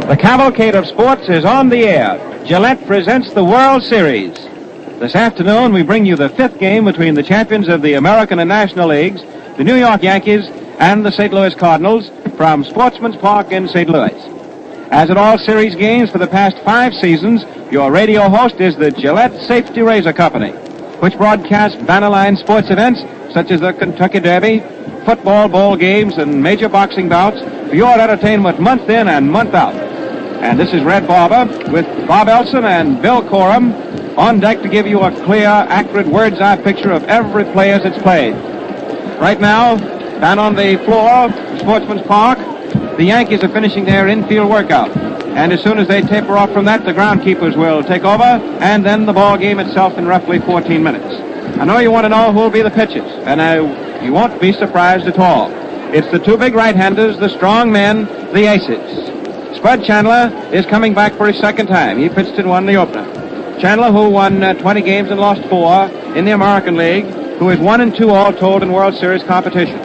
The cavalcade of sports is on the air. Gillette presents the World Series. This afternoon, we bring you the fifth game between the champions of the American and National Leagues, the New York Yankees, and the St. Louis Cardinals from Sportsman's Park in St. Louis. As at all series games for the past 5 seasons, your radio host is the Gillette Safety Razor Company, which broadcasts banner-line sports events such as the Kentucky Derby, football bowl games, and major boxing bouts for your entertainment month in and month out. And this is Red Barber with Bob Elson and Bill Corum on deck to give you a clear, accurate, words-eye picture of every player that's played. Right now, down on the floor, Sportsman's Park, the Yankees are finishing their infield workout. And as soon as they taper off from that, the groundkeepers will take over, and then the ball game itself in roughly 14 minutes. I know you want to know who will be the pitchers, and you won't be surprised at all. It's the 2 big right-handers, the strong men, the aces. Spud Chandler is coming back for his second time. He pitched and won the opener. Chandler, who won 20 games and lost 4 in the American League, who is 1-2 all told in World Series competition.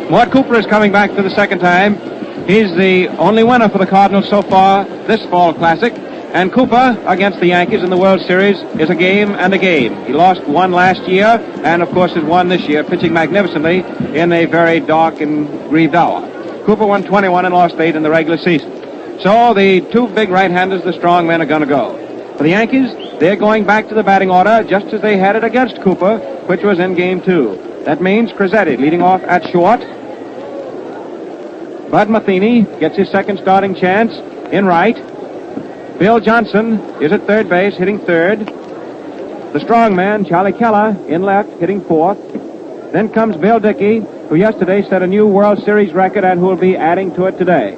Mort Cooper is coming back for the second time. He's the only winner for the Cardinals so far this fall classic. And Cooper, against the Yankees in the World Series, is a game and a game. He lost 1 last year, and of course has won this year, pitching magnificently in a very dark and grieved hour. Cooper won 21 and lost 8 in the regular season. So the 2 big right-handers, the strong men, are going to go. For the Yankees, they're going back to the batting order just as they had it against Cooper, which was in Game 2. That means Crosetti leading off at short. Bud Matheny gets his second starting chance in right. Bill Johnson is at third base, hitting third. The strong man, Charlie Keller, in left, hitting fourth. Then comes Bill Dickey, who yesterday set a new World Series record and who will be adding to it today.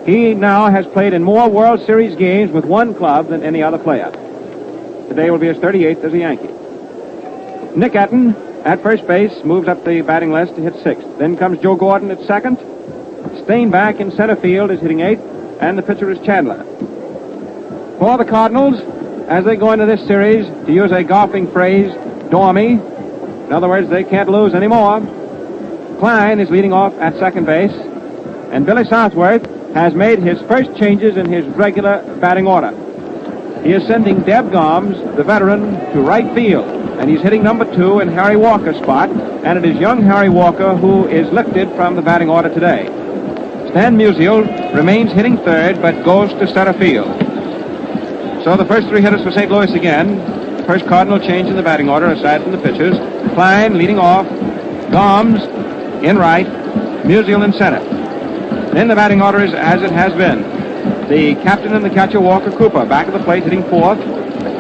He now has played in more World Series games with one club than any other player. Today will be his 38th as a Yankee. Nick Etten, at first base, moves up the batting list to hit 6th. Then comes Joe Gordon at second. Steinbach in center field is hitting 8th, and the pitcher is Chandler. For the Cardinals, as they go into this series, to use a golfing phrase, dormy. In other words, they can't lose anymore. Klein is leading off at second base, and Billy Southworth has made his first changes in his regular batting order. He is sending Deb Gomes, the veteran, to right field, and he's hitting number 2 in Harry Walker's spot, and it is young Harry Walker who is lifted from the batting order today. Stan Musial remains hitting third, but goes to center field. So the first 3 hitters for St. Louis again. First Cardinal change in the batting order, aside from the pitchers. Klein leading off, Gomes in right, Musial in center. Then the batting order is as it has been. The captain and the catcher, Walker Cooper, back of the plate, hitting fourth.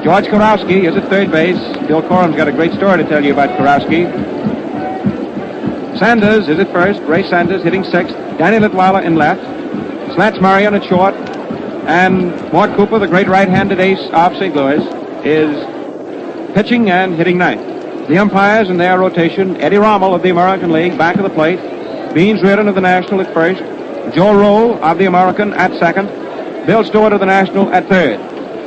George Karowski is at third base. Bill Corum's got a great story to tell you about Karowski. Sanders is at first. Ray Sanders hitting 6th. Danny Litwiler in left. Us-Marion at short. And Mort Cooper, the great right-handed ace of St. Louis, is pitching and hitting 9th. The umpires in their rotation, Eddie Rommel of the American League, back of the plate. Beans Reardon of the National at first. Joe Rowe of the American at second. Bill Stewart of the National at third.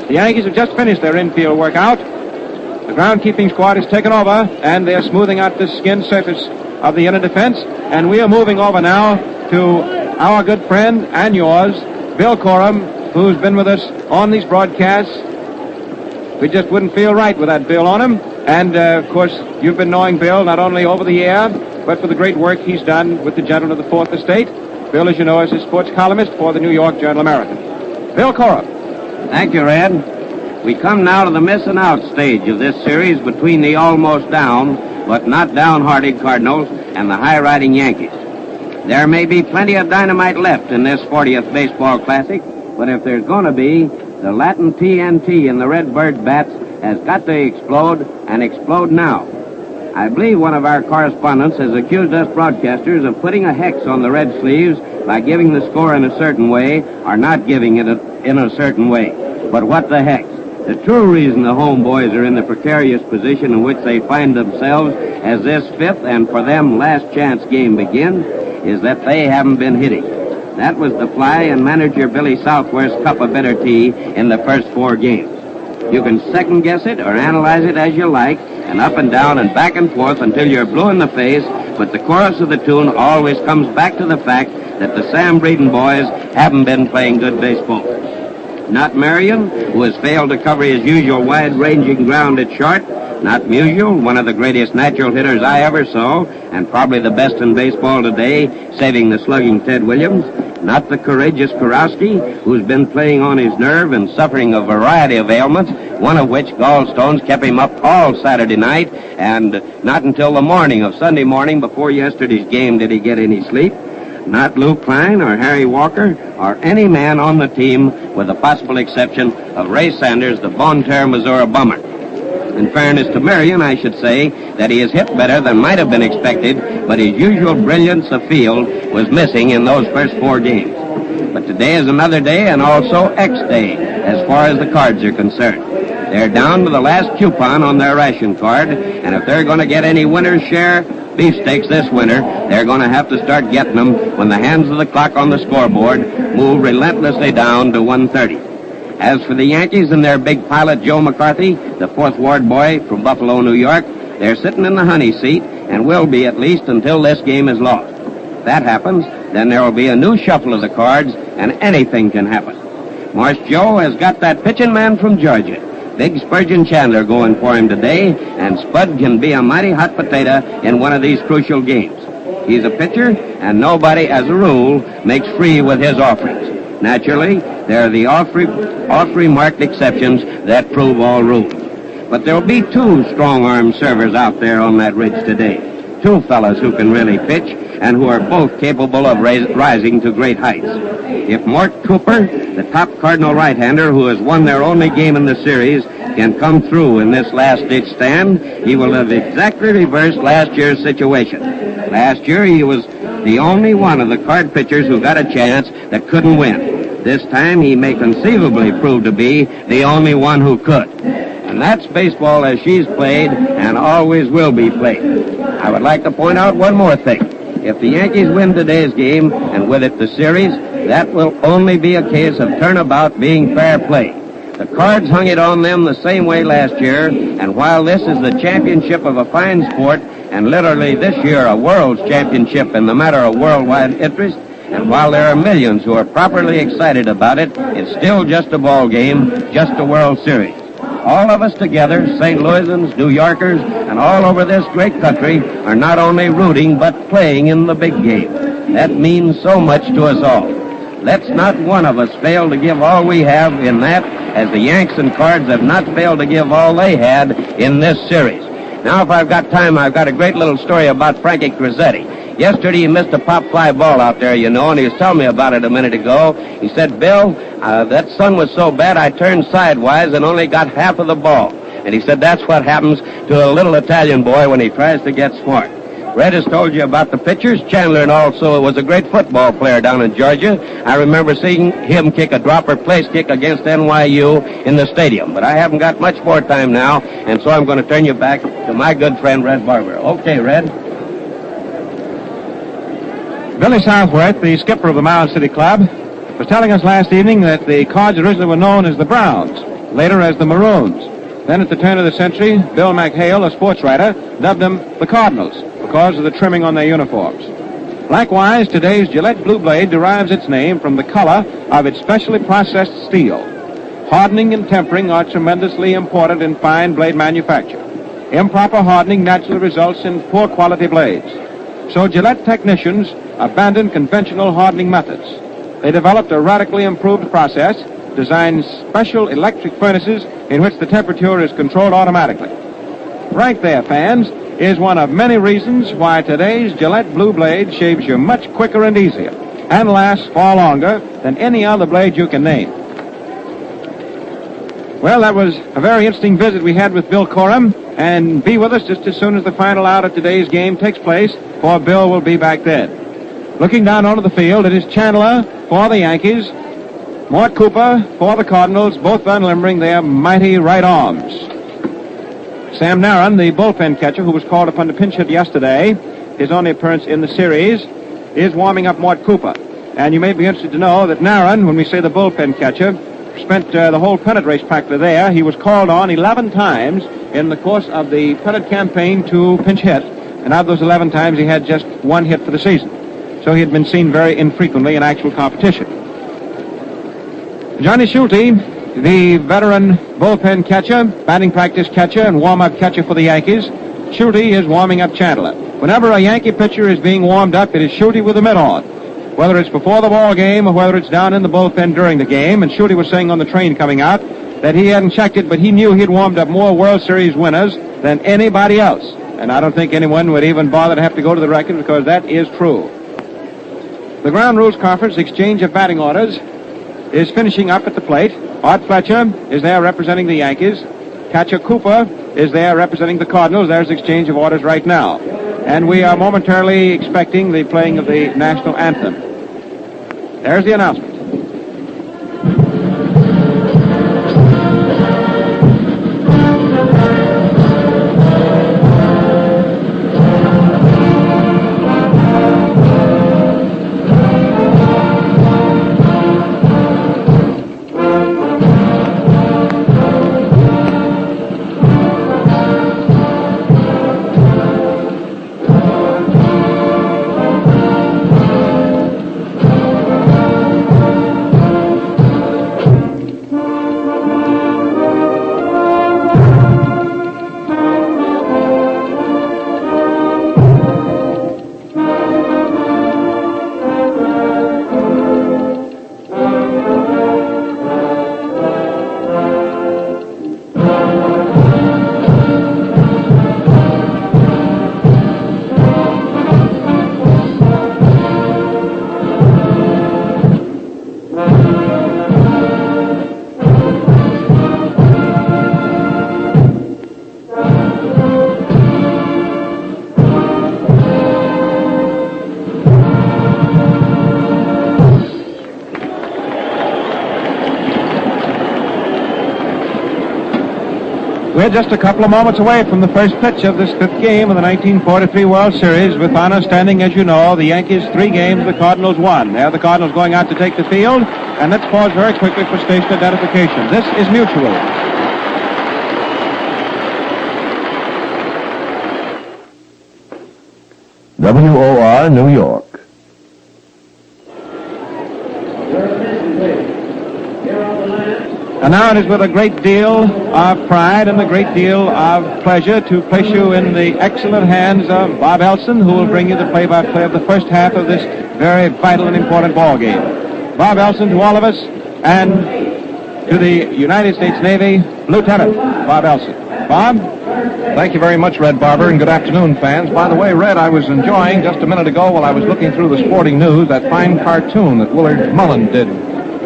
The Yankees have just finished their infield workout. The groundkeeping squad has taken over, and they're smoothing out the skin surface of the inner defense. And we are moving over now to our good friend and yours, Bill Corum, who's been with us on these broadcasts. We just wouldn't feel right without Bill on him. And, of course, you've been knowing Bill not only over the air, but for the great work he's done with the Gentlemen of the Fourth Estate. Bill, as you know, is a sports columnist for the New York Journal-American. Bill Corum. Thank you, Red. We come now to the missing out stage of this series between the almost down, but not downhearted Cardinals and the high-riding Yankees. There may be plenty of dynamite left in this 40th Baseball Classic, but if there's going to be, the Latin TNT in the Redbird bats has got to explode, and explode now. I believe one of our correspondents has accused us broadcasters of putting a hex on the red sleeves by giving the score in a certain way or not giving it in a certain way. But what the hex? The true reason the homeboys are in the precarious position in which they find themselves as this 5th and for them last chance game begins is that they haven't been hitting. That was the fly in manager Billy Southworth's cup of bitter tea in the first 4 games. You can second guess it or analyze it as you like, and up and down and back and forth until you're blue in the face, but the chorus of the tune always comes back to the fact that the Sam Breeden boys haven't been playing good baseball. Not Marian, who has failed to cover his usual wide-ranging ground at short. Not Musial, one of the greatest natural hitters I ever saw, and probably the best in baseball today, saving the slugging Ted Williams. Not the courageous Kurowski, who's been playing on his nerve and suffering a variety of ailments, one of which, gallstones, kept him up all Saturday night, and not until the morning of Sunday morning before yesterday's game did he get any sleep. Not Lou Klein or Harry Walker or any man on the team, with the possible exception of Ray Sanders, the Bon Terre, Missouri bummer. In fairness to Marian, I should say that he has hit better than might have been expected, but his usual brilliance of field was missing in those first 4 games. But today is another day, and also X Day, as far as the Cards are concerned. They're down to the last coupon on their ration card, and if they're going to get any winner's share beefsteaks this winter, they're going to have to start getting them when the hands of the clock on the scoreboard move relentlessly down to 1:30. As for the Yankees and their big pilot, Joe McCarthy, the 4th Ward boy from Buffalo, New York, they're sitting in the honey seat and will be at least until this game is lost. If that happens, then there will be a new shuffle of the Cards, and anything can happen. Marsh Joe has got that pitching man from Georgia, Big Spud Chandler, going for him today, and Spud can be a mighty hot potato in one of these crucial games. He's a pitcher, and nobody, as a rule, makes free with his offerings. Naturally, there are the off-remarked exceptions that prove all rules. But there'll be 2 strong-arm servers out there on that ridge today. 2 fellas who can really pitch, and who are both capable of rising to great heights. If Mort Cooper, the top Cardinal right-hander who has won their only game in the series, can come through in this last-ditch stand, he will have exactly reversed last year's situation. Last year, he was the only one of the Card pitchers who got a chance that couldn't win. This time, he may conceivably prove to be the only one who could. And that's baseball as she's played and always will be played. I would like to point out one more thing. If the Yankees win today's game, and with it the series, that will only be a case of turnabout being fair play. The Cards hung it on them the same way last year, and while this is the championship of a fine sport, and literally this year a world's championship in the matter of worldwide interest, and while there are millions who are properly excited about it, it's still just a ball game, just a World Series. All of us together, St. Louisans, New Yorkers, and all over this great country, are not only rooting, but playing in the big game. That means so much to us all. Let's not one of us fail to give all we have in that, as the Yanks and Cards have not failed to give all they had in this series. Now, if I've got time, I've got a great little story about Frankie Crosetti. Yesterday, he missed a pop-fly ball out there, you know, and he was telling me about it a minute ago. He said, Bill, that sun was so bad I turned sidewise and only got half of the ball. And he said that's what happens to a little Italian boy when he tries to get smart. Red has told you about the pitchers. Chandler and also was a great football player down in Georgia. I remember seeing him kick a dropper place kick against NYU in the stadium. But I haven't got much more time now, and so I'm going to turn you back to my good friend, Red Barber. Okay, Red. Billy Southworth, the skipper of the Mound City Club, was telling us last evening that the Cards originally were known as the Browns, later as the Maroons. Then at the turn of the century, Bill McHale, a sports writer, dubbed them the Cardinals because of the trimming on their uniforms. Likewise, today's Gillette Blue Blade derives its name from the color of its specially processed steel. Hardening and tempering are tremendously important in fine blade manufacture. Improper hardening naturally results in poor quality blades. So Gillette technicians abandoned conventional hardening methods. They developed a radically improved process, designed special electric furnaces in which the temperature is controlled automatically. Frank there, fans, is one of many reasons why today's Gillette Blue Blade shaves you much quicker and easier, and lasts far longer than any other blade you can name. Well, that was a very interesting visit we had with Bill Coram, and be with us just as soon as the final out of today's game takes place, for Bill will be back then. Looking down onto the field, it is Chandler for the Yankees, Mort Cooper for the Cardinals, both unlimbering their mighty right arms. Sam Narron, the bullpen catcher who was called upon to pinch hit yesterday, his only appearance in the series, is warming up Mort Cooper. And you may be interested to know that Narron, when we say the bullpen catcher, spent the whole pennant race practically there. He was called on 11 times in the course of the pennant campaign to pinch hit, and of those 11 times he had just one hit for the season. So so he had been seen very infrequently in actual competition. Johnny Schulte, the veteran bullpen catcher, batting practice catcher, and warm-up catcher for the Yankees. Schulte is warming up Chandler. Whenever a Yankee pitcher is being warmed up, it is Schulte with the mitt on, whether it's before the ball game or whether it's down in the bullpen during the game. And Schulte was saying on the train coming out that he hadn't checked it, but he knew he'd warmed up more World Series winners than anybody else. And I don't think anyone would even bother to have to go to the record, because that is true. The Ground Rules Conference exchange of batting orders is finishing up at the plate. Art Fletcher is there representing the Yankees. Catcher Cooper is there representing the Cardinals. There's exchange of orders right now. And we are momentarily expecting the playing of the national anthem. There's the announcement. We're just a couple of moments away from the first pitch of this fifth game of the 1943 World Series, with honor standing, as you know, the Yankees 3 games, the Cardinals 1. There are the Cardinals going out to take the field, and let's pause very quickly for station identification. This is Mutual. WOR, New York. And now it is with a great deal of pride and a great deal of pleasure to place you in the excellent hands of Bob Elson, who will bring you the play-by-play of the first half of this very vital and important ball game. Bob Elson, to all of us, and to the United States Navy, Lieutenant Bob Elson. Bob? Thank you very much, Red Barber, and good afternoon, fans. By the way, Red, I was enjoying just a minute ago while I was looking through the sporting news that fine cartoon that Willard Mullen did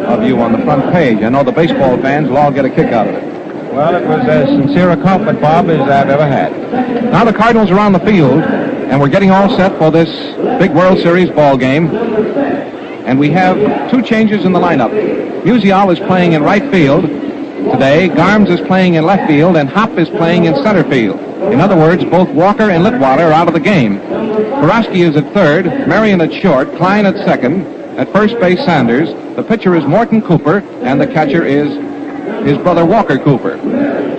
of you on the front page. I know the baseball fans will all get a kick out of it. Well, it was as sincere a compliment, Bob, as I've ever had. Now the Cardinals are on the field, and we're getting all set for this big World Series ball game. And we have 2 changes in the lineup. Musial is playing in right field today. Garms is playing in left field, and Hop is playing in center field. In other words, both Walker and Litwater are out of the game. Karofsky is at third, Marian at short, Klein at second, at first base Sanders. The pitcher is Mort Cooper, and the catcher is his brother Walker Cooper.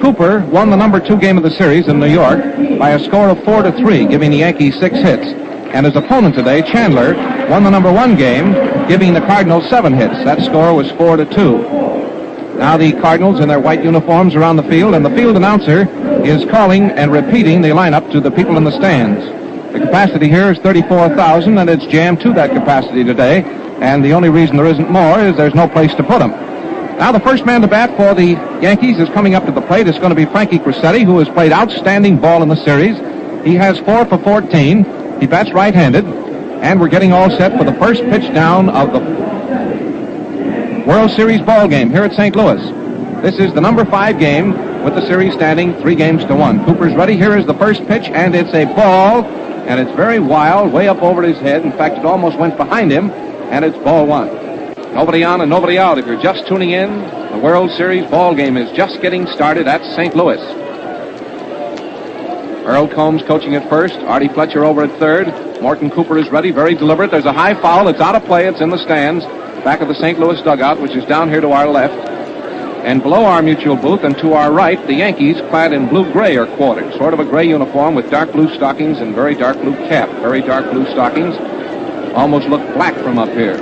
Cooper won the number 2 game of the series in New York by a score of 4-3, giving the Yankees 6 hits. And his opponent today, Chandler, won the number 1 game, giving the Cardinals 7 hits. That score was 4-2. Now the Cardinals in their white uniforms are on the field, and the field announcer is calling and repeating the lineup to the people in the stands. The capacity here is 34,000, and it's jammed to that capacity today. And the only reason there isn't more is there's no place to put them. Now the first man to bat for the Yankees is coming up to the plate. It's going to be Frankie Crosetti, who has played outstanding ball in the series. He has 4 for 14. He bats right-handed. And we're getting all set for the first pitch down of the World Series ball game here at St. Louis. This is the number 5 game, with the series standing 3-1. Cooper's ready. Here is the first pitch, and it's a ball, and it's very wild, way up over his head. In fact, it almost went behind him. And it's ball 1. Nobody on and nobody out. If you're just tuning in, the World Series ball game is just getting started at St. Louis. Earl Combs coaching at first. Artie Fletcher over at third. Mort Cooper is ready, very deliberate. There's a high foul. It's out of play. It's in the stands, back of the St. Louis dugout, which is down here to our left. And below our Mutual booth and to our right, the Yankees, clad in blue-gray, are quartered. Sort of a gray uniform with dark blue stockings and very dark blue cap. Very dark blue stockings. almost look black from up here.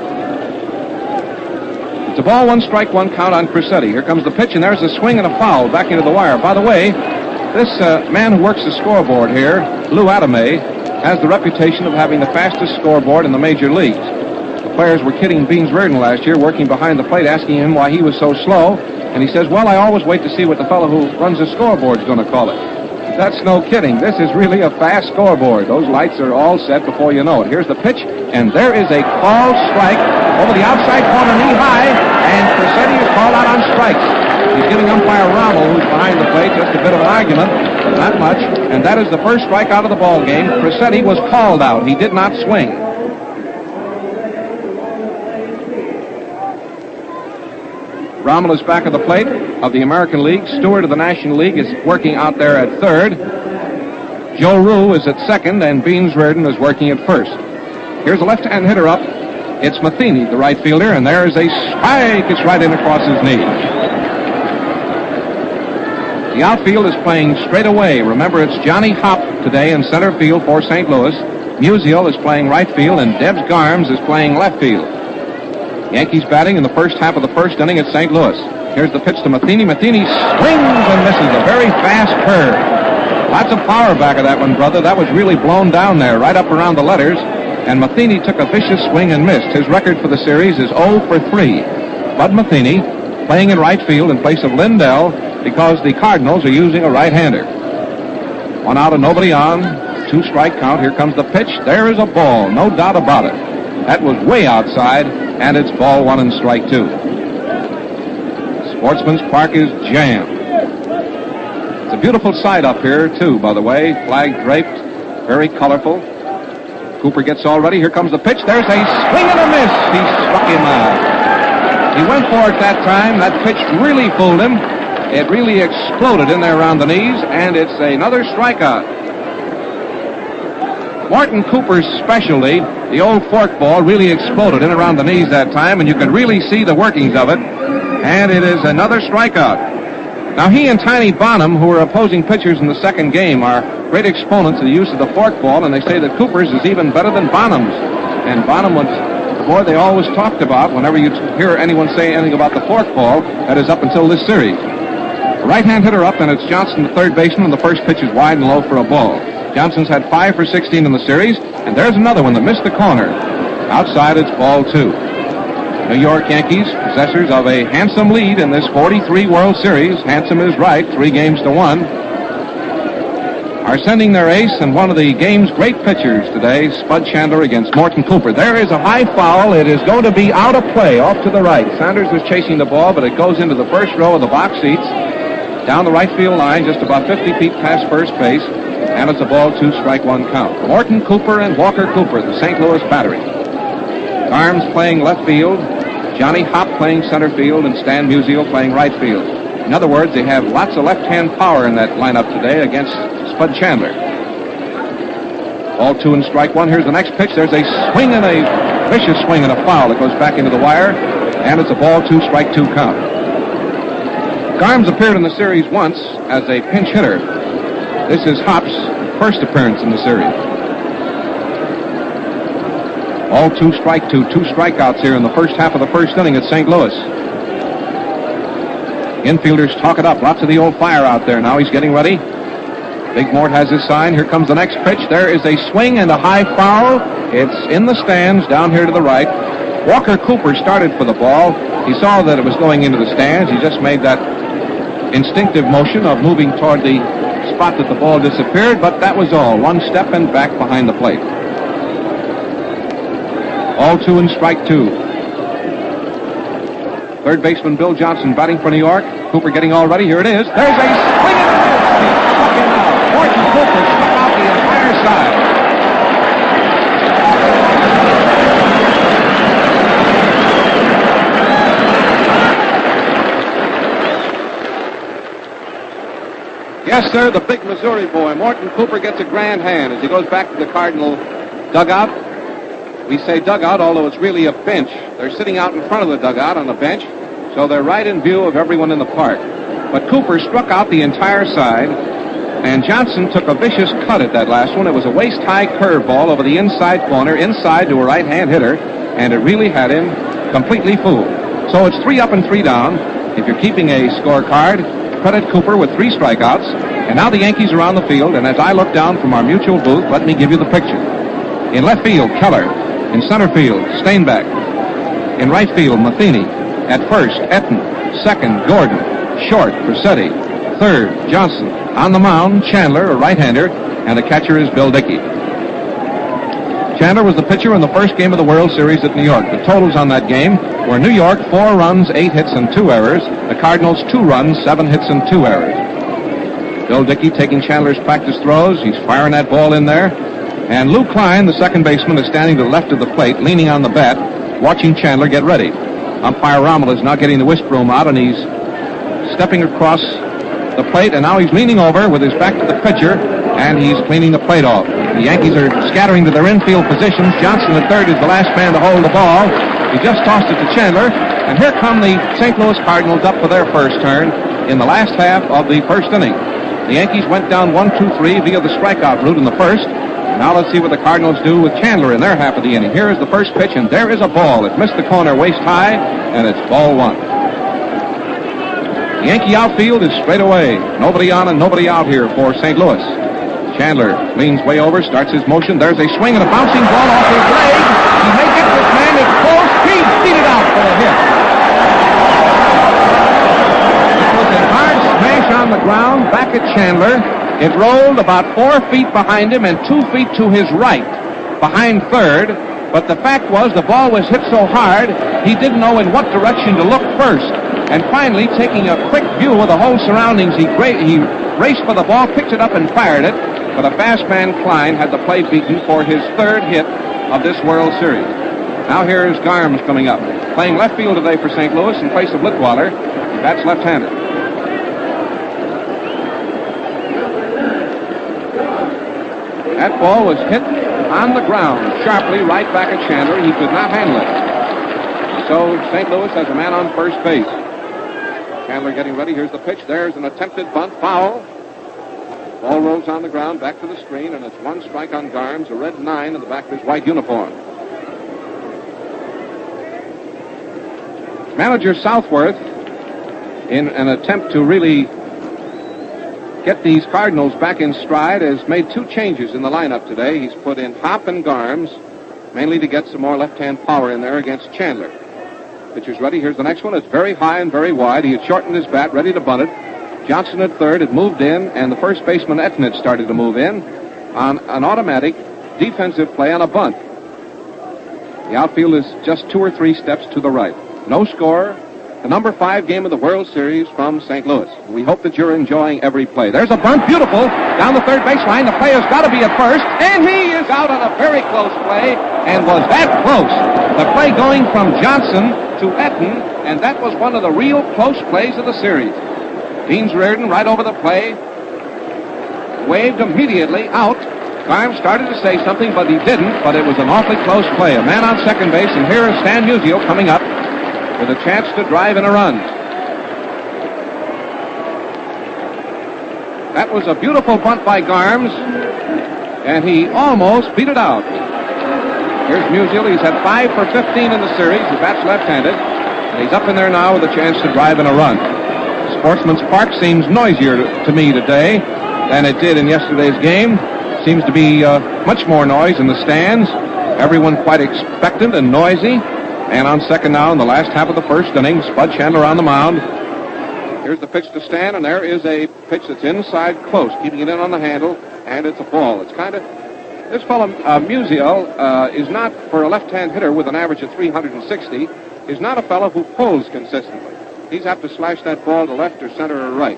It's a ball, 1 strike, 1 count on Crosetti. Here comes the pitch, and there's a swing and a foul back into the wire. By the way, this man who works the scoreboard here, Lou Adame, has the reputation of having the fastest scoreboard in the major leagues. The players were kidding Beans Reardon last year, working behind the plate, asking him why he was so slow. And he says, well, I always wait to see what the fellow who runs the scoreboard's going to call it. That's no kidding. This is really a fast scoreboard. Those lights are all set before you know it. Here's the pitch, and there is a called strike over the outside corner, knee high, and Crosetti is called out on strikes. He's giving umpire Rommel, who's behind the plate, just a bit of an argument, but not much, and that is the first strike out of the ball game. Crosetti was called out. He did not swing. Rommel is back at the plate of the American League. Stewart of the National League is working out there at third. Joe Rue is at second, and Beans Reardon is working at first. Here's a left-hand hitter up. It's Matheny, the right fielder, and there is a strike. It's right in across his knee. The outfield is playing straight away. Remember, it's Johnny Hopp today in center field for St. Louis. Musial is playing right field, and Debs Garms is playing left field. Yankees batting in the first half of the first inning at St. Louis. Here's the pitch to Matheny. Matheny swings and misses a very fast curve. Lots of power back of that one, brother. That was really blown down there, right up around the letters. And Matheny took a vicious swing and missed. His record for the series is 0 for 3. Bud Matheny playing in right field in place of Lindell because the Cardinals are using a right-hander. 1 out and nobody on. 2 strike count. Here comes the pitch. There is a ball, no doubt about it. That was way outside, and it's ball 1 and strike 2. Sportsman's Park is jammed. It's a beautiful sight up here, too, by the way. Flag draped, very colorful. Cooper gets all ready. Here comes the pitch. There's a swing and a miss. He struck him out. He went for it that time. That pitch really fooled him. It really exploded in there around the knees, and it's another strikeout. Mort Cooper's specialty, the old forkball, really exploded in around the knees that time, and you could really see the workings of it. And it is another strikeout. Now, he and Tiny Bonham, who are opposing pitchers in the second game, are great exponents of the use of the forkball, and they say that Cooper's is even better than Bonham's. And Bonham was the boy they always talked about whenever you hear anyone say anything about the forkball. That is up until this series. A right-hand hitter up, and it's Johnson, the third baseman, and the first pitch is wide and low for a ball. Johnson's had 5 for 16 in the series, and there's another one that missed the corner. Outside, it's ball 2. New York Yankees, possessors of a handsome lead in this 43 World Series. Handsome is right, 3 games to 1. Are sending their ace and one of the game's great pitchers today, Spud Chandler against Mort Cooper. There is a high foul. It is going to be out of play, off to the right. Sanders was chasing the ball, but it goes into the first row of the box seats, down the right field line, just about 50 feet past first base. And it's a ball 2, strike 1 count. Mort Cooper and Walker Cooper, the St. Louis battery. Arms playing left field, Johnny Hopp playing center field, and Stan Musial playing right field. In other words, they have lots of left-hand power in that lineup today against Spud Chandler. Ball 2 and strike 1. Here's the next pitch. There's a swing and a vicious swing and a foul that goes back into the wire, and it's a ball 2, strike 2 count. Garms appeared in the series once as a pinch hitter. This is Hopp's first appearance in the series. All 2, strike 2. 2 strikeouts here in the first half of the first inning at St. Louis. Infielders talk it up. Lots of the old fire out there. Now he's getting ready. Big Mort has his sign. Here comes the next pitch. There is a swing and a high foul. It's in the stands down here to the right. Walker Cooper started for the ball. He saw that it was going into the stands. He just made that instinctive motion of moving toward the spot that the ball disappeared, but that was all. 1 step and back behind the plate. All 2 and strike 2. Third baseman Bill Johnson batting for New York. Cooper getting all ready. Here it is. There's a swing and a miss. He struck him out. Mort Cooper struck out the entire side. Yes, sir, the big Missouri boy. Mort Cooper gets a grand hand as he goes back to the Cardinal dugout. We say dugout, although it's really a bench. They're sitting out in front of the dugout on a bench, so they're right in view of everyone in the park. But Cooper struck out the entire side. And Johnson took a vicious cut at that last one. It was a waist-high curveball over the inside corner, inside to a right-hand hitter, and it really had him completely fooled. So it's 3 up and 3 down. If you're keeping a scorecard, credit Cooper with 3 strikeouts. And now the Yankees are on the field, and as I look down from our mutual booth, let me give you the picture. In left field, Keller. In center field, Steinbeck. In right field, Matheny. At first, Etten. Second, Gordon. Short, Crosetti. Third, Johnson. On the mound, Chandler, a right-hander, and the catcher is Bill Dickey. Chandler was the pitcher in the first game of the World Series at New York. The totals on that game were New York, 4 runs, 8 hits, and 2 errors. The Cardinals, 2 runs, 7 hits, and 2 errors. Bill Dickey taking Chandler's practice throws. He's firing that ball in there. And Lou Klein, the second baseman, is standing to the left of the plate, leaning on the bat, watching Chandler get ready. Umpire Rommel is now getting the whisk broom out, and he's stepping across the plate, and now he's leaning over with his back to the pitcher, and he's cleaning the plate off. The Yankees are scattering to their infield positions. Johnson at third is the last man to hold the ball. He just tossed it to Chandler, and here come the St. Louis Cardinals up for their first turn in the last half of the first inning. The Yankees went down 1-2-3 via the strikeout route in the first. Now let's see what the Cardinals do with Chandler in their half of the inning. Here is the first pitch, and there is a ball. It missed the corner waist high, and it's ball 1. The Yankee outfield is straight away. Nobody on and nobody out here for St. Louis. Chandler leans way over, starts his motion. There's a swing and a bouncing ball off his leg. He may get this man. It's full speed. Beat it out for a hit. It was a hard smash on the ground back at Chandler. It rolled about 4 feet behind him and 2 feet to his right, behind third. But the fact was the ball was hit so hard, he didn't know in what direction to look first. And finally, taking a quick view of the whole surroundings, he raced for the ball, picked it up, and fired it. But a fast man, Klein, had the play beaten for his 3rd hit of this World Series. Now here's Garms coming up, playing left field today for St. Louis in place of Litwater. That's left-handed. That ball was hit on the ground sharply right back at Chandler. He could not handle it. So St. Louis has a man on first base. Chandler getting ready. Here's the pitch. There's an attempted bunt. Foul. Ball rolls on the ground back to the screen, and it's 1 strike on Garms, a red 9 in the back of his white uniform. Manager Southworth, in an attempt to really get these Cardinals back in stride, has made 2 changes in the lineup today. He's put in Hop and Garms, mainly to get some more left-hand power in there against Chandler. Pitcher's ready. Here's the next one. It's very high and very wide. He had shortened his bat, ready to bunt it. Johnson at third had moved in, and the first baseman Etten had started to move in on an automatic defensive play on a bunt. The outfield is just 2 or 3 steps to the right. No score. The number 5 game of the World Series from St. Louis. We hope that you're enjoying every play. There's a bunt, beautiful, down the third baseline. The player's got to be at first, and he is out on a very close play, and was that close. The play going from Johnson to Etten, and that was one of the real close plays of the series. Deans Reardon right over the play, waved immediately out. Garm started to say something, but he didn't, but it was an awfully close play. A man on second base, and here is Stan Musial coming up with a chance to drive in a run. That was a beautiful bunt by Garms, and he almost beat it out. Here's Musial. He's had 5 for 15 in the series. He bats left-handed, and he's up in there now with a chance to drive in a run. Sportsman's Park seems noisier to me today than it did in yesterday's game. Seems to be much more noise in the stands. Everyone quite expectant and noisy. And on second now in the last half of the first inning, Spud Chandler on the mound. Here's the pitch to Stan, and there is a pitch that's inside close, keeping it in on the handle, and it's a ball. It's kind of... This fellow, Musial, is not, for a left-hand hitter with an average of 360, is not a fellow who pulls consistently. He's apt to slash that ball to left or center or right.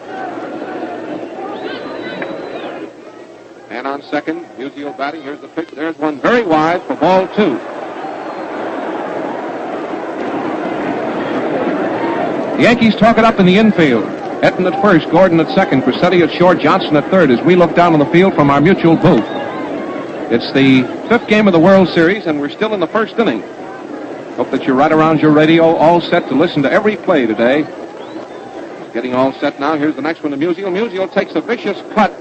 And on second, Musial batting. Here's the pitch. There's one very wide for ball 2. The Yankees talk it up in the infield. Etten at first, Gordon at second, Crosetti at short, Johnson at third as we look down on the field from our mutual booth. It's the 5th game of the World Series, and we're still in the first inning. Hope that you're right around your radio, all set to listen to every play today. Getting all set now. Here's the next one to Musial. Musial takes a vicious cut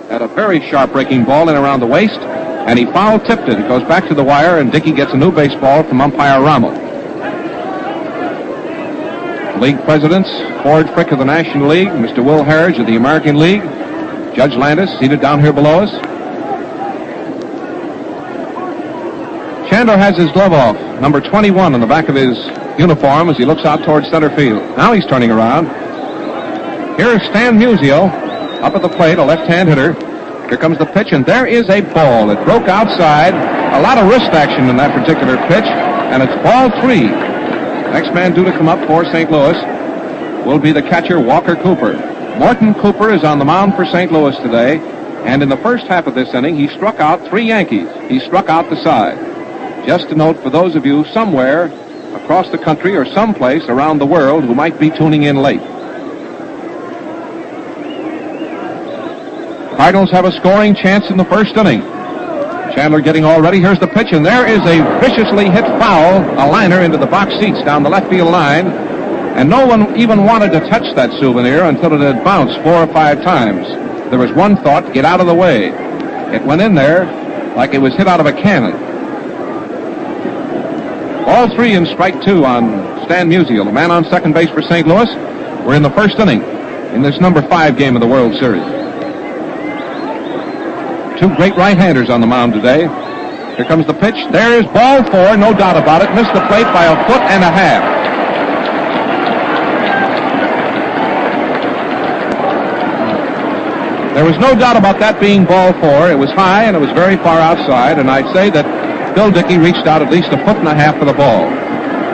Had a very sharp breaking ball in around the waist, and he foul tipped it. It goes back to the wire, and Dickey gets a new baseball from umpire Rommel. League presidents, Ford Frick of the National League, Mr. Will Harridge of the American League, Judge Landis seated down here below us. Chandler has his glove off, number 21 on the back of his uniform as he looks out towards center field. Now he's turning around. Here is Stan Musial up at the plate, a left-hand hitter. Here comes the pitch, and there is a ball. It broke outside. A lot of wrist action in that particular pitch, and it's ball 3. Next man due to come up for St. Louis will be the catcher, Walker Cooper. Mort Cooper is on the mound for St. Louis today, and in the first half of this inning, he struck out 3 Yankees. He struck out the side. Just a note for those of you somewhere across the country or someplace around the world who might be tuning in late. Cardinals have a scoring chance in the first inning. Chandler getting all ready. Here's the pitch, and there is a viciously hit foul, a liner into the box seats down the left field line, and no one even wanted to touch that souvenir until it had bounced 4 or 5 times. There was one thought, get out of the way. It went in there like it was hit out of a cannon. All 3 in strike 2 on Stan Musial, the man on second base for St. Louis. We're in the first inning in this number 5 game of the World Series. 2 great right-handers on the mound today. Here comes the pitch. There is ball 4, no doubt about it. Missed the plate by 1.5 feet. There was no doubt about that being ball 4. It was high and it was very far outside, and I'd say that Bill Dickey reached out at least 1.5 feet for the ball.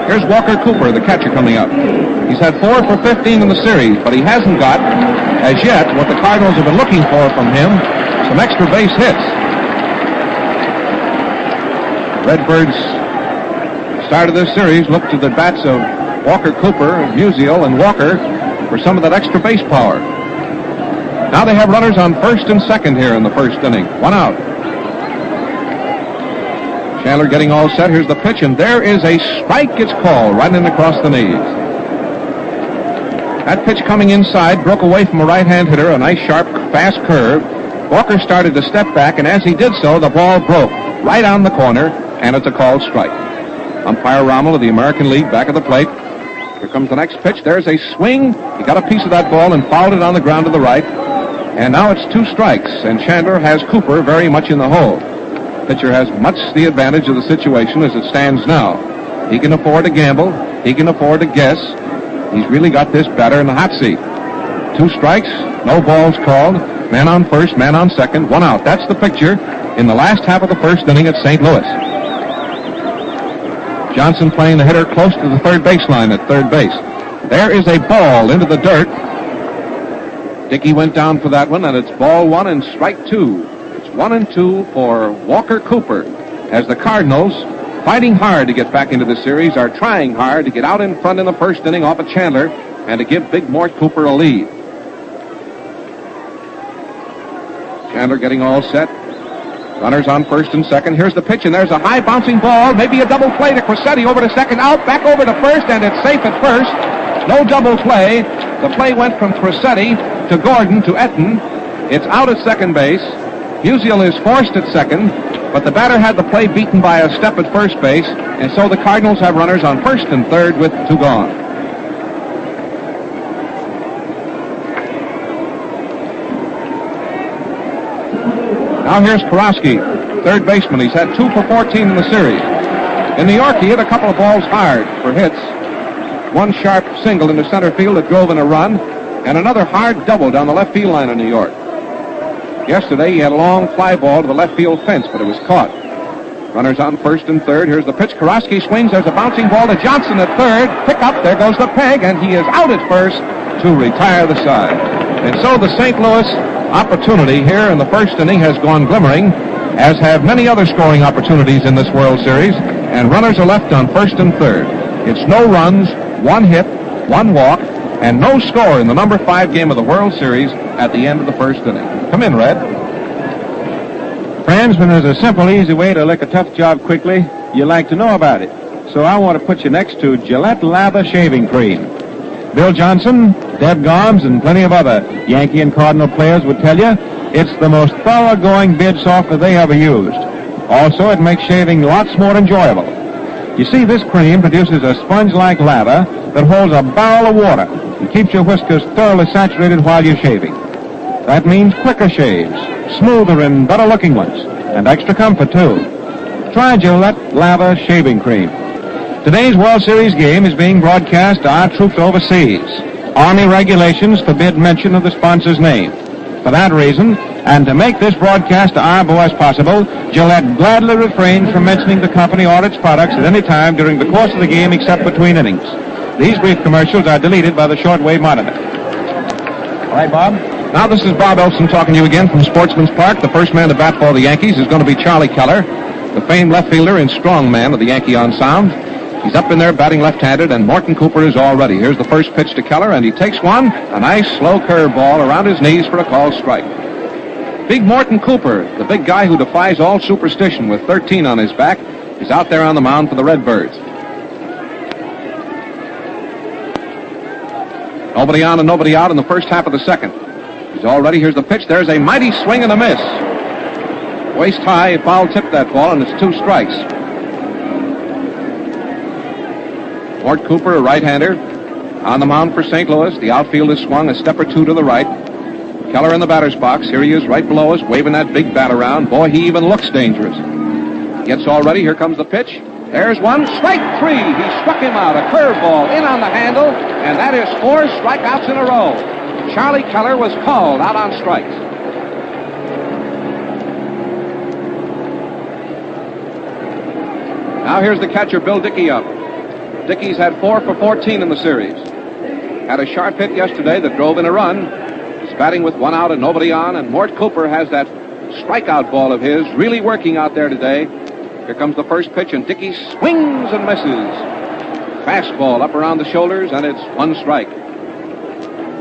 Here's Walker Cooper, the catcher, coming up. He's had 4 for 15 in the series, but he hasn't got, as yet, what the Cardinals have been looking for from him, some extra base hits. Redbirds started this series, looked to the bats of Walker Cooper, Musial, and Walker for some of that extra base power. Now they have runners on first and second here in the first inning. 1 out. Chandler getting all set. Here's the pitch, and there is a strike. It's called right in across the knees. That pitch coming inside broke away from a right-hand hitter, a nice, sharp, fast curve. Walker started to step back, and as he did so, the ball broke right on the corner, and it's a called strike. Umpire Rommel of the American League back at the plate. Here comes the next pitch. There's a swing. He got a piece of that ball and fouled it on the ground to the right. And now it's 2 strikes, and Chandler has Cooper very much in the hole. Pitcher has much the advantage of the situation as it stands now. He can afford to gamble. He can afford to guess. He's really got this batter in the hot seat. 2 strikes, no balls called. Man on first, man on second, 1 out. That's the picture in the last half of the first inning at St. Louis. Johnson playing the hitter close to the third baseline at third base. There is a ball into the dirt. Dickey went down for that one, and it's ball 1 and strike 2. It's 1-2 for Walker Cooper as the Cardinals, fighting hard to get back into the series, are trying hard to get out in front in the first inning off of Chandler and to give big Mort Cooper a lead. Chandler getting all set. Runners on first and second. Here's the pitch, and there's a high bouncing ball. Maybe a double play to Crosetti over to second, out, back over to first, and it's safe at first. No double play. The play went from Crosetti to Gordon to Etten. It's out at second base. Musial is forced at second, but the batter had the play beaten by a step at first base, and so the Cardinals have runners on first and third with 2 gone. Now here's Karofsky, third baseman. He's had 2 for 14 in the series. In New York, he hit a couple of balls hard for hits. 1 sharp single into center field that drove in a run, and another hard double down the left field line in New York. Yesterday, he had a long fly ball to the left field fence, but it was caught. Runners on first and third. Here's the pitch. Karofsky swings. There's a bouncing ball to Johnson at third. Pick up. There goes the peg, and he is out at first to retire the side. And so the St. Louis opportunity here in the first inning has gone glimmering, as have many other scoring opportunities in this World Series, and runners are left on first and third. It's no runs, 1 hit, 1 walk, and no score in the number 5 game of the World Series at the end of the first inning. Come in, Red. Friends, when there's a simple, easy way to lick a tough job quickly, you like to know about it. So I want to put you next to Gillette Lather Shaving Cream. Bill Johnson, Deb Gomes, and plenty of other Yankee and Cardinal players would tell you It's the most thoroughgoing beard softener they ever used. Also, it makes shaving lots more enjoyable. You see, this cream produces a sponge-like lather that holds a barrel of water and keeps your whiskers thoroughly saturated while you're shaving. That means quicker shaves, smoother and better-looking ones, and extra comfort, too. Try Gillette Lather Shaving Cream. Today's World Series game is being broadcast to our troops overseas. Army regulations forbid mention of the sponsor's name. For that reason, and to make this broadcast to our boys possible, Gillette gladly refrains from mentioning the company or its products at any time during the course of the game except between innings. These brief commercials are deleted by the shortwave monitor. All right, Bob? Now this is Bob Elson talking to you again from Sportsman's Park. The first man to bat for the Yankees is going to be Charlie Keller, the famed left fielder and strong man of the Yankee ensemble. He's up in there batting left-handed, and Mort Cooper is all ready. Here's the first pitch to Keller, and he takes one, a nice slow curveball around his knees for a called strike. Big Mort Cooper, the big guy who defies all superstition with 13 on his back, is out there on the mound for the Redbirds. Nobody on and nobody out in the first half of the second. He's all ready. Here's the pitch. There's a mighty swing and a miss. Waist high, foul tipped that ball, and it's 2 strikes. Mort Cooper, a right-hander, on the mound for St. Louis. The outfield is swung a step or two to the right. Keller in the batter's box. Here he is right below us, waving that big bat around. Boy, he even looks dangerous. Gets all ready. Here comes the pitch. There's one. Strike 3. He struck him out. A curveball in on the handle, and that is 4 strikeouts in a row. Charlie Keller was called out on strikes. Now here's the catcher, Bill Dickey, up. Dickey's had 4 for 14 in the series. Had a sharp hit yesterday that drove in a run. He's batting with 1 out and nobody on, and Mort Cooper has that strikeout ball of his really working out there today. Here comes the first pitch, and Dickey swings and misses. Fastball up around the shoulders, and it's 1 strike.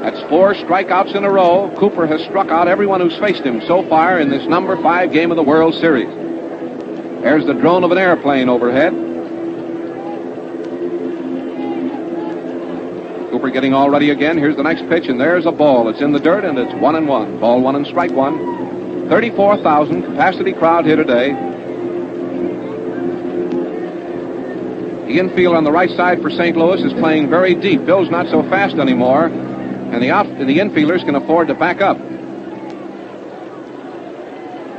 That's 4 strikeouts in a row. Cooper has struck out everyone who's faced him so far in this number 5 game of the World Series. There's the drone of an airplane overhead. Cooper getting all ready again. Here's the next pitch, and there's a ball. It's in the dirt, and it's 1-1. Ball 1 and strike 1. 34,000 capacity crowd here today. The infield on the right side for St. Louis is playing very deep. Bill's not so fast anymore, and the infielders can afford to back up.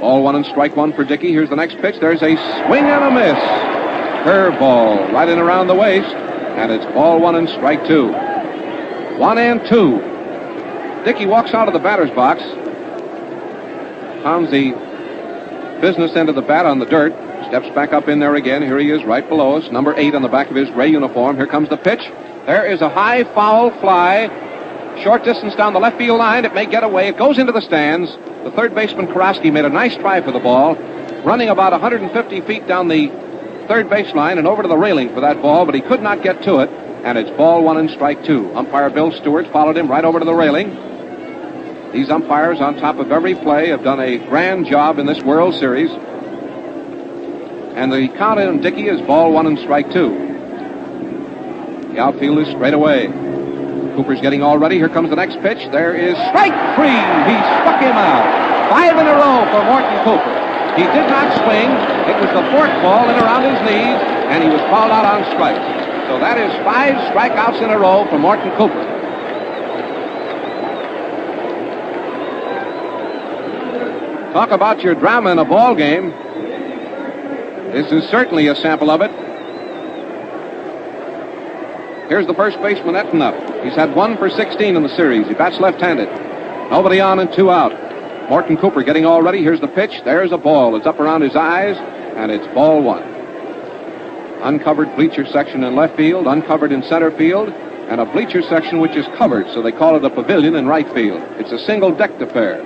Ball 1 and strike 1 for Dickey. Here's the next pitch. There's a swing and a miss. Curveball right in around the waist, and it's ball 1 and strike 2. 1-2. Dickey walks out of the batter's box, pounds the business end of the bat on the dirt, steps back up in there again. Here he is right below us, number 8 on the back of his gray uniform. Here comes the pitch. There is a high foul fly, short distance down the left field line. It may get away. It goes into the stands. The third baseman, Karofsky, made a nice try for the ball, running about 150 feet down the third baseline and over to the railing for that ball, but he could not get to it, and it's ball 1 and strike 2. Umpire Bill Stewart followed him right over to the railing. These umpires, on top of every play, have done a grand job in this World Series. And the count on Dickey is ball 1 and strike 2. The outfield is straight away. Cooper's getting all ready. Here comes the next pitch. There is strike 3. He struck him out. 5 in a row for Mort Cooper. He did not swing. It was the fork ball in around his knees, and he was called out on strikes. So that is 5 strikeouts in a row for Mort Cooper. Talk about your drama in a ball game. This is certainly a sample of it. Here's the first baseman, Ettenop. He's had 1 for 16 in the series. He bats left-handed. Nobody on and 2 out. Mort Cooper getting all ready. Here's the pitch. There's a ball. It's up around his eyes, and it's ball 1. Uncovered bleacher section in left field, uncovered in center field, and a bleacher section which is covered, so they call it a pavilion in right field. It's a single-decked affair.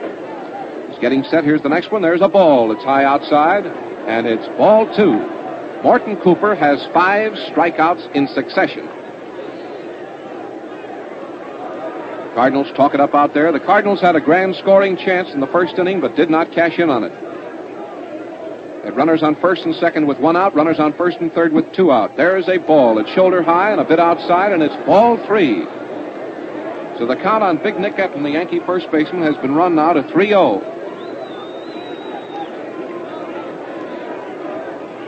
He's getting set. Here's the next one. There's a ball. It's high outside, and it's ball 2. Mort Cooper has 5 strikeouts in succession. Cardinals talk it up out there. The Cardinals had a grand scoring chance in the first inning, but did not cash in on it. They had runners on first and second with 1 out, runners on first and third with 2 out. There is a ball. It's shoulder high and a bit outside, and it's ball 3. So the count on Big Nick Etten, the Yankee first baseman, has been run now to 3-0.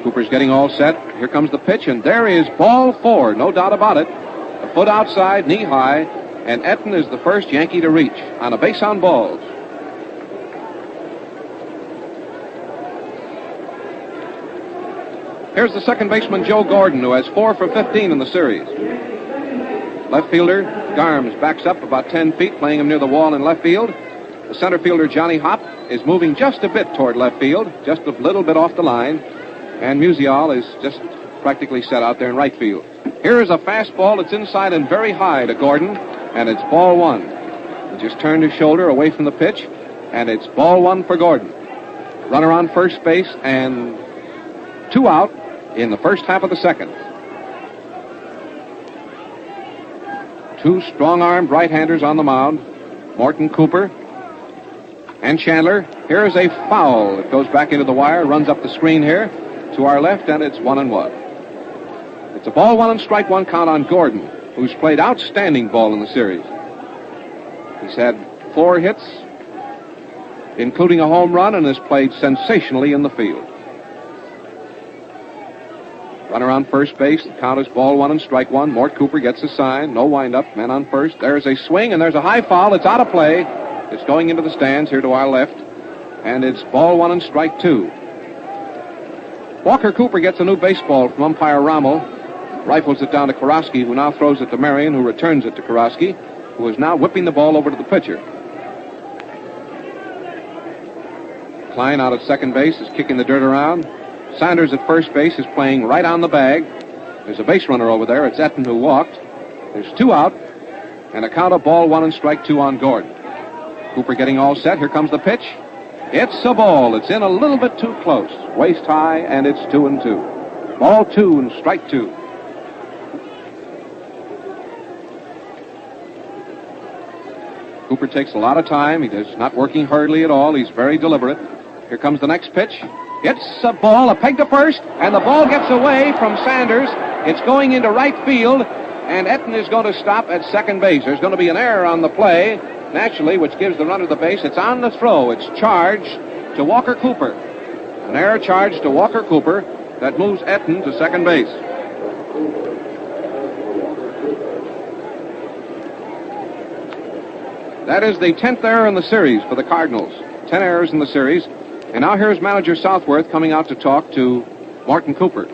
Cooper's getting all set. Here comes the pitch, and there is ball 4, no doubt about it. A foot outside, knee high, and Etten is the first Yankee to reach on a base on balls. Here's the second baseman, Joe Gordon, who has 4 for 15 in the series. Left fielder, Garms, backs up about 10 feet, playing him near the wall in left field. The center fielder, Johnny Hopp, is moving just a bit toward left field, just a little bit off the line. And Musial is just practically set out there in right field. Here is a fastball that's inside and very high to Gordon, and it's ball 1. He just turned his shoulder away from the pitch, and it's ball 1 for Gordon. Runner on first base, and 2 out in the first half of the second. 2 strong-armed right-handers on the mound, Mort Cooper and Chandler. Here is a foul. It goes back into the wire, runs up the screen here to our left, and it's 1-1. It's a ball 1 and strike 1 count on Gordon, who's played outstanding ball in the series. He's had 4 hits, including a home run, and has played sensationally in the field. Runner on first base. The count is ball 1 and strike 1. Mort Cooper gets a sign. No windup. Man on first. There's a swing, and there's a high foul. It's out of play. It's going into the stands here to our left. And it's ball 1 and strike 2. Walker Cooper gets a new baseball from umpire Rommel. Rifles it down to Karosky, who now throws it to Marian, who returns it to Karosky, who is now whipping the ball over to the pitcher. Klein out at second base is kicking the dirt around. Sanders at first base is playing right on the bag. There's a base runner over there. It's Etten who walked. There's 2 out, and a count of ball 1 and strike 2 on Gordon. Cooper getting all set. Here comes the pitch. It's a ball. It's in a little bit too close. Waist high, and it's 2-2. Ball 2 and strike 2. Cooper takes a lot of time. He's not working hurriedly at all. He's very deliberate. Here comes the next pitch. It's a ball, a peg to first, and the ball gets away from Sanders. It's going into right field, and Etten is going to stop at second base. There's going to be an error on the play, naturally, which gives the runner the base. It's on the throw. It's charged to Walker Cooper. An error charged to Walker Cooper that moves Etten to second base. That is the 10th error in the series for the Cardinals. 10 errors in the series. And now here's manager Southworth coming out to talk to Mort Cooper.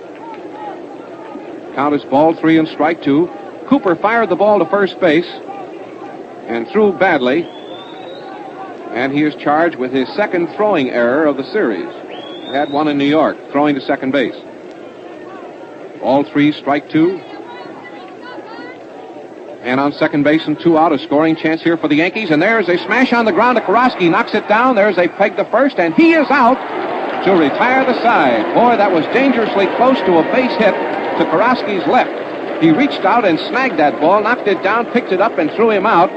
Count is ball 3 and strike 2. Cooper fired the ball to first base and threw badly. And he is charged with his second throwing error of the series. He had one in New York, throwing to second base. Ball 3, strike 2. And on second base and 2 out, a scoring chance here for the Yankees. And there's a smash on the ground to Karosky. Knocks it down. There's a peg to first, and he is out to retire the side. Boy, that was dangerously close to a base hit to Karosky's left. He reached out and snagged that ball, knocked it down, picked it up, and threw him out,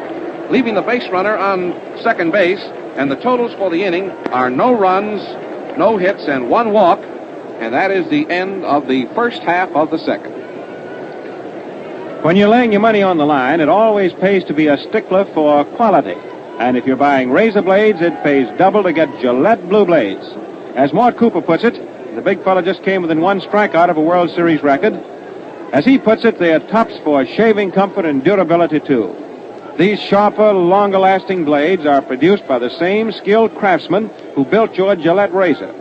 leaving the base runner on second base. And the totals for the inning are no runs, no hits, and 1 walk. And that is the end of the first half of the second. When you're laying your money on the line, it always pays to be a stickler for quality. And if you're buying razor blades, it pays double to get Gillette Blue Blades. As Mort Cooper puts it, the big fella just came within 1 strikeout of a World Series record. As he puts it, they are tops for shaving comfort and durability, too. These sharper, longer-lasting blades are produced by the same skilled craftsmen who built your Gillette razor.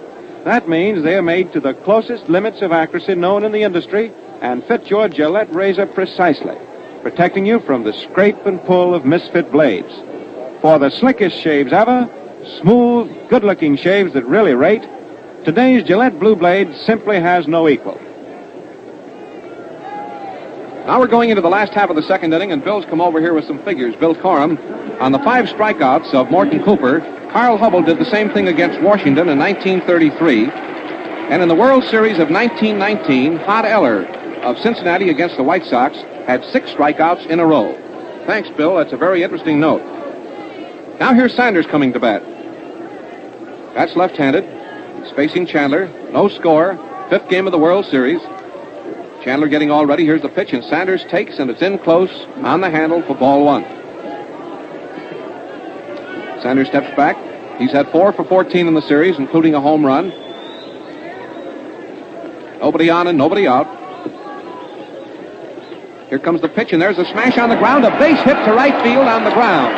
That means they are made to the closest limits of accuracy known in the industry and fit your Gillette razor precisely, protecting you from the scrape and pull of misfit blades. For the slickest shaves ever, smooth, good-looking shaves that really rate, today's Gillette Blue Blade simply has no equal. Now we're going into the last half of the second inning, and Bill's come over here with some figures. Bill Coram, on the 5 strikeouts of Mort Cooper, Carl Hubble did the same thing against Washington in 1933. And in the World Series of 1919, Hod Eller of Cincinnati against the White Sox had 6 strikeouts in a row. Thanks, Bill. That's a very interesting note. Now here's Sanders coming to bat. That's left-handed. He's facing Chandler. No score. 5th game of the World Series. Chandler getting all ready. Here's the pitch, and Sanders takes, and it's in close on the handle for ball 1. Sanders steps back. He's had 4 for 14 in the series, including a home run. Nobody on and nobody out. Here comes the pitch, and there's a smash on the ground. A base hit to right field on the ground.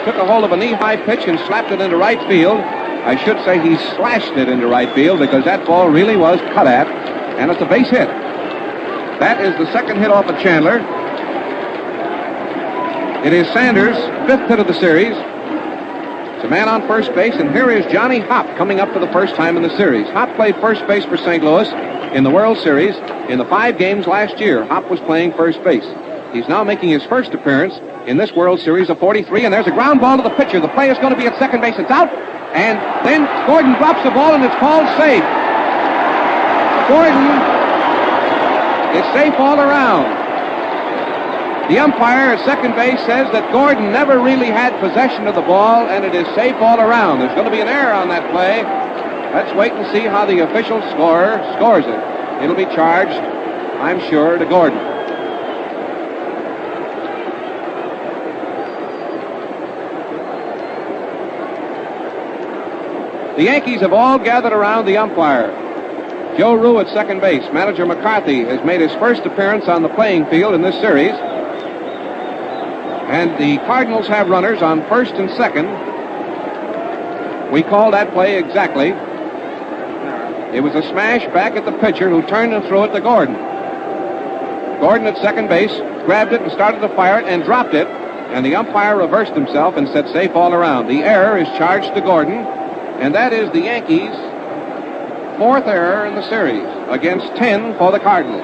Took a hold of a knee-high pitch and slapped it into right field. I should say he slashed it into right field because that ball really was cut at, and it's a base hit. That is the second hit off of Chandler. It is Sanders' fifth hit of the series. It's a man on first base, and here is Johnny Hopp coming up for the first time in the series. Hopp played first base for St. Louis in the World Series. In the 5 games last year, Hopp was playing first base. He's now making his first appearance in this World Series of 43, and there's a ground ball to the pitcher. The play is going to be at second base. It's out, and then Gordon drops the ball, and it's called safe. Gordon is safe all around. The umpire at second base says that Gordon never really had possession of the ball, and it is safe all around. There's going to be an error on that play. Let's wait and see how the official scorer scores it. It'll be charged, I'm sure, to Gordon. The Yankees have all gathered around the umpire. Joe Rue at second base. Manager McCarthy has made his first appearance on the playing field in this series. And the Cardinals have runners on first and second. We call that play exactly. It was a smash back at the pitcher who turned and threw it to Gordon. Gordon at second base grabbed it and started to fire it and dropped it. And the umpire reversed himself and said safe all around. The error is charged to Gordon. And that is the Yankees' fourth error in the series against 10 for the Cardinals.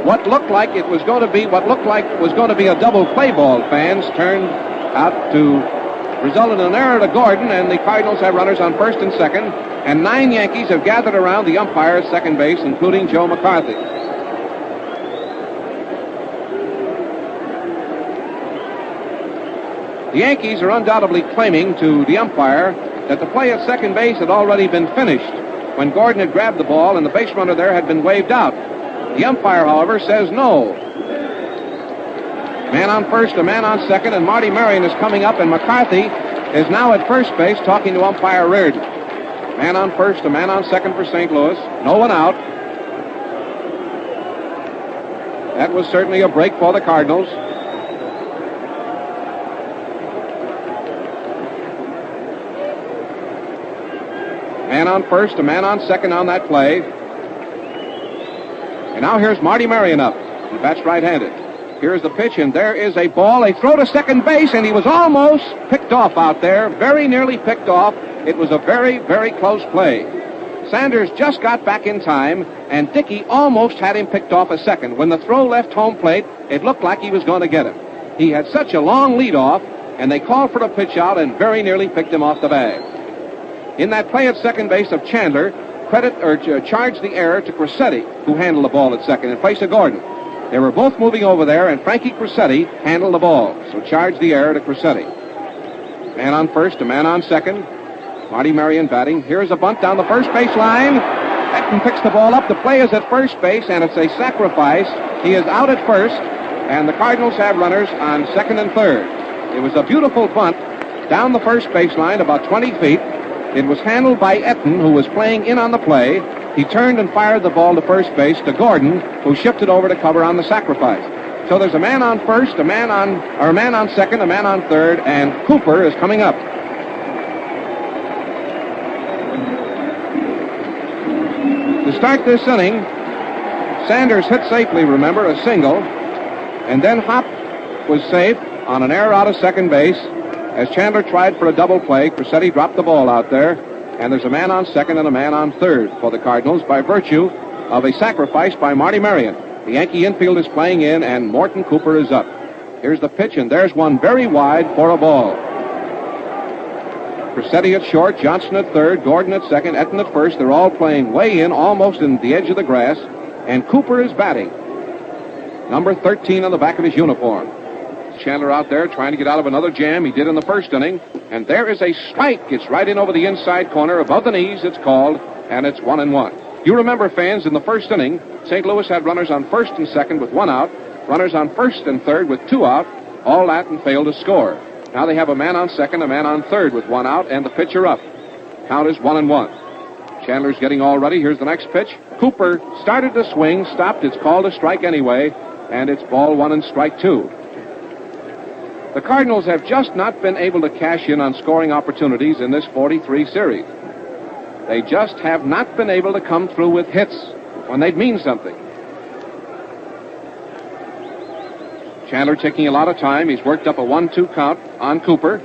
What looked like was going to be a double play ball, fans, turned out to result in an error to Gordon, and the Cardinals have runners on first and second, and 9 Yankees have gathered around the umpire at second base, including Joe McCarthy. The Yankees are undoubtedly claiming to the umpire that the play at second base had already been finished when Gordon had grabbed the ball and the base runner there had been waved out. The umpire, however, says no. Man on first, a man on second, and Marty Marian is coming up, and McCarthy is now at first base talking to umpire Reardon. Man on first, a man on second for St. Louis. No one out. That was certainly a break for the Cardinals. Man on first, a man on second on that play. And now here's Marty Marian up. He bats right-handed. Here's the pitch, and there is a ball. A throw to second base, and he was almost picked off out there. Very nearly picked off. It was a very, very close play. Sanders just got back in time, and Dickey almost had him picked off a second. When the throw left home plate, it looked like he was going to get him. He had such a long lead off, and they called for the pitch out and very nearly picked him off the bag. In that play at second base of Chandler, charged the error to Crosetti, who handled the ball at second in place of Gordon. They were both moving over there, and Frankie Crosetti handled the ball, so charged the error to Crosetti. Man on first, a man on second. Marty Marian batting. Here's a bunt down the first base line. Beckton picks the ball up. The play is at first base, and it's a sacrifice. He is out at first, and the Cardinals have runners on second and third. It was a beautiful bunt down the first base line, about 20 feet. It was handled by Etten, who was playing in on the play. He turned and fired the ball to first base to Gordon, who shipped it over to cover on the sacrifice. So there's a man on first, a man on second, a man on third, and Cooper is coming up. To start this inning, Sanders hit safely, remember, a single, and then Hopp was safe on an error out of second base. As Chandler tried for a double play, Crosetti dropped the ball out there, and there's a man on second and a man on third for the Cardinals by virtue of a sacrifice by Marty Marian. The Yankee infield is playing in, and Mort Cooper is up. Here's the pitch, and there's one very wide for a ball. Crosetti at short, Johnson at third, Gordon at second, Etten at first. They're all playing way in, almost in the edge of the grass, and Cooper is batting. Number 13 on the back of his uniform. Chandler out there trying to get out of another jam he did in the first inning. And there is a strike. It's right in over the inside corner. Above the knees, it's called, and it's 1-1. You remember, fans, in the first inning, St. Louis had runners on first and second with 1 out, runners on first and third with 2 out, all that and failed to score. Now they have a man on second, a man on third with 1 out, and the pitcher up. count is 1-1. Chandler's getting all ready. Here's the next pitch. Cooper started to swing, stopped. It's called a strike anyway, and it's ball 1 and strike 2. The Cardinals have just not been able to cash in on scoring opportunities in this 43 series. They just have not been able to come through with hits when they'd mean something. Chandler taking a lot of time. He's worked up a 1-2 count on Cooper.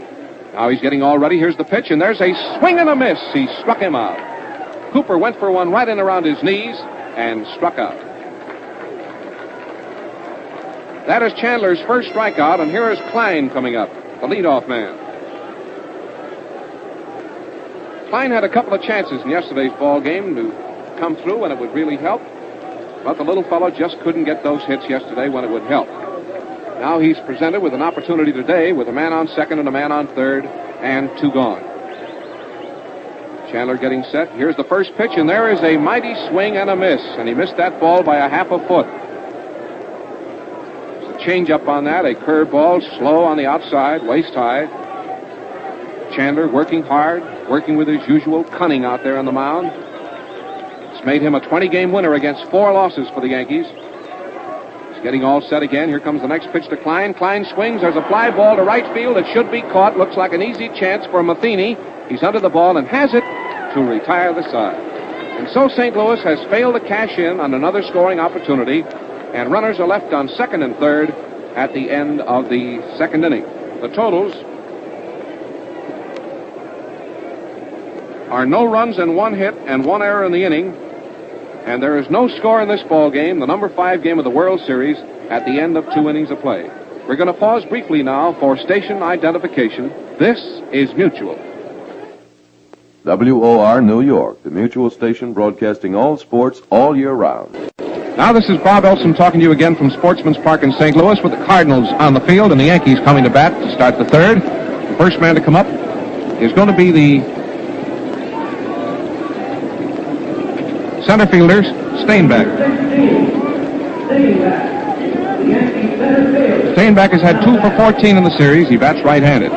Now he's getting all ready. Here's the pitch, and there's a swing and a miss. He struck him out. Cooper went for one right in around his knees and struck out. That is Chandler's first strikeout, and here is Klein coming up, the leadoff man. Klein had a couple of chances in yesterday's ball game to come through when it would really help, but the little fellow just couldn't get those hits yesterday when it would help. Now he's presented with an opportunity today with a man on second and a man on third and 2 gone. Chandler getting set. Here's the first pitch, and there is a mighty swing and a miss, and he missed that ball by a half a foot. There's a change-up on that, a curveball, slow on the outside, waist high. Chandler working hard, working with his usual cunning out there on the mound. It's made him a 20-game winner against 4 losses for the Yankees. Getting all set again. Here comes the next pitch to Klein. Klein swings. There's a fly ball to right field. It should be caught. Looks like an easy chance for Matheny. He's under the ball and has it to retire the side. And so St. Louis has failed to cash in on another scoring opportunity, and runners are left on second and third at the end of the second inning. The totals are no runs and 1 hit and 1 error in the inning. And there is no score in this ball game, the number 5 game of the World Series, at the end of 2 innings of play. We're going to pause briefly now for station identification. This is Mutual. WOR New York, the Mutual station broadcasting all sports all year round. Now this is Bob Elson talking to you again from Sportsman's Park in St. Louis with the Cardinals on the field and the Yankees coming to bat to start the third. The first man to come up is going to be the center fielders, Steinbeck. Steinbeck has had 2 for 14 in the series. He bats right-handed.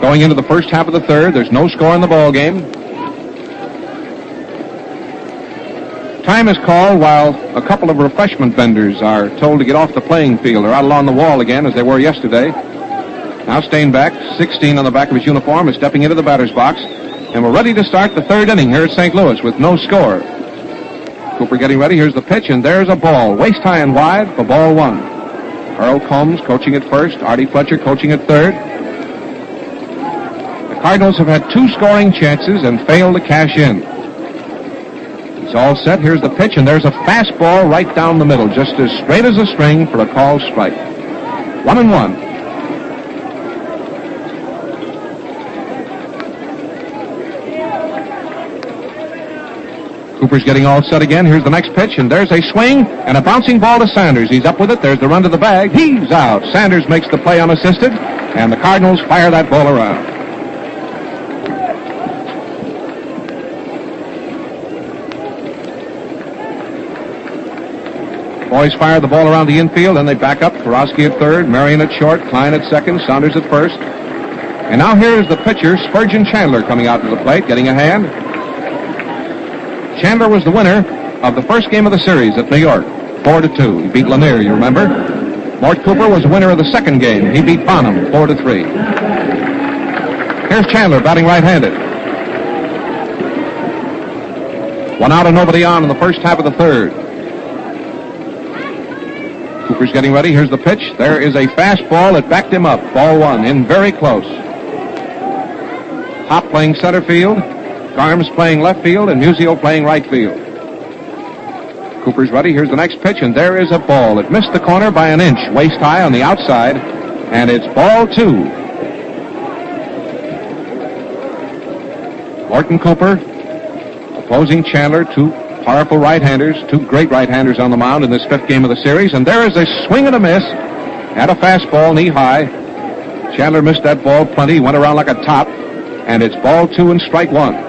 Going into the first half of the third, there's no score in the ball game. Time is called while a couple of refreshment vendors are told to get off the playing field. They're out along the wall again as they were yesterday. Now Steinbeck, 16 on the back of his uniform, is stepping into the batter's box. And we're ready to start the third inning here at St. Louis with no score. Cooper getting ready. Here's the pitch, and there's a ball. Waist high and wide for ball 1. Earl Combs coaching at first. Artie Fletcher coaching at third. The Cardinals have had 2 scoring chances and failed to cash in. It's all set. Here's the pitch, and there's a fastball right down the middle, just as straight as a string for a called strike. 1-1. Cooper's getting all set again. Here's the next pitch, and there's a swing and a bouncing ball to Sanders. He's up with it. There's the run to the bag. He's out. Sanders makes the play unassisted, and the Cardinals fire that ball around. Boys fire the ball around the infield, and they back up. Karofsky at third, Marian at short, Klein at second, Saunders at first. And now here is the pitcher, Spud Chandler, coming out to the plate, getting a hand. Chandler was the winner of the first game of the series at New York, 4-2. He beat Lanier, you remember. Mort Cooper was the winner of the second game. He beat Bonham, 4-3. Here's Chandler batting right-handed. 1 out and nobody on in the first half of the third. Cooper's getting ready. Here's the pitch. There is a fastball that backed him up. Ball 1, in very close. Hop playing center field. Garms playing left field, and Musial playing right field. Cooper's ready. Here's the next pitch, and there is a ball. It missed the corner by an inch, waist high on the outside, and it's ball 2. Mort Cooper opposing Chandler, 2 powerful right-handers, 2 great right-handers on the mound in this 5th game of the series, and there is a swing and a miss at a fastball knee high. Chandler missed that ball plenty, went around like a top, and it's ball 2 and strike 1.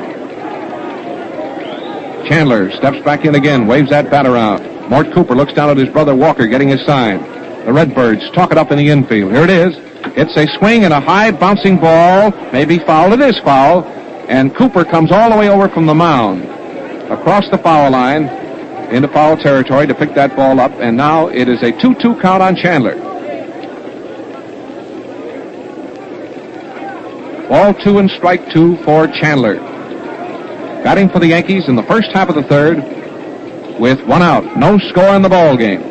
Chandler steps back in again, waves that bat around. Mort Cooper looks down at his brother Walker getting his sign. the Redbirds talk it up in the infield. Here it is. It's a swing and a high bouncing ball. Maybe foul. It is foul. And Cooper comes all the way over from the mound, across the foul line, into foul territory to pick that ball up. And now it is a 2-2 count on Chandler. Ball 2 and strike 2 for Chandler. Batting for the Yankees in the first half of the third with 1 out. No score in the ball game.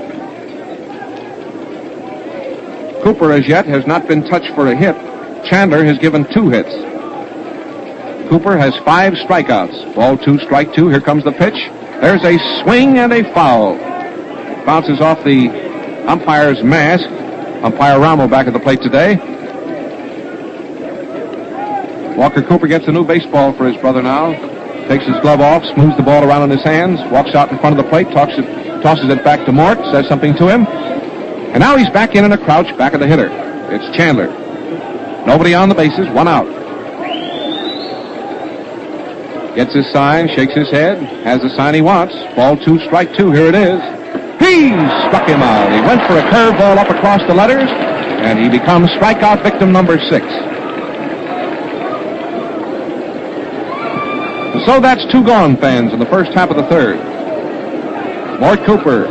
Cooper as yet has not been touched for a hit. Chandler has given 2 hits. Cooper has 5 strikeouts. Ball 2, strike 2. Here comes the pitch. There's a swing and a foul. Bounces off the umpire's mask. Umpire Ramo back at the plate today. Walker Cooper gets a new baseball for his brother now. Takes his glove off, smooths the ball around in his hands, walks out in front of the plate, tosses it back to Mort, says something to him. And now he's back in a crouch back of the hitter. It's Chandler. Nobody on the bases, 1 out. Gets his sign, shakes his head, has the sign he wants. Ball 2, strike 2, here it is. He struck him out. He went for a curveball up across the letters, and he becomes strikeout victim number 6. So that's 2 gone, fans, in the first half of the third. Mort Cooper,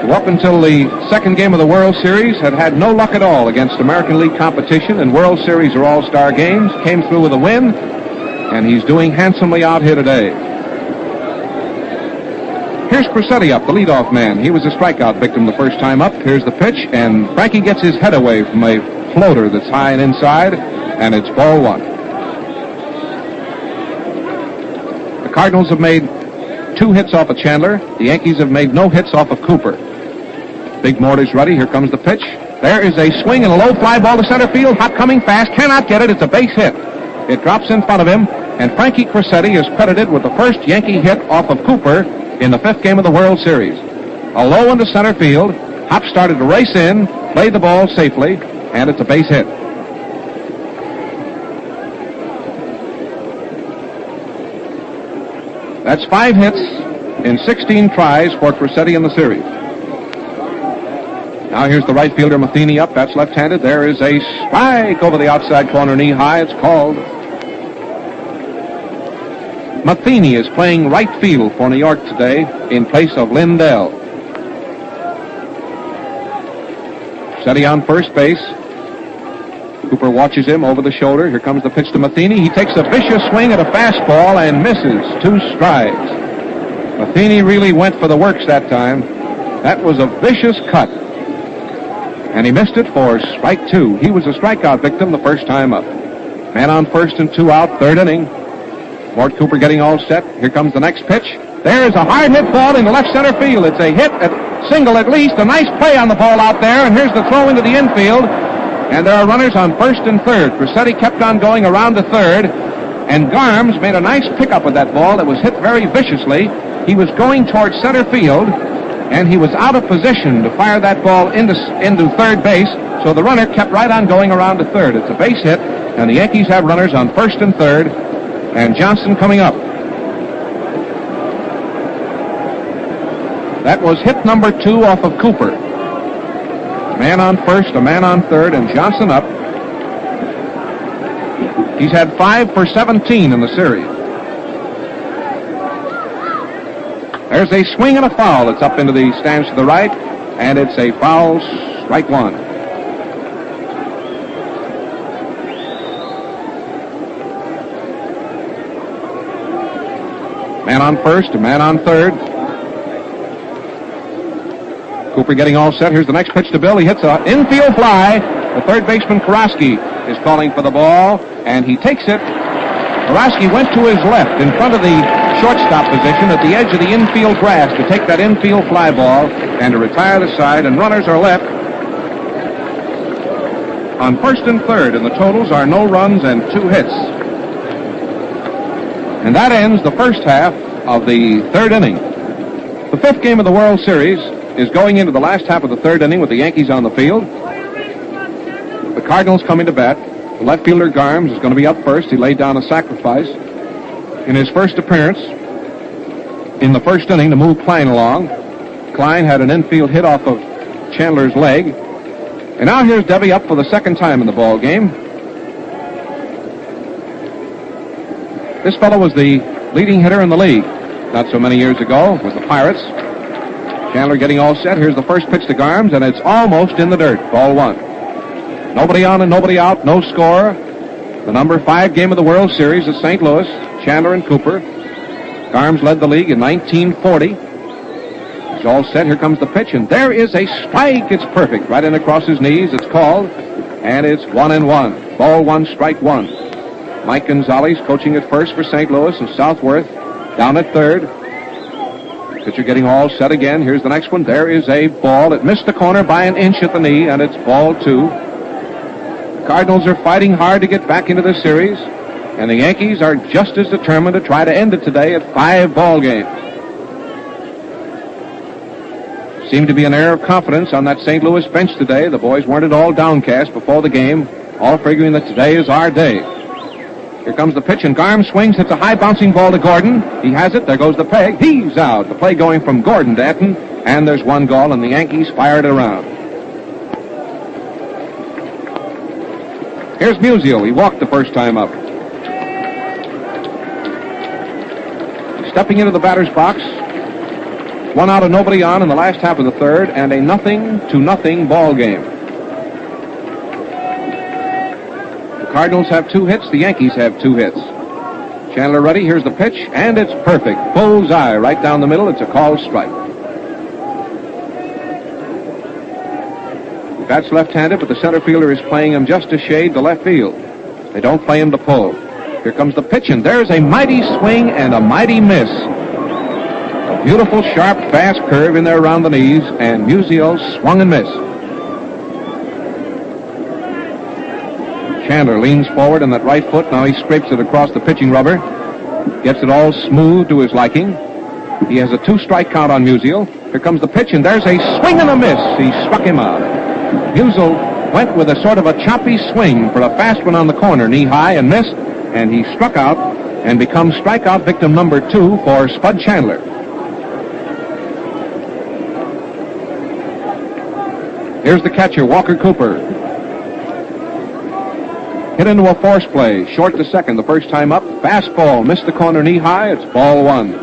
who up until the second game of the World Series had no luck at all against American League competition and World Series or All-Star games, came through with a win, and he's doing handsomely out here today. Here's Crosetti up, the leadoff man. He was a strikeout victim the first time up. Here's the pitch, and Frankie gets his head away from a floater that's high and inside, and it's ball 1. The Cardinals have made 2 hits off of Chandler. The Yankees have made no hits off of Cooper. Big Mort is ready. Here comes the pitch. There is a swing and a low fly ball to center field. Hot coming fast. Cannot get it. It's a base hit. It drops in front of him, and Frankie Crosetti is credited with the first Yankee hit off of Cooper in the 5th game of the World Series. A low into center field. Hop started to race in, played the ball safely, and it's a base hit. That's 5 hits in 16 tries for Crosetti in the series. Now here's the right fielder Matheny up. That's left-handed. There is a strike over the outside corner, knee high. It's called. Matheny is playing right field for New York today in place of Lindell. Crosetti on first base. Cooper watches him over the shoulder. Here comes the pitch to Matheny. He takes a vicious swing at a fastball and misses. 2 strikes. Matheny really went for the works that time. That was a vicious cut. And he missed it for strike 2. He was a strikeout victim the first time up. Man on first and 2 out, 3rd inning. Mort Cooper getting all set. Here comes the next pitch. There is a hard hit ball in the left center field. It's a hit, single at least. A nice play on the ball out there. And here's the throw into the infield. And there are runners on first and 3rd. Crosetti kept on going around to 3rd. And Garms made a nice pickup with that ball. It was hit very viciously. He was going towards center field, and he was out of position to fire that ball into 3rd base. So the runner kept right on going around to 3rd. It's a base hit, and the Yankees have runners on first and 3rd. And Johnson coming up. That was hit number 2 off of Cooper. Man on first, a man on 3rd, and Johnson up. He's had 5 for 17 in the series. There's a swing and a foul. It's up into the stands to the right, and it's a foul, strike 1. Man on first, a man on 3rd. Cooper getting all set. Here's the next pitch to Bill. He hits an infield fly. The 3rd baseman, Karosky, is calling for the ball, and he takes it. Karosky went to his left in front of the shortstop position at the edge of the infield grass to take that infield fly ball and to retire the side, and runners are left on first and 3rd, and the totals are no runs and 2 hits. And that ends the first half of the 3rd inning. The 5th game of the World Series is going into the last half of the 3rd inning with the Yankees on the field. The Cardinals coming to bat. The left fielder Garms is going to be up first. He laid down a sacrifice in his first appearance in the 1st inning to move Klein along. Klein had an infield hit off of Chandler's leg. And now here's Debbie up for the second time in the ball game. This fellow was the leading hitter in the league not so many years ago with the Pirates. Chandler getting all set. Here's the first pitch to Garms, and it's almost in the dirt. Ball one. Nobody on and nobody out. No score. The number 5 game of the World Series at St. Louis. Chandler and Cooper. Garms led the league in 1940. He's all set. Here comes the pitch, and there is a strike. It's perfect. Right in across his knees. It's called, and it's 1-1. Ball one, strike one. Mike Gonzalez coaching at first for St. Louis, and Southworth down at third. Pitcher getting all set again. Here's the next one. There is a ball. It missed the corner by an inch at the knee, and it's ball two. The Cardinals are fighting hard to get back into this series, and the Yankees are just as determined to try to end it today at 5 ball games. Seemed to be an air of confidence on that St. Louis bench today. The boys weren't at all downcast before the game, all figuring that today is our day. Here comes the pitch, and Garm swings, hits a high bouncing ball to Gordon. He has it. There goes the peg. He's out. The play going from Gordon to Etten, and there's one goal, and the Yankees fired it around. Here's Musial. He walked the first time up. Stepping into the batter's box. 1 out and nobody on in the last half of the third, and a 0-0 ball game. Cardinals have 2 hits. The Yankees have 2 hits. Chandler ready. Here's the pitch, and it's perfect. Bullseye right down the middle. It's a called strike. The bat's left-handed, but the center fielder is playing him just a shade to left field. They don't play him to pull. Here comes the pitch, and there's a mighty swing and a mighty miss. A beautiful, sharp, fast curve in there around the knees, and Musial swung and missed. Chandler leans forward on that right foot. Now he scrapes it across the pitching rubber. Gets it all smooth to his liking. He has a 2-strike count on Musial. Here comes the pitch, and there's a swing and a miss. He struck him out. Musial went with a sort of a choppy swing for a fast one on the corner, knee-high, and missed. And he struck out and becomes strikeout victim number 2 for Spud Chandler. Here's the catcher, Walker Cooper. Hit into a force play, short to second the first time up. Fastball, missed the corner knee high. It's ball one.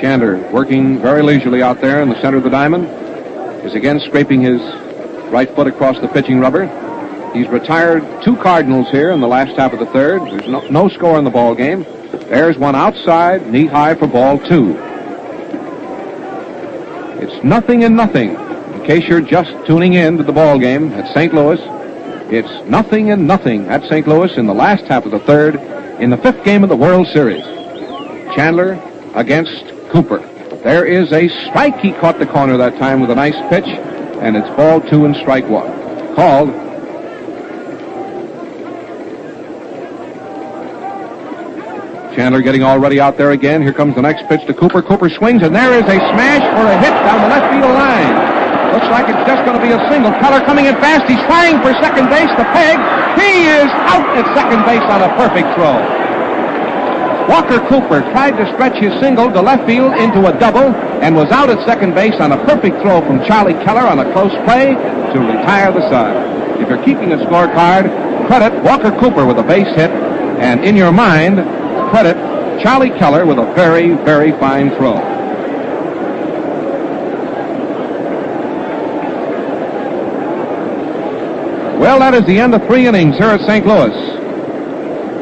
Chandler, working very leisurely out there in the center of the diamond, is again scraping his right foot across the pitching rubber. He's retired 2 Cardinals here in the last half of the third. There's no score in the ball game. There's one outside, knee high for ball 2. It's 0-0. In case you're just tuning in to the ball game at St. Louis, it's 0-0 at St. Louis in the last half of the third in the 5th game of the World Series. Chandler against Cooper. There is a strike. He caught the corner that time with a nice pitch, and it's ball 2 and strike 1. Called. Chandler getting all ready out there again. Here comes the next pitch to Cooper. Cooper swings, and there is a smash for a hit down the left field line. Looks like it's just going to be a single. Keller coming in fast. He's flying for second base. The peg. He is out at second base on a perfect throw. Walker Cooper tried to stretch his single to left field into a double and was out at second base on a perfect throw from Charlie Keller on a close play to retire the side. If you're keeping a scorecard, credit Walker Cooper with a base hit, and in your mind, credit Charlie Keller with a very, very fine throw. Well, that is the end of 3 innings here at St. Louis.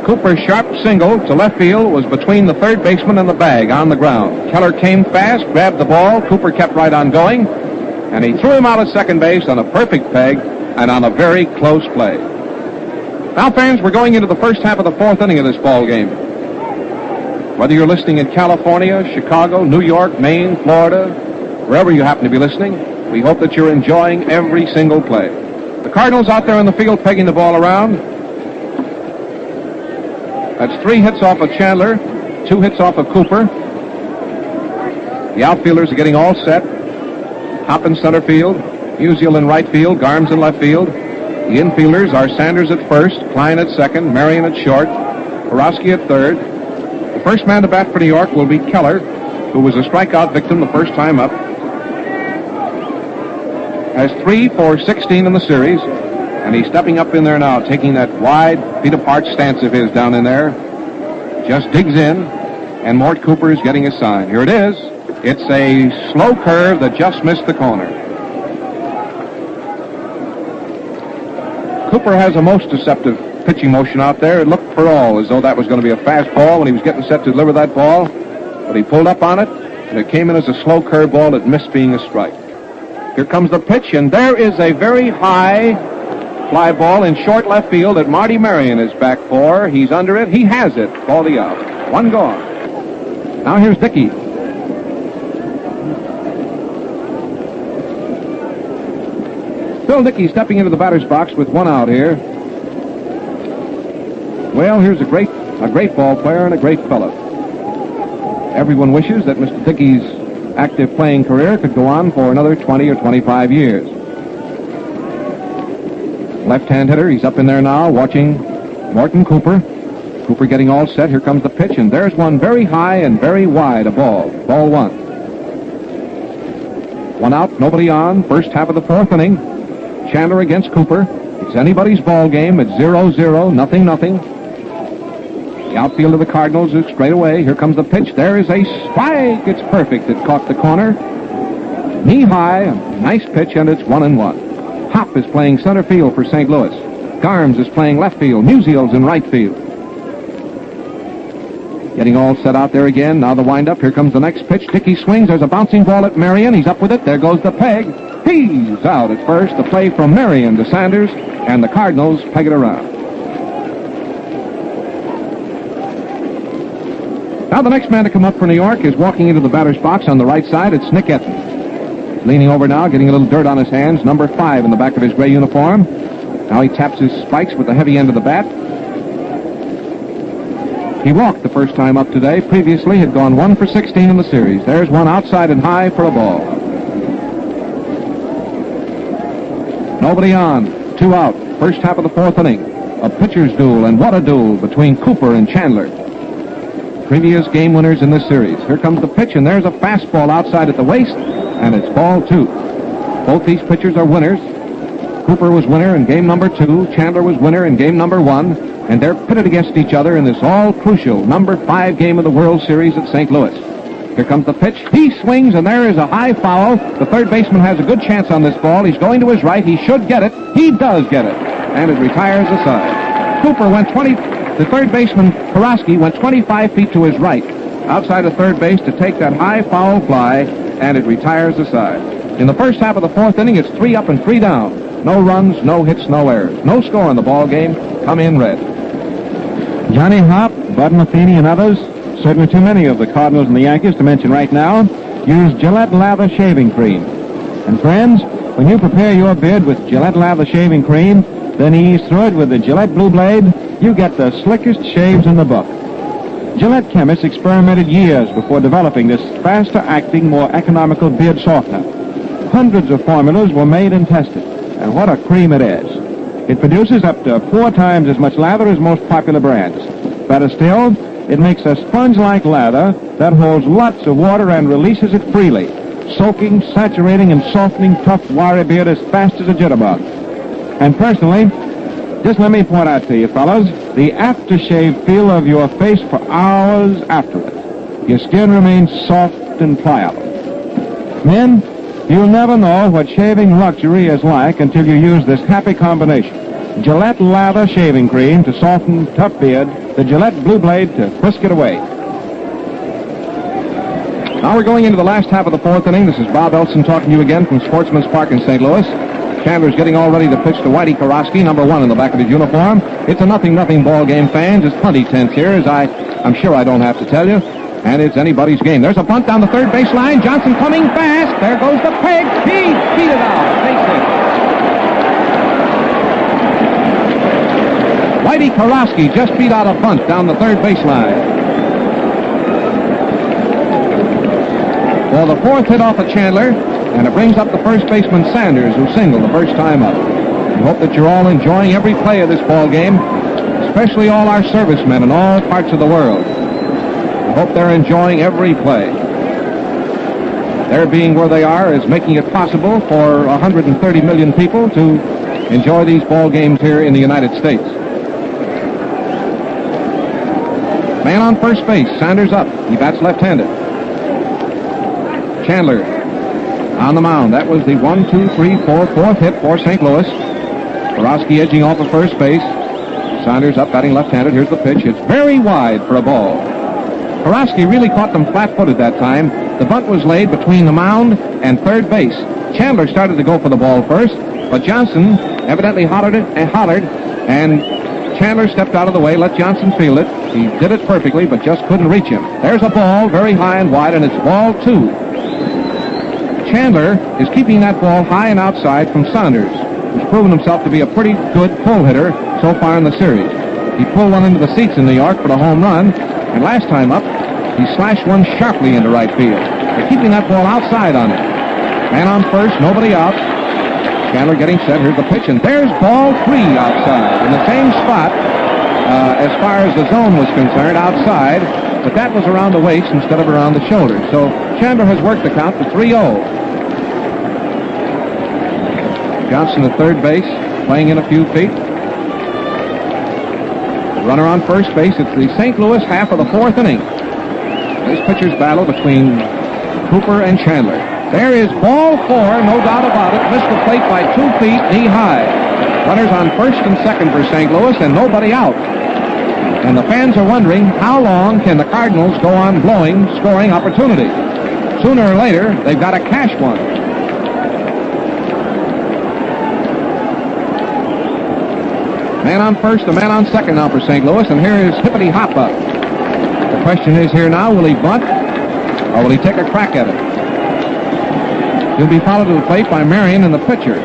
Cooper's sharp single to left field was between the third baseman and the bag on the ground. Keller came fast, grabbed the ball. Cooper kept right on going, and he threw him out at second base on a perfect peg and on a very close play. Now, fans, we're going into the first half of the 4th inning of this ball game. Whether you're listening in California, Chicago, New York, Maine, Florida, wherever you happen to be listening, we hope that you're enjoying every single play. The Cardinals out there in the field pegging the ball around. That's 3 hits off of Chandler, 2 hits off of Cooper. The outfielders are getting all set. Hop in center field, Musial in right field, Garms in left field. The infielders are Sanders at first, Klein at second, Marian at short, Borowski at third. The first man to bat for New York will be Keller, who was a strikeout victim the first time up, has 3 for 16 in the series, and he's stepping up in there now, taking that wide, feet-apart stance of his down in there. Just digs in, and Mort Cooper is getting his sign. Here it is. It's a slow curve that just missed the corner. Cooper has a most deceptive pitching motion out there. It looked for all as though that was going to be a fastball when he was getting set to deliver that ball, but he pulled up on it, and it came in as a slow curve ball that missed being a strike. Here comes the pitch, and there is a very high fly ball in short left field that Marty Marian is back for. He's under it. He has it. Baldy out. One gone. Now here's Dickey. Bill Dickey stepping into the batter's box with one out here. Well, here's a great ball player and a great fellow. Everyone wishes that Mr. Dickey's active playing career could go on for another 20 or 25 years. Left-hand hitter, he's up in there now watching Mort Cooper. Cooper getting all set. Here comes the pitch, and there's one very high and very wide, a ball. Ball one. One out, nobody on. First half of the fourth inning. Chandler against Cooper. It's anybody's ball game. It's 0-0, nothing. The outfield of the Cardinals is straight away. Here comes the pitch. There is a strike. It's perfect. It caught the corner. Knee high. A nice pitch, and it's 1-1. Hop is playing center field for St. Louis. Garms is playing left field. Musial's in right field. Getting all set out there again. Now the windup. Here comes the next pitch. Dickey swings. There's a bouncing ball at Marian. He's up with it. There goes the peg. He's out at first. The play from Marian to Sanders, and the Cardinals peg it around. Now the next man to come up for New York is walking into the batter's box on the right side. It's Nick Etten. Leaning over now, getting a little dirt on his hands. Number 5 in the back of his gray uniform. Now he taps his spikes with the heavy end of the bat. He walked the first time up today. Previously had gone 1 for 16 in the series. There's one outside and high for a ball. Nobody on. 2 out. First half of the fourth inning. A pitcher's duel, and what a duel between Cooper and Chandler. Previous game winners in this series. Here comes the pitch, and there's a fastball outside at the waist, and it's ball 2. Both these pitchers are winners. Cooper was winner in game number 2. Chandler was winner in game number 1. And they're pitted against each other in this all-crucial number 5 game of the World Series at St. Louis. Here comes the pitch. He swings, and there is a high foul. The third baseman has a good chance on this ball. He's going to his right. He should get it. He does get it. And it retires aside. Cooper went 20... The third baseman, Karosky, went 25 feet to his right, outside of third base to take that high foul fly, and it retires aside. In the first half of the fourth inning, it's 3 up and 3 down. No runs, no hits, no errors. No score in the ball game. Come in red. Johnny Hop, Bud Matheny, and others, certainly too many of the Cardinals and the Yankees to mention right now, use Gillette Lather shaving cream. And friends, when you prepare your beard with Gillette Lather shaving cream, then ease through it with the Gillette Blue Blade, you get the slickest shaves in the book. Gillette chemists experimented years before developing this faster-acting, more economical beard softener. Hundreds of formulas were made and tested, and what a cream it is. It produces up to 4 times as much lather as most popular brands. Better still, it makes a sponge-like lather that holds lots of water and releases it freely, soaking, saturating, and softening tough, wiry beard as fast as a jitterbug. And personally, just let me point out to you, fellas, the aftershave feel of your face for hours after it. Your skin remains soft and pliable. Men, you'll never know what shaving luxury is like until you use this happy combination. Gillette Lather shaving cream to soften tough beard, the Gillette Blue Blade to whisk it away. Now we're going into the last half of the fourth inning. This is Bob Elson talking to you again from Sportsman's Park in St. Louis. Chandler's getting all ready to pitch to Whitey Karosky, number 1 in the back of his uniform. It's a 0-0 ball game, fans. It's plenty tense here, as I'm sure I don't have to tell you. And it's anybody's game. There's a bunt down the third base line. Johnson coming fast. There goes the peg. He beat it out. Base hit. Whitey Karosky just beat out a bunt down the third base line. For the 4th hit off of Chandler, and it brings up the first baseman Sanders, who singled the first time up. I hope that you're all enjoying every play of this ball game, especially all our servicemen in all parts of the world. I hope they're enjoying every play. Their being where they are is making it possible for 130 million people to enjoy these ball games here in the United States. Man on first base, Sanders up. He bats left-handed. Chandler on the mound. That was the 4th hit for St. Louis. Borowski edging off of first base. Sanders up, batting left-handed. Here's the pitch. It's very wide for a ball. Borowski really caught them flat-footed that time. The bunt was laid between the mound and third base. Chandler started to go for the ball first, but Johnson evidently hollered, and Chandler stepped out of the way, let Johnson field it. He did it perfectly, but just couldn't reach him. There's a ball, very high and wide, and it's ball 2. Chandler is keeping that ball high and outside from Saunders, who's proven himself to be a pretty good pull hitter so far in the series. He pulled one into the seats in New York for the home run, and last time up, he slashed one sharply into right field. They're keeping that ball outside on it. Man on first, nobody out. Chandler getting set. Here's the pitch, and there's ball 3 outside in the same spot as far as the zone was concerned, outside, but that was around the waist instead of around the shoulder. So Chandler has worked the count to 3-0. Johnson at third base, playing in a few feet. Runner on first base. It's the St. Louis half of the 4th inning. This pitcher's battle between Cooper and Chandler. There is ball 4, no doubt about it. Missed the plate by 2 feet, knee high. Runners on first and second for St. Louis, and nobody out. And the fans are wondering, how long can the Cardinals go on blowing scoring opportunity? Sooner or later, they've got to cash one. Man on first, a man on second now for St. Louis, and here is Hippity Hop up. The question is here now, will he bunt, or will he take a crack at it? He'll be followed to the plate by Marian and the pitcher.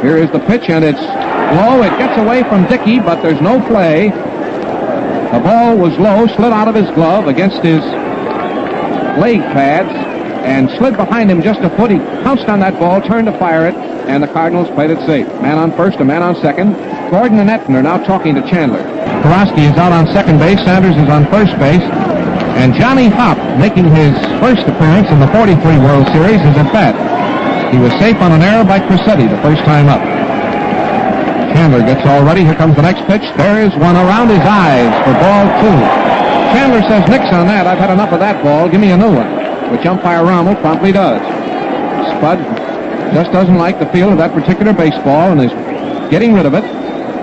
Here is the pitch, and it's low. It gets away from Dickey, but there's no play. The ball was low, slid out of his glove against his leg pads, and slid behind him just a foot. He pounced on that ball, turned to fire it, and the Cardinals played it safe. Man on first, a man on second. Gordon and Etten are now talking to Chandler. Borowski is out on second base. Sanders is on first base. And Johnny Hop, making his first appearance in the 43 World Series, is at bat. He was safe on an error by Crosetti the first time up. Chandler gets all ready. Here comes the next pitch. There is one around his eyes for ball 2. Chandler says, "Nix on that. I've had enough of that ball. Give me a new one," which umpire Rommel promptly does. Spud just doesn't like the feel of that particular baseball and is getting rid of it.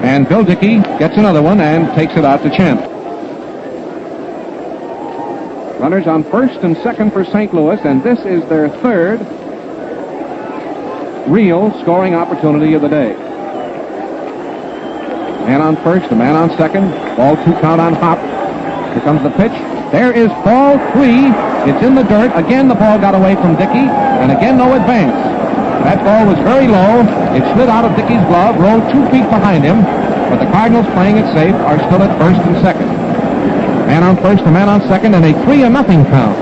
And Bill Dickey gets another one and takes it out to Chandler. Runners on first and second for St. Louis, and this is their third real scoring opportunity of the day. Man on first, a man on second. Ball 2 count on Hop. Here comes the pitch. There is ball 3. It's in the dirt. Again, the ball got away from Dickey, and again, no advance. That ball was very low. It slid out of Dickey's glove, rolled 2 feet behind him, but the Cardinals, playing it safe, are still at first and second. Man on first, a man on second, and a 3-0 count.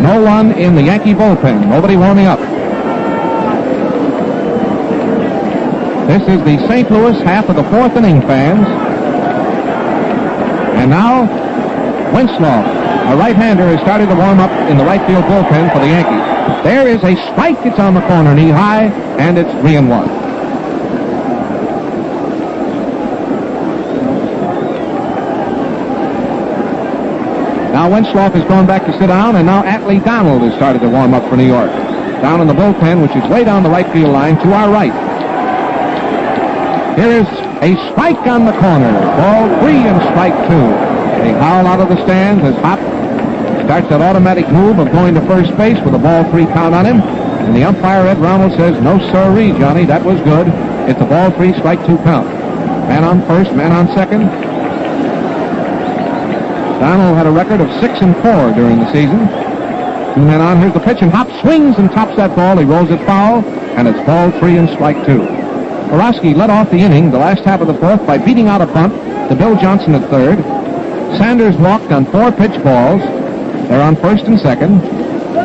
No one in the Yankee bullpen. Nobody warming up. This is the St. Louis half of the 4th inning, fans. And now, Winslow, a right-hander, has started to warm up in the right field bullpen for the Yankees. There is a strike. It's on the corner, knee high, and it's 3-1. Now Winslow is going back to sit down, and now Atlee Donald has started to warm up for New York. Down in the bullpen, which is way down the right field line to our right. Here is a strike on the corner. Ball 3 and strike 2. They howl out of the stands as Hop starts that automatic move of going to first base with a ball 3 count on him. And the umpire, Ed Rommel, says, "No sirree, Johnny, that was good. It's a ball 3, strike 2 count." Man on first, man on second. Donald had a record of 6-4 during the season. 2 men on. Here's the pitch, and Hop swings and tops that ball. He rolls it foul, and it's ball 3 and strike 2. Borowski led off the inning, the last half of the 4th, by beating out a bunt to Bill Johnson at third. Sanders walked on 4 pitch balls. They're on first and second.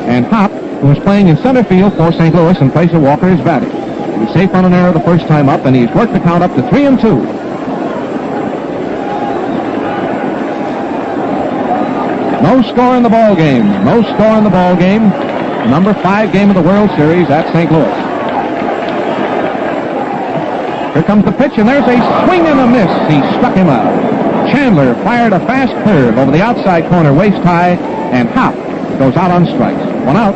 And Hop, who was playing in center field for St. Louis in place of Walker, is batting. He was safe on an error the first time up, and he's worked the count up to 3-2. No score in the ball game. No score in the ball game. Number 5 game of the World Series at St. Louis. Here comes the pitch, and there's a swing and a miss. He struck him out. Chandler fired a fast curve over the outside corner, waist high, and hop goes out on strikes. 1 out.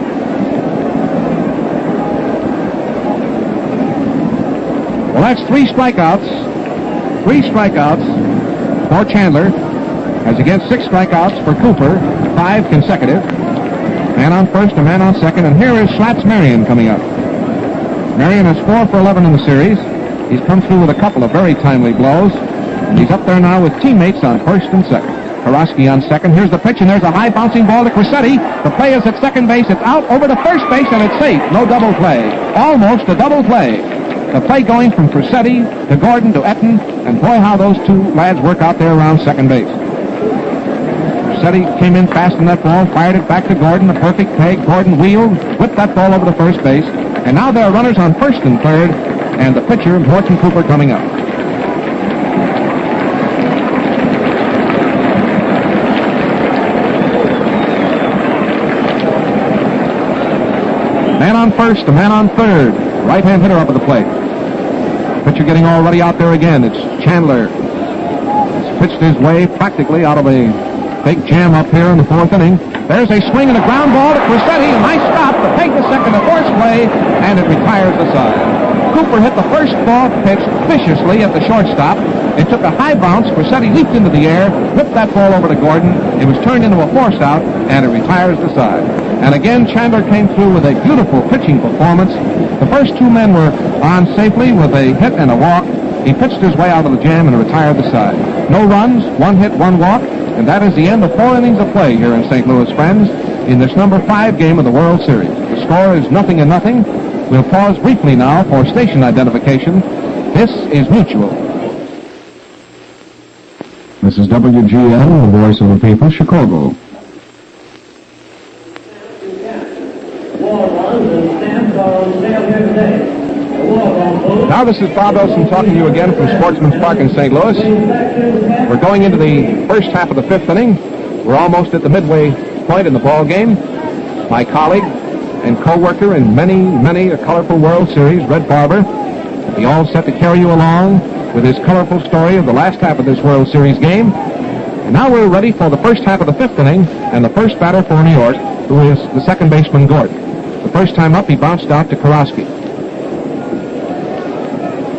Well, that's 3 strikeouts. 3 strikeouts for Chandler, as against 6 strikeouts for Cooper, 5 consecutive. Man on first, a man on second, and here is Us-Marion coming up. Marian is 4 for 11 in the series. He's come through with a couple of very timely blows, and he's up there now with teammates on first and second. Karosky on second. Here's the pitch, and there's a high bouncing ball to Crosetti. The play is at second base. It's out over to first base, and it's safe. No double play. Almost a double play. The play going from Crosetti to Gordon to Etten, and boy, how those 2 lads work out there around second base. Crosetti came in fast on that ball, fired it back to Gordon, a perfect peg. Gordon wheeled, whipped that ball over to first base, and now there are runners on first and third, and the pitcher, Mort Cooper, coming up. Man on first, a man on third. Right-hand hitter up at the plate. Pitcher getting all ready out there again. It's Chandler. He's pitched his way practically out of a big jam up here in the 4th inning. There's a swing and a ground ball to Crosetti. A nice stop. The peg to second, a force play, and it retires the side. Cooper hit the first ball pitch viciously at the shortstop. It took a high bounce. Crosetti leaped into the air, whipped that ball over to Gordon. It was turned into a force out, and it retires the side. And again, Chandler came through with a beautiful pitching performance. The first 2 men were on safely with a hit and a walk. He pitched his way out of the jam and retired the side. No runs, 1 hit, 1 walk, and that is the end of 4 innings of play here in St. Louis, friends, in this number 5 game of the World Series. The score is 0-0. We'll pause briefly now for station identification. This is Mutual. This is WGN, the voice of the people, Chicago. Now this is Bob Elson talking to you again from Sportsman's Park in St. Louis. We're going into the first half of the 5th inning. We're almost at the midway point in the ball game. My colleague and co-worker in many a colorful World Series, Red Barber, he all set to carry you along with his colorful story of the last half of this World Series game. And now we're ready for the first half of the 5th inning, and the first batter for New York, who is the second baseman, Gordon. The first time up, he bounced out to Karosky.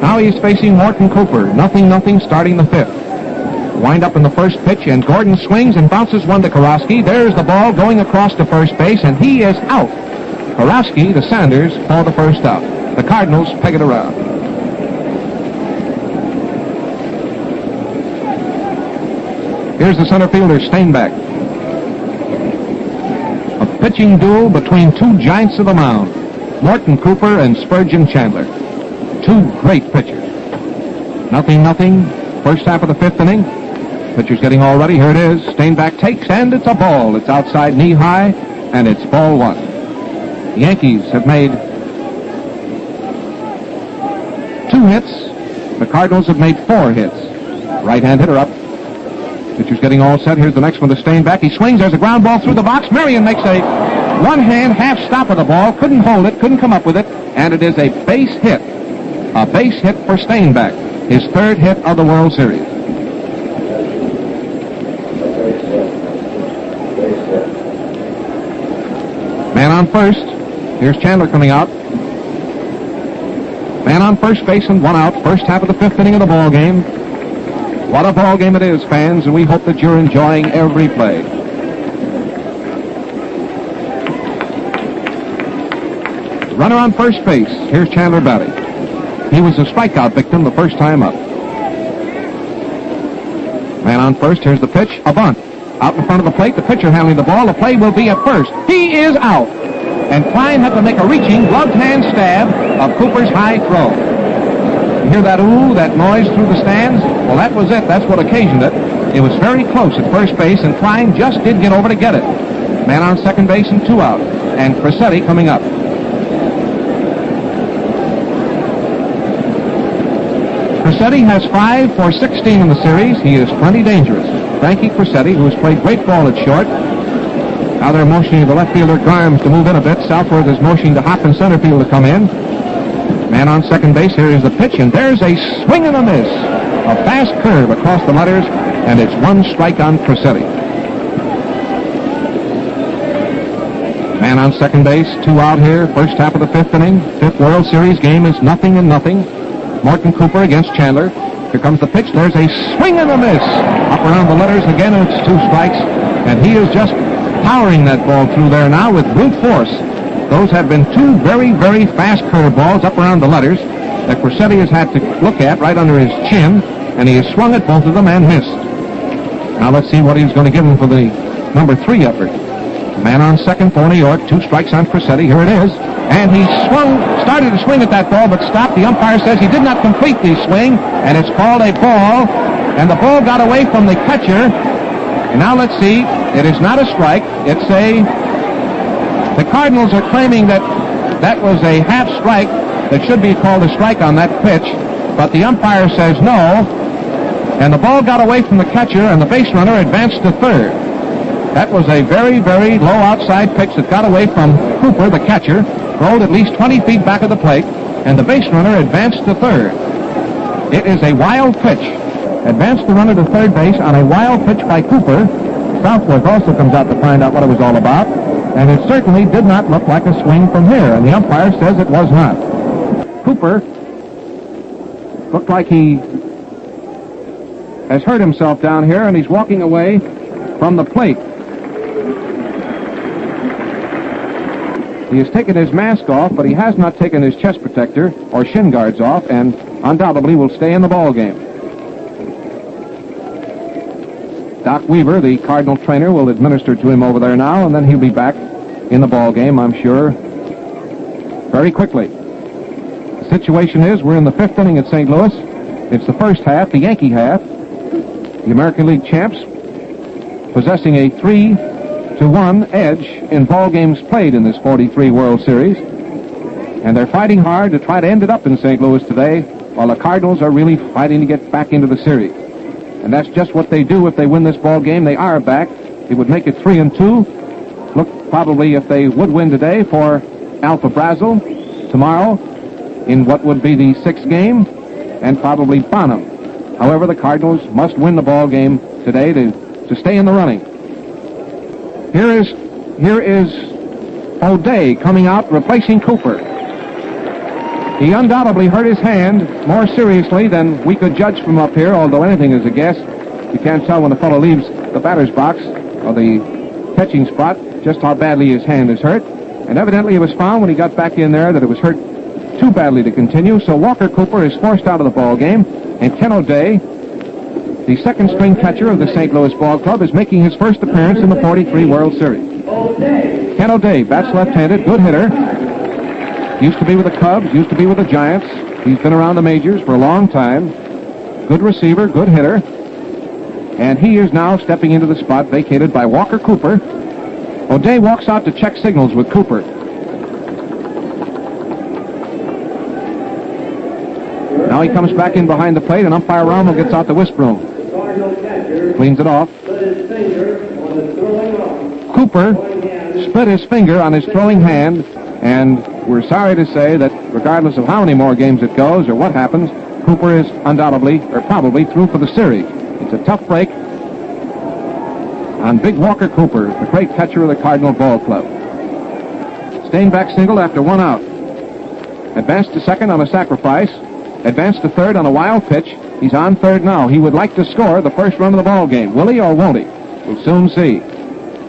Now he's facing Mort Cooper. 0-0 starting the 5th. Wind up in the first pitch, and Gordon swings and bounces one to Karosky. There's the ball going across to first base, and he is out. Karosky, the Sanders, for the first out. The Cardinals peg it around. Here's the center fielder, Steinbeck. A pitching duel between 2 giants of the mound, Mort Cooper and Spud Chandler. 2 great pitchers. 0-0, first half of the 5th inning. Pitcher's getting all ready. Here it is. Steinbeck takes, and it's a ball. It's outside knee high, and it's ball 1. The Yankees have made 2 hits. The Cardinals have made 4 hits. Right-hand hitter up. Pitcher's getting all set. Here's the next one to Steinbeck. He swings. There's a ground ball through the box. Marian makes a one-hand half stop of the ball. Couldn't hold it. Couldn't come up with it. And it is a base hit. A base hit for Steinbeck. His 3rd hit of the World Series. Man on first. Here's Chandler coming out. Man on first base and 1 out. First half of the 5th inning of the ball game. What a ball game it is, fans, and we hope that you're enjoying every play. Runner on first base. Here's Chandler batting. He was a strikeout victim the first time up. Man on first. Here's the pitch. A bunt. Out in front of the plate. The pitcher handling the ball. The play will be at first. He is out. And Klein had to make a reaching, gloved hand stab of Cooper's high throw. You hear that ooh, that noise through the stands? Well, that was it. That's what occasioned it. It was very close at first base, and Klein just did get over to get it. Man on second base and 2 out. And Crosetti coming up. Crosetti has 5 for 16 in the series. He is plenty dangerous. Frankie Crosetti, who has played great ball at short, Now they're motioning the left fielder, Grimes, to move in a bit. Southworth is motioning the Hop in center field to come in. Man on second base. Here is the pitch, and there's a swing and a miss. A fast curve across the letters, and it's one strike on Crosetti. Man on second base, 2 out here, first half of the 5th inning. 5th World Series game is 0-0. Mort Cooper against Chandler. Here comes the pitch. There's a swing and a miss. Up around the letters again, and it's 2 strikes. And he is just powering that ball through there now with brute force. Those have been 2 very, very fast curve balls up around the letters that Crosetti has had to look at right under his chin, and he has swung at both of them and missed. Now let's see what he's going to give him for the number 3 effort. Man on second for New York, 2 strikes on Crosetti. Here it is. And he started to swing at that ball, but stopped. The umpire says he did not complete the swing, and it's called a ball. And the ball got away from the catcher. And now let's see. It is not a strike. It's the Cardinals are claiming that that was a half strike that should be called a strike on that pitch, but the umpire says no. And the ball got away from the catcher, and the base runner advanced to third. That was a very, very low outside pitch that got away from Cooper, the catcher, rolled at least 20 feet back of the plate, and the base runner advanced to third. It is a wild pitch. Advanced the runner to third base on a wild pitch by Cooper. Southworth also comes out to find out what it was all about, and it certainly did not look like a swing from here, and the umpire says it was not. Cooper looked like he has hurt himself down here, and he's walking away from the plate. He has taken his mask off, but he has not taken his chest protector or shin guards off, and undoubtedly will stay in the ball game. Doc Weaver, the Cardinal trainer, will administer to him over there now, and then he'll be back in the ball game, I'm sure, very quickly. The situation is we're in the 5th inning at St. Louis. It's the first half, the Yankee half. The American League champs possessing a 3-1 edge in ball games played in this 43 World Series. And they're fighting hard to try to end it up in St. Louis today, while the Cardinals are really fighting to get back into the series. And that's just what they do if they win this ball game. They are back. It would make it 3-2. Look, probably if they would win today, for Alfa Brazel tomorrow in what would be the 6th game, and probably Bonham. However, the Cardinals must win the ball game today to stay in the running. Here is O'Day coming out replacing Cooper. He undoubtedly hurt his hand more seriously than we could judge from up here, although anything is a guess. You can't tell when the fellow leaves the batter's box or the catching spot just how badly his hand is hurt. And evidently it was found when he got back in there that it was hurt too badly to continue, so Walker Cooper is forced out of the ball game, and Ken O'Day, the second-string catcher of the St. Louis Ball Club, is making his first appearance in the 43 World Series. Ken O'Day, bats left-handed, good hitter. Used to be with the Cubs, used to be with the Giants. He's been around the majors for a long time. Good receiver, good hitter. And he is now stepping into the spot vacated by Walker Cooper. O'Day walks out to check signals with Cooper. Now he comes back in behind the plate, and umpire Rommel gets out the whisk broom. Cleans it off. Cooper split his finger on his throwing hand, and we're sorry to say that regardless of how many more games it goes or what happens, Cooper is undoubtedly, or probably, through for the series. It's a tough break on Big Walker Cooper, the great catcher of the Cardinal Ball Club. Steinbach singled after 1 out. Advanced to second on a sacrifice. Advanced to third on a wild pitch. He's on third now. He would like to score the first run of the ball game. Will he or won't he? We'll soon see.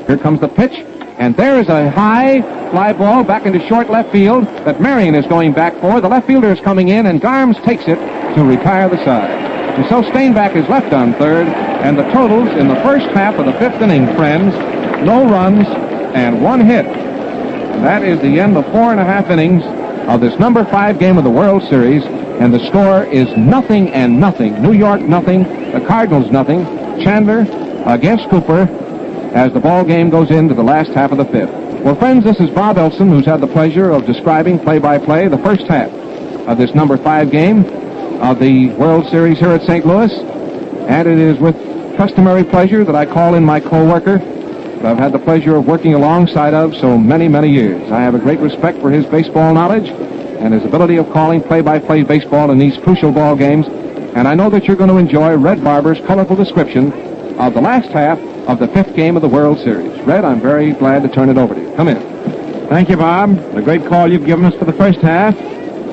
Here comes the pitch, and there is a high fly ball back into short left field that Marian is going back for. The left fielder is coming in, and Garms takes it to retire the side. And so Steinbach is left on third, and the totals in the first half of the 5th inning, friends, no runs and 1 hit. And that is the end of 4.5 innings of this number 5 game of the World Series. And the score is 0-0. New York 0, the Cardinals 0. Chandler against Cooper as the ball game goes into the last half of the 5th. Well, friends, this is Bob Elson, who's had the pleasure of describing play-by-play the first half of this number 5 game of the World Series here at St. Louis. And it is with customary pleasure that I call in my co-worker, that I've had the pleasure of working alongside of so many, many years. I have a great respect for his baseball knowledge and his ability of calling play-by-play baseball in these crucial ball games, and I know that you're going to enjoy Red Barber's colorful description of the last half of the 5th game of the World Series. Red, I'm very glad to turn it over to you. Come in. Thank you, Bob. The great call you've given us for the first half.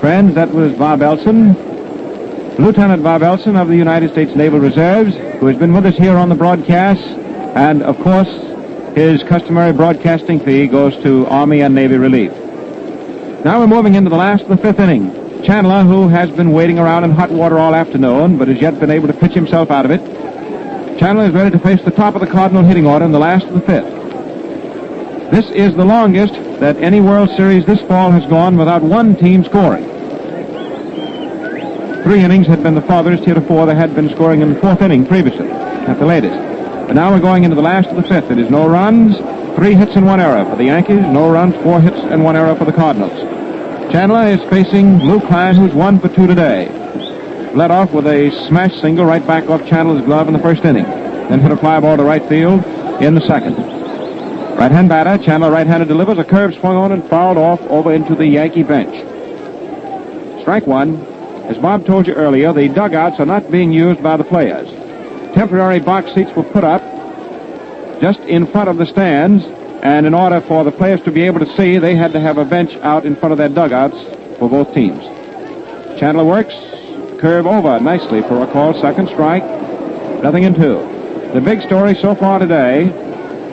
Friends, that was Bob Elson, Lieutenant Bob Elson of the United States Naval Reserves, who has been with us here on the broadcast, and, of course, his customary broadcasting fee goes to Army and Navy Relief. Now we're moving into the last of the 5th inning. Chandler, who has been waiting around in hot water all afternoon, but has yet been able to pitch himself out of it. Chandler is ready to face the top of the Cardinal hitting order in the last of the 5th. This is the longest that any World Series this fall has gone without one team scoring. 3 innings had been the farthest heretofore. They had been scoring in the 4th inning previously, at the latest. But now we're going into the last of the 5th. It is no runs, 3 hits and 1 error for the Yankees, no runs, 4 hits and 1 error for the Cardinals. Chandler is facing Lou Klein, who's 1 for 2 today. Led off with a smash single right back off Chandler's glove in the 1st inning. Then hit a fly ball to right field in the 2nd. Right-hand batter, Chandler right-handed delivers. A curve swung on and fouled off over into the Yankee bench. Strike 1. As Bob told you earlier, the dugouts are not being used by the players. Temporary box seats were put up just in front of the stands, and in order for the players to be able to see, they had to have a bench out in front of their dugouts for both teams. Chandler works, curve over nicely for a call, 2nd strike, 0-2. The big story so far today,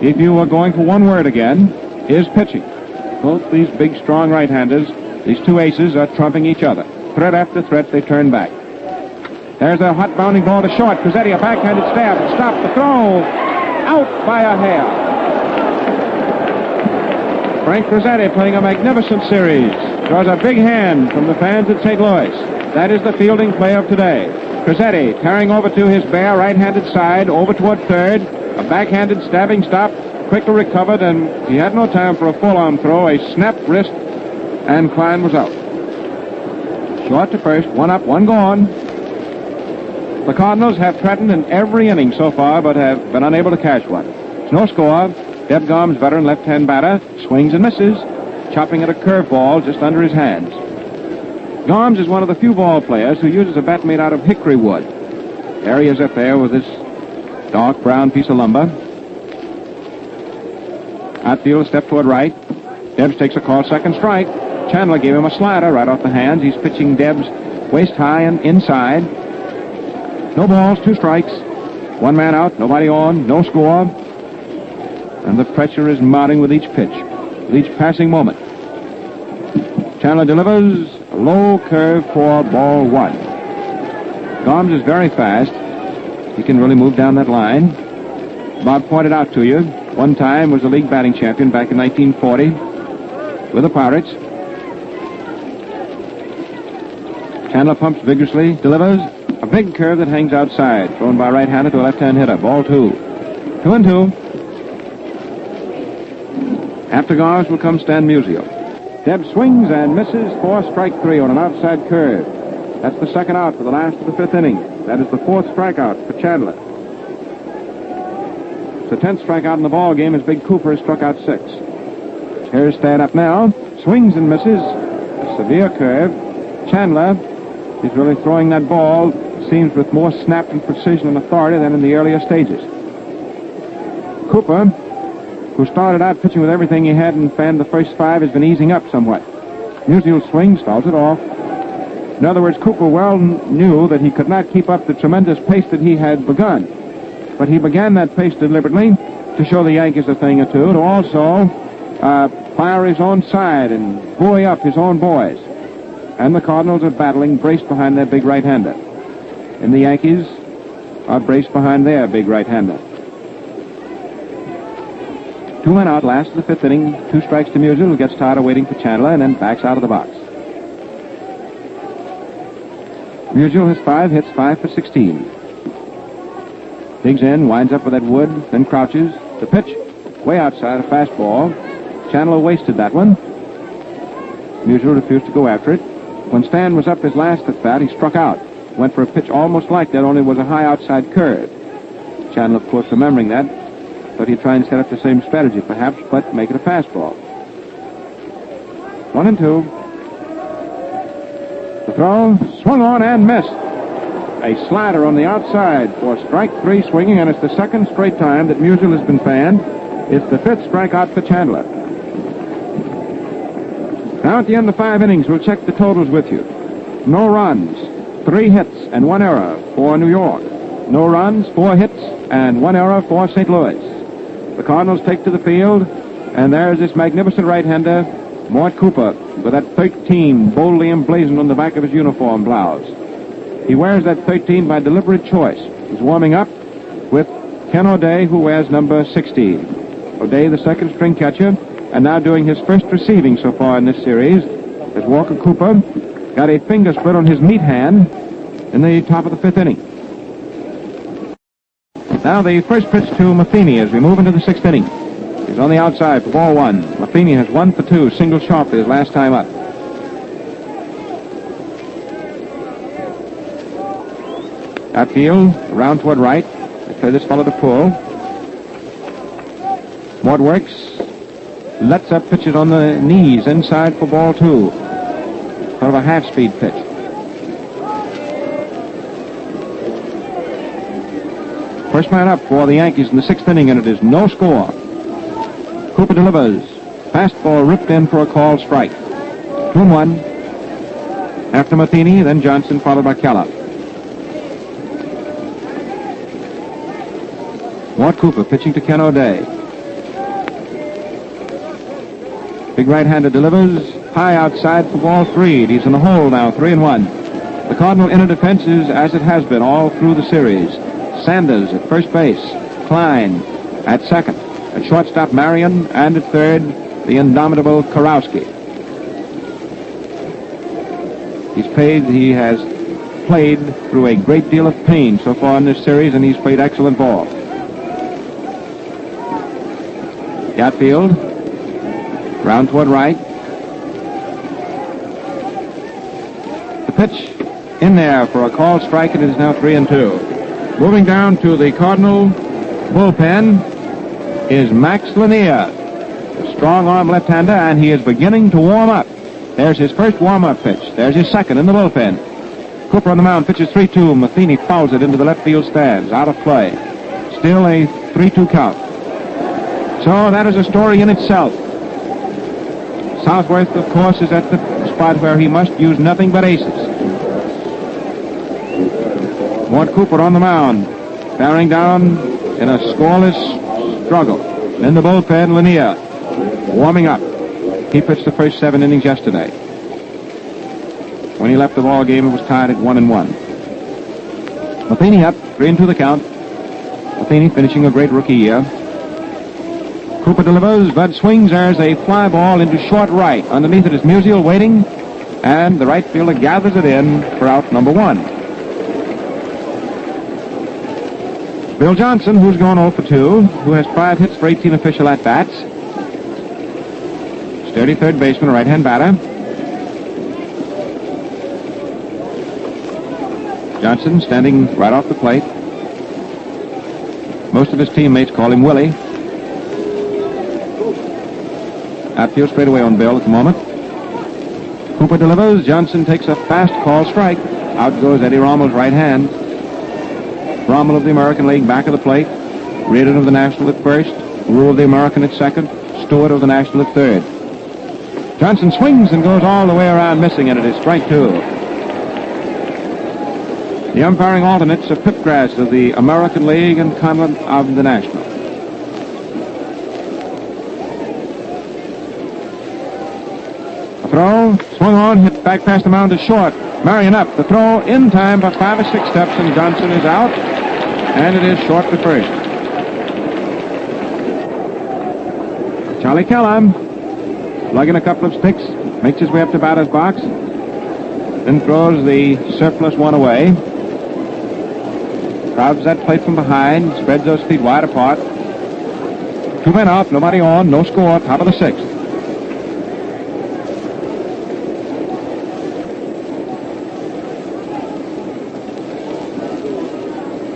if you were going for one word again, is pitching. Both these big, strong right-handers, these 2 aces, are trumping each other. Threat after threat, they turn back. There's a hot bounding ball to short. Crosetti, a backhanded stab. Stop the throw. Out by a hair. Frank Crosetti playing a magnificent series. Draws a big hand from the fans at St. Louis. That is the fielding play of today. Crosetti carrying over to his bare right-handed side, over toward third. A backhanded stabbing stop, quickly recovered, and he had no time for a full-arm throw. A snapped wrist, and Klein was out. Short to first, 1 up, 1 gone. The Cardinals have threatened in every inning so far, but have been unable to catch one. It's no score. Deb Gomes, veteran left-hand batter, swings and misses, chopping at a curveball just under his hands. Gomes is one of the few ball players who uses a bat made out of hickory wood. There he is up there with this dark brown piece of lumber. Outfield, step toward right. Debs takes a call, 2nd strike. Chandler gave him a slider right off the hands. He's pitching Debs waist high and inside. No balls, 2 strikes. 1 man out, nobody on, no score. And the pressure is mounting with each pitch, with each passing moment. Chandler delivers a low curve for ball 1. Gomes is very fast. He can really move down that line. Bob pointed out to you, one time was the league batting champion back in 1940 with the Pirates. Chandler pumps vigorously, delivers a big curve that hangs outside, thrown by right-hander to a left-hand hitter. Ball 2. 2-2. After Gomes will come Stan Musial. Deb swings and misses for strike 3 on an outside curve. That's the 2nd out for the last of the 5th inning. That is the 4th strikeout for Chandler. It's the 10th strikeout in the ball game as Big Cofer has struck out 6. Here's Stan up now. Swings and misses. A severe curve. Chandler is really throwing that ball, seems with more snap and precision and authority than in the earlier stages. Cooper, who started out pitching with everything he had and fanned the first 5, has been easing up somewhat. Musial swings, fouls it off. In other words, Cooper well knew that he could not keep up the tremendous pace that he had begun. But he began that pace deliberately to show the Yankees a thing or two, to also fire his own side and buoy up his own boys. And the Cardinals are battling, braced behind their big right-hander. And the Yankees are braced behind their big right-hander. 2 men out, last of the 5th inning. 2 strikes to Musial, who gets tired of waiting for Chandler and then backs out of the box. Musial has 5 hits, 5 for 16. Digs in, winds up with that wood, then crouches. The pitch, way outside, a fastball. Chandler wasted that one. Musial refused to go after it. When Stan was up his last at bat, he struck out. Went for a pitch almost like that, only was a high outside curve. Chandler, of course, remembering that, Thought he'd try and set up the same strategy, perhaps, but make it a fastball. 1-2. The throw, swung on and missed. A slider on the outside for strike 3 swinging, and it's the second straight time that Musial has been fanned. It's the 5th strikeout for Chandler. Now at the end of 5 innings, we'll check the totals with you. No runs, 3 hits, and 1 error for New York. No runs, 4 hits, and 1 error for St. Louis. The Cardinals take to the field, and there's this magnificent right-hander, Mort Cooper, with that 13 boldly emblazoned on the back of his uniform blouse. He wears that 13 by deliberate choice. He's warming up with Ken O'Day, who wears number 16. O'Day, the second string catcher, and now doing his first receiving so far in this series, as Walker Cooper got a finger split on his meat hand in the top of the 5th inning. Now the first pitch to Matheny as we move into the 6th inning. He's on the outside for ball 1. Matheny has 1 for 2, single sharply his last time up. Outfield, around toward right. They play this fellow to pull. Mort works, lets up pitches on the knees inside for ball 2. Sort of a half-speed pitch. First man up for the Yankees in the 6th inning, and it is no score. Cooper delivers. Fastball ripped in for a called strike. 2-1. After Matheny, then Johnson, followed by Keller. Mort Cooper pitching to Ken O'Day. Big right-hander delivers. High outside for ball 3. He's in the hole now, 3-1. The Cardinal inner defense is as it has been all through the series. Sanders at first base. Klein at second. At shortstop, Marian. And at third, the indomitable Karowski. He has played through a great deal of pain so far in this series, and he's played excellent ball. The outfield. Round toward right. The pitch in there for a called strike, and it is now 3-2. Moving down to the Cardinal bullpen is Max Lanier, a strong-arm left-hander, and he is beginning to warm up. There's his first warm-up pitch. There's his second in the bullpen. Cooper on the mound, pitches 3-2. Matheny fouls it into the left field stands, out of play. Still a 3-2 count. So that is a story in itself. Southworth, of course, is at the spot where he must use nothing but aces. Mort Cooper on the mound, bearing down in a scoreless struggle. In the bullpen, Lanier warming up. He pitched the first 7 innings yesterday. When he left the ball game, it was tied at 1-1. Matheny up, 3-2 the count. Matheny finishing a great rookie year. Cooper delivers, but swings. There's a fly ball into short right. Underneath it is Musial waiting, and the right fielder gathers it in for out number 1. Bill Johnson, who's gone 0 for 2, who has 5 hits for 18 official at-bats. Sturdy third baseman, right-hand batter. Johnson standing right off the plate. Most of his teammates call him Willie. Outfield straight away on Bill at the moment. Cooper delivers. Johnson takes a fast call strike. Out goes Eddie Rommel's right hand. Rommel of the American League back of the plate. Reardon of the National at first. Rule of the American at second. Stewart of the National at third. Johnson swings and goes all the way around, missing, and it is strike 2. The umpiring alternates are Pipgrass of the American League and Conlon of the National. A throw, swung on, hit back past the mound to short. Marian up, the throw in time by 5 or 6 steps, and Johnson is out, and it is short to first. Charlie Keller, lugging a couple of sticks, makes his way up to batter's box, then throws the surplus one away. Crowds that plate from behind, spreads those feet wide apart. 2 men out, nobody on, no score, top of the 6th.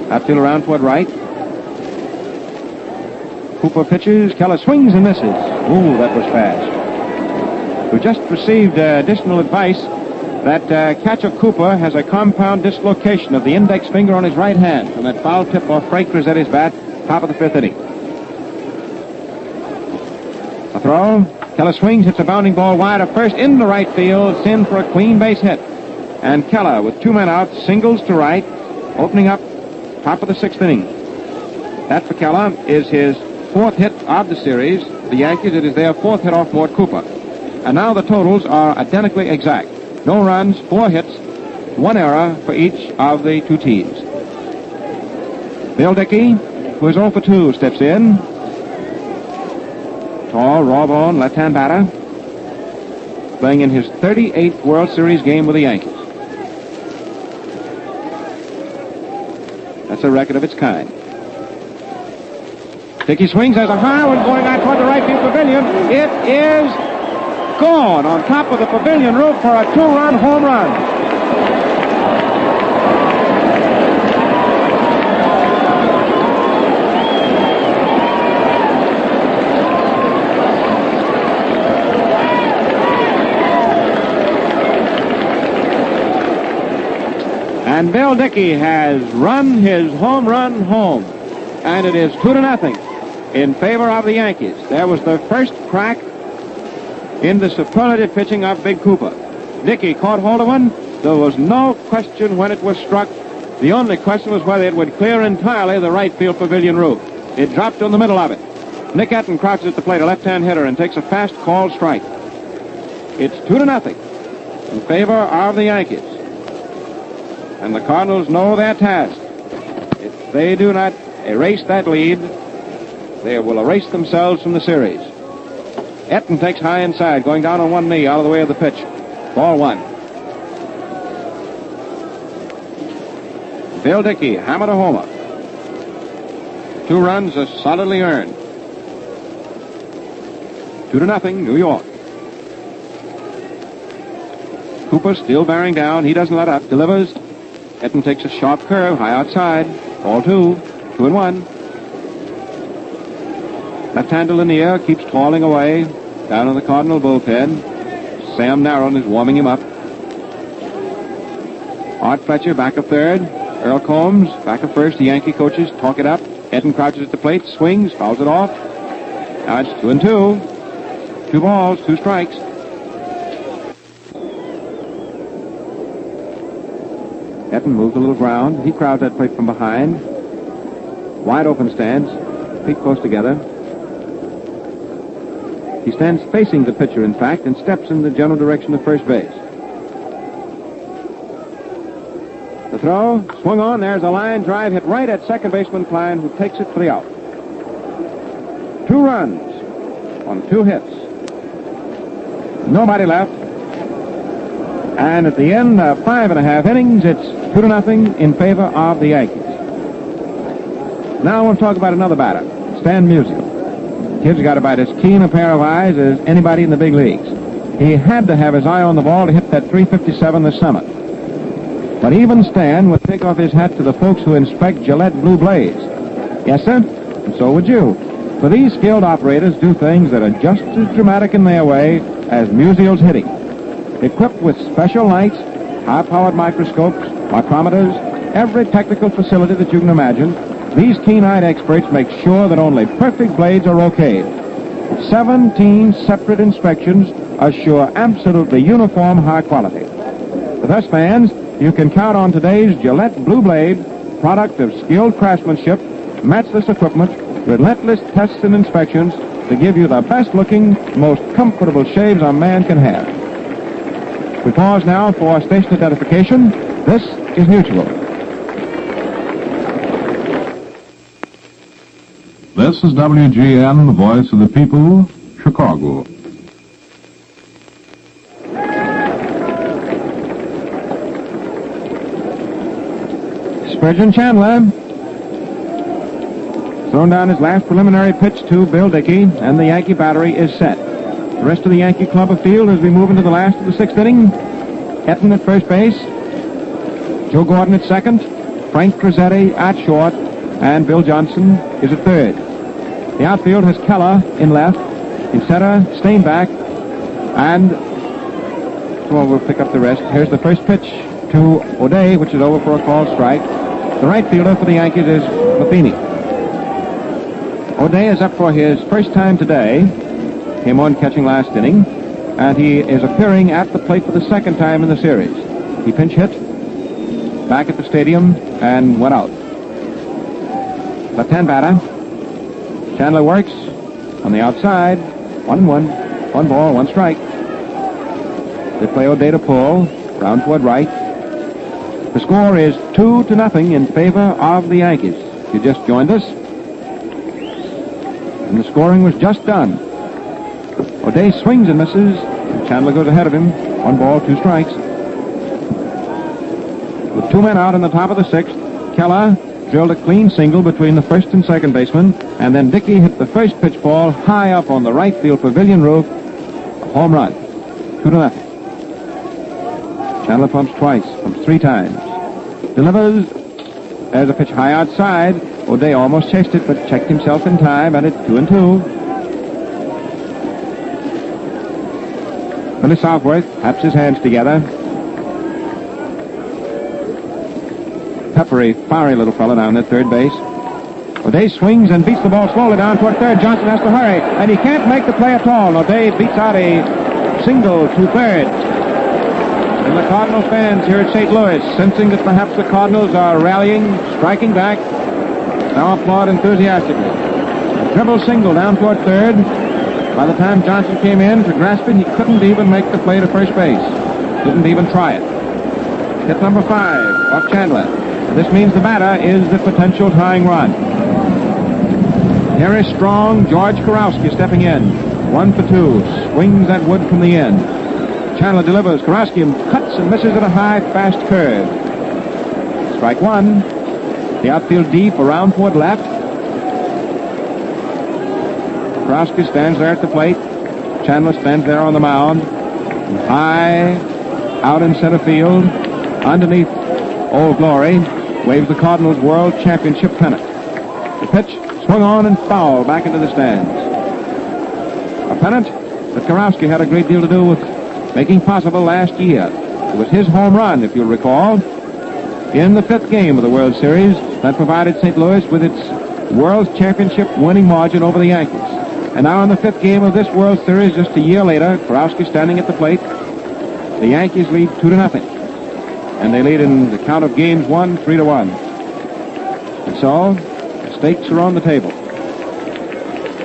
Outfield around toward right. Cooper pitches. Keller swings and misses. Ooh, that was fast. We just received additional advice that catcher Cooper has a compound dislocation of the index finger on his right hand from that foul tip off Frank Crosetti's bat, top of the 5th inning. A throw. Keller swings, hits a bounding ball wide of first into right field. It's in for a clean base hit. And Keller, with 2 men out, singles to right, opening up top of the 6th inning. That for Keller is his 4th hit of the series. The Yankees, it is their 4th hit off Mort Cooper. And now the totals are identically exact. No runs, 4 hits, 1 error for each of the 2 teams. Bill Dickey, who is 0 for 2, steps in. Tall, raw-boned, left-hand batter, playing in his 38th World Series game with the Yankees. That's a record of its kind. Dickey swings, has a high one going out toward the right field pavilion. It is gone on top of the pavilion roof for a 2-run home run. And Bill Dickey has run his home run home. And it is 2-0 in favor of the Yankees. There was the first crack in the superlative pitching of Big Cooper. Dickey caught hold of one. There was no question when it was struck. The only question was whether it would clear entirely the right field pavilion roof. It dropped in the middle of it. Nick Etten crouches at the plate, a left-hand hitter, and takes a fast called strike. It's 2-0 in favor of the Yankees. And the Cardinals know their task. If they do not erase that lead, they will erase themselves from the series. Etten takes high inside, going down on one knee, out of the way of the pitch. Ball 1. Bill Dickey hammered a homer. 2 runs are solidly earned. 2-0, New York. Cooper still bearing down. He doesn't let up. Delivers. Etten takes a sharp curve, high outside. Ball 2. 2-1. Left-hander Lanier keeps toiling away down in the Cardinal bullpen. Sam Narron is warming him up. Art Fletcher back of third. Earl Combs back of first. The Yankee coaches talk it up. Etten crouches at the plate, swings, fouls it off. Now it's 2-2. 2 balls, 2 strikes. Etten moves a little ground. He crowds that plate from behind. Wide open stands, feet close together. He stands facing the pitcher, in fact, and steps in the general direction of first base. The throw, swung on. There's a line drive hit right at second baseman Klein, who takes it for the out. 2 runs on 2 hits. Nobody left. And at the end of 5.5 innings, it's 2-0 in favor of the Yankees. Now I want to talk about another batter, Stan Musial. Kid's got about as keen a pair of eyes as anybody in the big leagues. He had to have his eye on the ball to hit that 357 this summer. But even Stan would take off his hat to the folks who inspect Gillette blue blades. Yes, sir, and so would you. For these skilled operators do things that are just as dramatic in their way as Musial's hitting. Equipped with special lights, high-powered microscopes, micrometers, every technical facility that you can imagine, these keen-eyed experts make sure that only perfect blades are okayed. 17 separate inspections assure absolutely uniform high quality. For us fans, you can count on today's Gillette Blue Blade, product of skilled craftsmanship, matchless equipment, relentless tests and inspections to give you the best-looking, most comfortable shaves a man can have. We pause now for station identification. This is Mutual. This is WGN, the voice of the people, Chicago. Spud Chandler thrown down his last preliminary pitch to Bill Dickey, and the Yankee battery is set. The rest of the Yankee club afield as we move into the last of the 6th inning. Etten at first base, Joe Gordon at second, Frank Crosetti at short, and Bill Johnson is at third. The outfield has Keller in left. In center, Steinbach. And we'll pick up the rest. Here's the first pitch to O'Day, which is over for a called strike. The right fielder for the Yankees is Matheny. O'Day is up for his first time today. Came on catching last inning. And he is appearing at the plate for the second time in the series. He pinch hit back at the stadium and went out. Left-hand batter. Chandler works on the outside. 1-1. 1 ball, 1 strike. They play O'Day to pull. Round toward right. The score is 2-0 in favor of the Yankees. You just joined us. And the scoring was just done. O'Day swings and misses. Chandler goes ahead of him. 1 ball, 2 strikes. With 2 men out in the top of the 6th, Keller drilled a clean single between the first and second baseman, and then Dickey hit the first pitch ball high up on the right field pavilion roof. A home run. 2-0. Chandler pumps twice, pumps 3 times. Delivers. There's a pitch high outside. O'Day almost chased it, but checked himself in time, and it's 2-2. Billy Southworth taps his hands together. Peppery, fiery little fellow down at third base. O'Day swings and beats the ball slowly down toward third. Johnson has to hurry, and he can't make the play at all. O'Day beats out a single to third. And the Cardinal fans here at St. Louis, sensing that perhaps the Cardinals are rallying, striking back, now applaud enthusiastically. A dribble single down toward third. By the time Johnson came in to grasp it, he couldn't even make the play to first base. Didn't even try it. Hit number 5 off Chandler. This means the batter is the potential tying run. Here is strong George Kurowski stepping in. 1 for 2. Swings at Wood from the end. Chandler delivers. Kurowski cuts and misses at a high, fast curve. Strike 1. The outfield deep around toward left. Kurowski stands there at the plate. Chandler stands there on the mound. High out in center field. Underneath Old Glory waves the Cardinals' World Championship pennant. The pitch swung on and foul back into the stands. A pennant that Kurowski had a great deal to do with making possible last year. It was his home run, if you'll recall, in the 5th game of the World Series that provided St. Louis with its World Championship winning margin over the Yankees. And now in the 5th game of this World Series, just a year later, Kurowski standing at the plate, the Yankees lead 2-0. And they lead in the count of games 1, 3-1. And so, the stakes are on the table.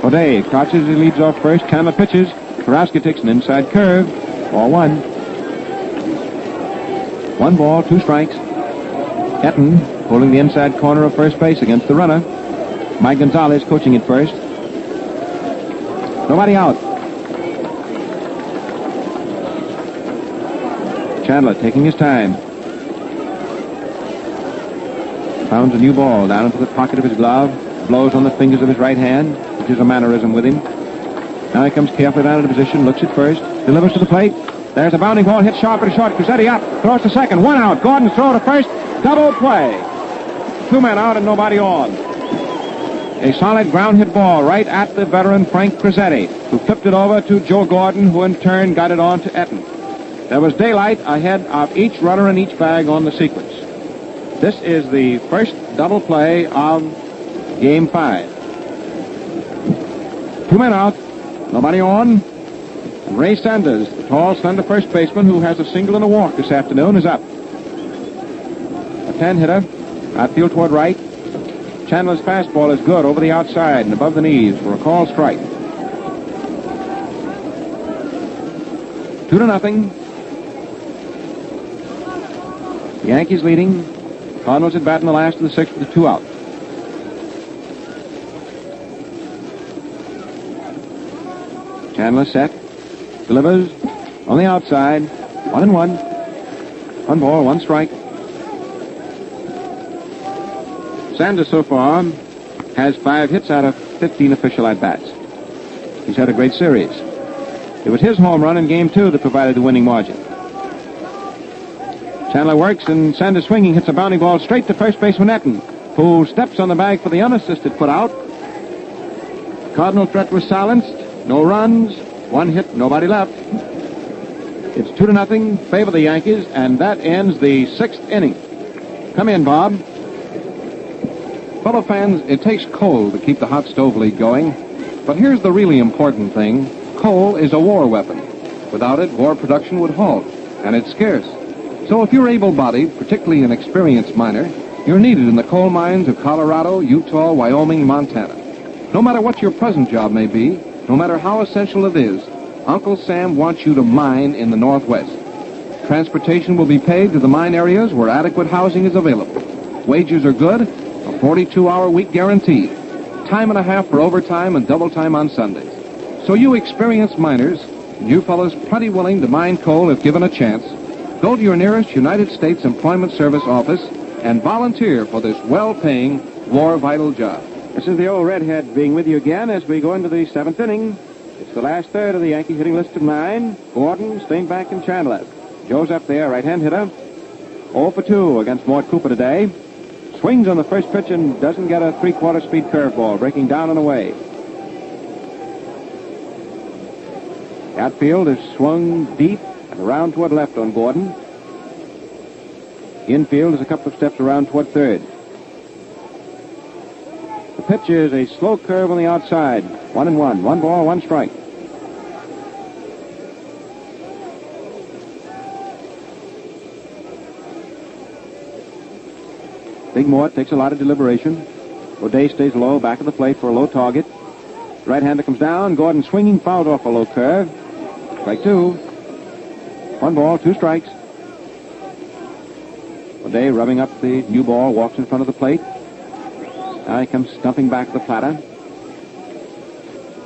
O'Day crouches, he leads off first. Chandler pitches. Kurowski takes an inside curve. Ball 1. 1 ball, 2 strikes. Etten holding the inside corner of first base against the runner. Mike Gonzalez coaching at first. Nobody out. Chandler taking his time. Pounds a new ball down into the pocket of his glove. Blows on the fingers of his right hand, which is a mannerism with him. Now he comes carefully down into position, looks at first, delivers to the plate. There's a bounding ball hit sharp at a short. Crosetti up, throws to second. 1 out. Gordon's throw to first. Double play. 2 men out and nobody on. A solid ground hit ball right at the veteran Frank Crosetti, who flipped it over to Joe Gordon, who in turn got it on to Etten. There was daylight ahead of each runner in each bag on the sequence. This is the first double play of Game 5. 2 men out, nobody on. And Ray Sanders, the tall, slender first baseman who has a single and a walk this afternoon, is up. A 10-hitter, outfield toward right. Chandler's fastball is good over the outside and above the knees for a called strike. 2-0. The Yankees leading. Cardinals at bat in the last of the 6th with 2 out. Chandler set. Delivers on the outside. 1-1. 1 ball, 1 strike. Sanders so far has 5 hits out of 15 official at-bats. He's had a great series. It was his home run in Game 2 that provided the winning margin. Chandler works, and Sanders swinging hits a bounding ball straight to first baseman Etten, who steps on the bag for the unassisted put out. Cardinal threat was silenced. No runs. 1 hit, nobody left. It's 2-0, favor the Yankees, and that ends the 6th inning. Come in, Bob. Fellow fans, it takes coal to keep the hot stove league going. But here's the really important thing. Coal is a war weapon. Without it, war production would halt, and it's scarce. So if you're able-bodied, particularly an experienced miner, you're needed in the coal mines of Colorado, Utah, Wyoming, Montana. No matter what your present job may be, no matter how essential it is, Uncle Sam wants you to mine in the Northwest. Transportation will be paid to the mine areas where adequate housing is available. Wages are good, a 42-hour week guaranteed. Time and a half for overtime and double time on Sundays. So you experienced miners, and you fellows plenty willing to mine coal if given a chance, go to your nearest United States Employment Service office and volunteer for this well-paying, war-vital job. This is the old redhead being with you again as we go into the 7th inning. It's the last third of the Yankee hitting list of 9. Gordon, Steinbach, and Chandler. Joe's up there, right-hand hitter. 0 for 2 against Mort Cooper today. Swings on the first pitch and doesn't get a 3/4 speed curveball, breaking down and away. The outfield is swung deep and around toward left on Gordon. Infield is a couple of steps around toward third. The pitch is a slow curve on the outside. 1-1. 1 ball, 1 strike. Big Mort takes a lot of deliberation. O'Day stays low, back of the plate for a low target. Right-hander comes down. Gordon swinging, fouled off a low curve. Strike 2. 1 ball, 2 strikes. O'Day rubbing up the new ball, walks in front of the plate. Now he comes stumping back the platter.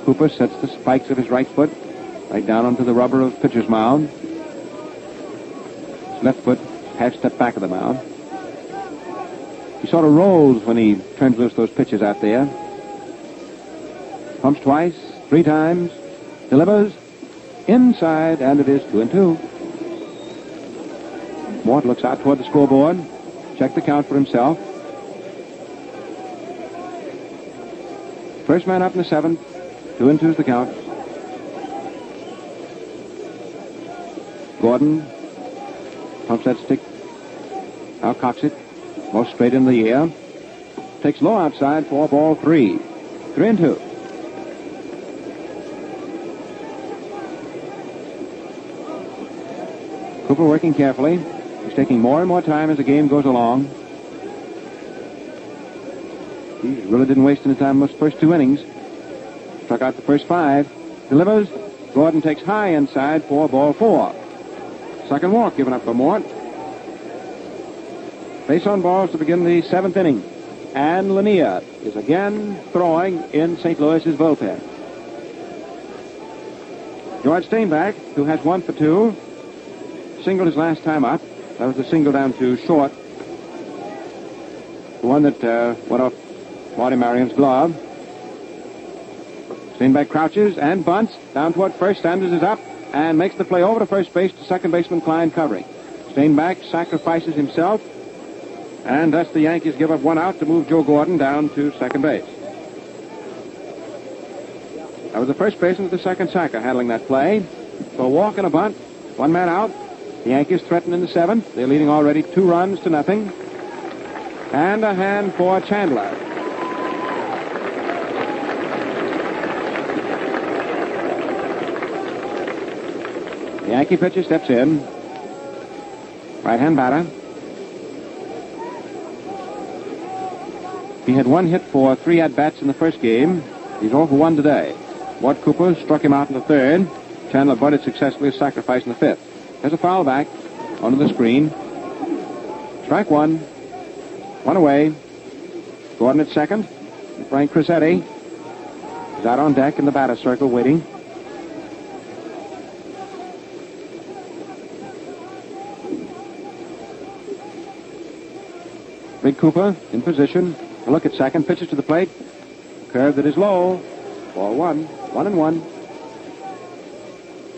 Cooper sets the spikes of his right foot right down onto the rubber of pitcher's mound. His left foot half step back of the mound. He sort of rolls when he turns loose those pitches out there. Pumps twice, 3 times, delivers inside, and it is 2-2. Mort looks out toward the scoreboard. Check the count for himself. First man up in the 7th. 2-2's the count. Gordon pumps that stick. Now cocks it. Most straight in the air. Takes low outside for ball 3. 3-2. Cooper working carefully. He's taking more and more time as the game goes along. He really didn't waste any time in those first 2 innings. Struck out the first 5. Delivers. Gordon takes high inside for ball 4. Second walk given up for Mort. Base on balls to begin the 7th inning. And Lanier is again throwing in St. Louis's bullpen. George Steinbach, who has 1 for 2, singled his last time up. That was the single down to short. The one that went off Marty Marian's glove. Steinbach crouches and bunts down toward first. Sanders is up and makes the play over to first base to second baseman Klein covering. Steinbach sacrifices himself, and thus the Yankees give up 1 out to move Joe Gordon down to second base. That was the first baseman with the second sacker handling that play. So a walk and a bunt, 1 man out. The Yankees threaten in the 7th. They're leading already 2 runs to nothing. And a hand for Chandler. The Yankee pitcher steps in. Right-hand batter. He had 1 hit for 3 at-bats in the first game. He's 0 for 1 today. Mort Cooper struck him out in the 3rd. Chandler bunted successfully, sacrifice in the 5th. There's a foul back onto the screen. Strike 1. 1 away. Gordon at second. Frank Crosetti is out on deck in the batter's circle waiting. Big Cooper in position. A look at second. Pitches to the plate. Curve that is low. Ball 1. 1-1.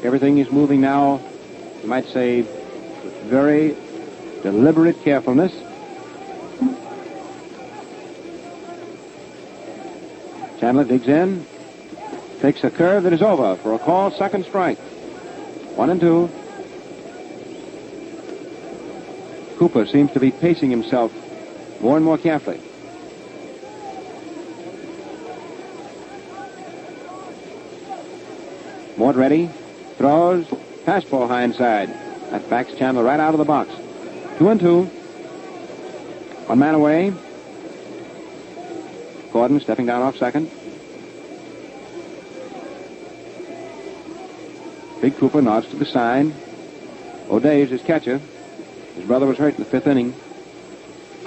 Everything is moving now, you might say, with very deliberate carefulness. Chandler digs in. Takes a curve that is over for a call, second strike. 1-2. Cooper seems to be pacing himself more and more carefully. Mort ready. Throws. Fastball high inside. That backs Chandler right out of the box. 2-2. One man away. Gordon stepping down off second. Big Cooper nods to the sign. O'Day is his catcher. His brother was hurt in the fifth inning.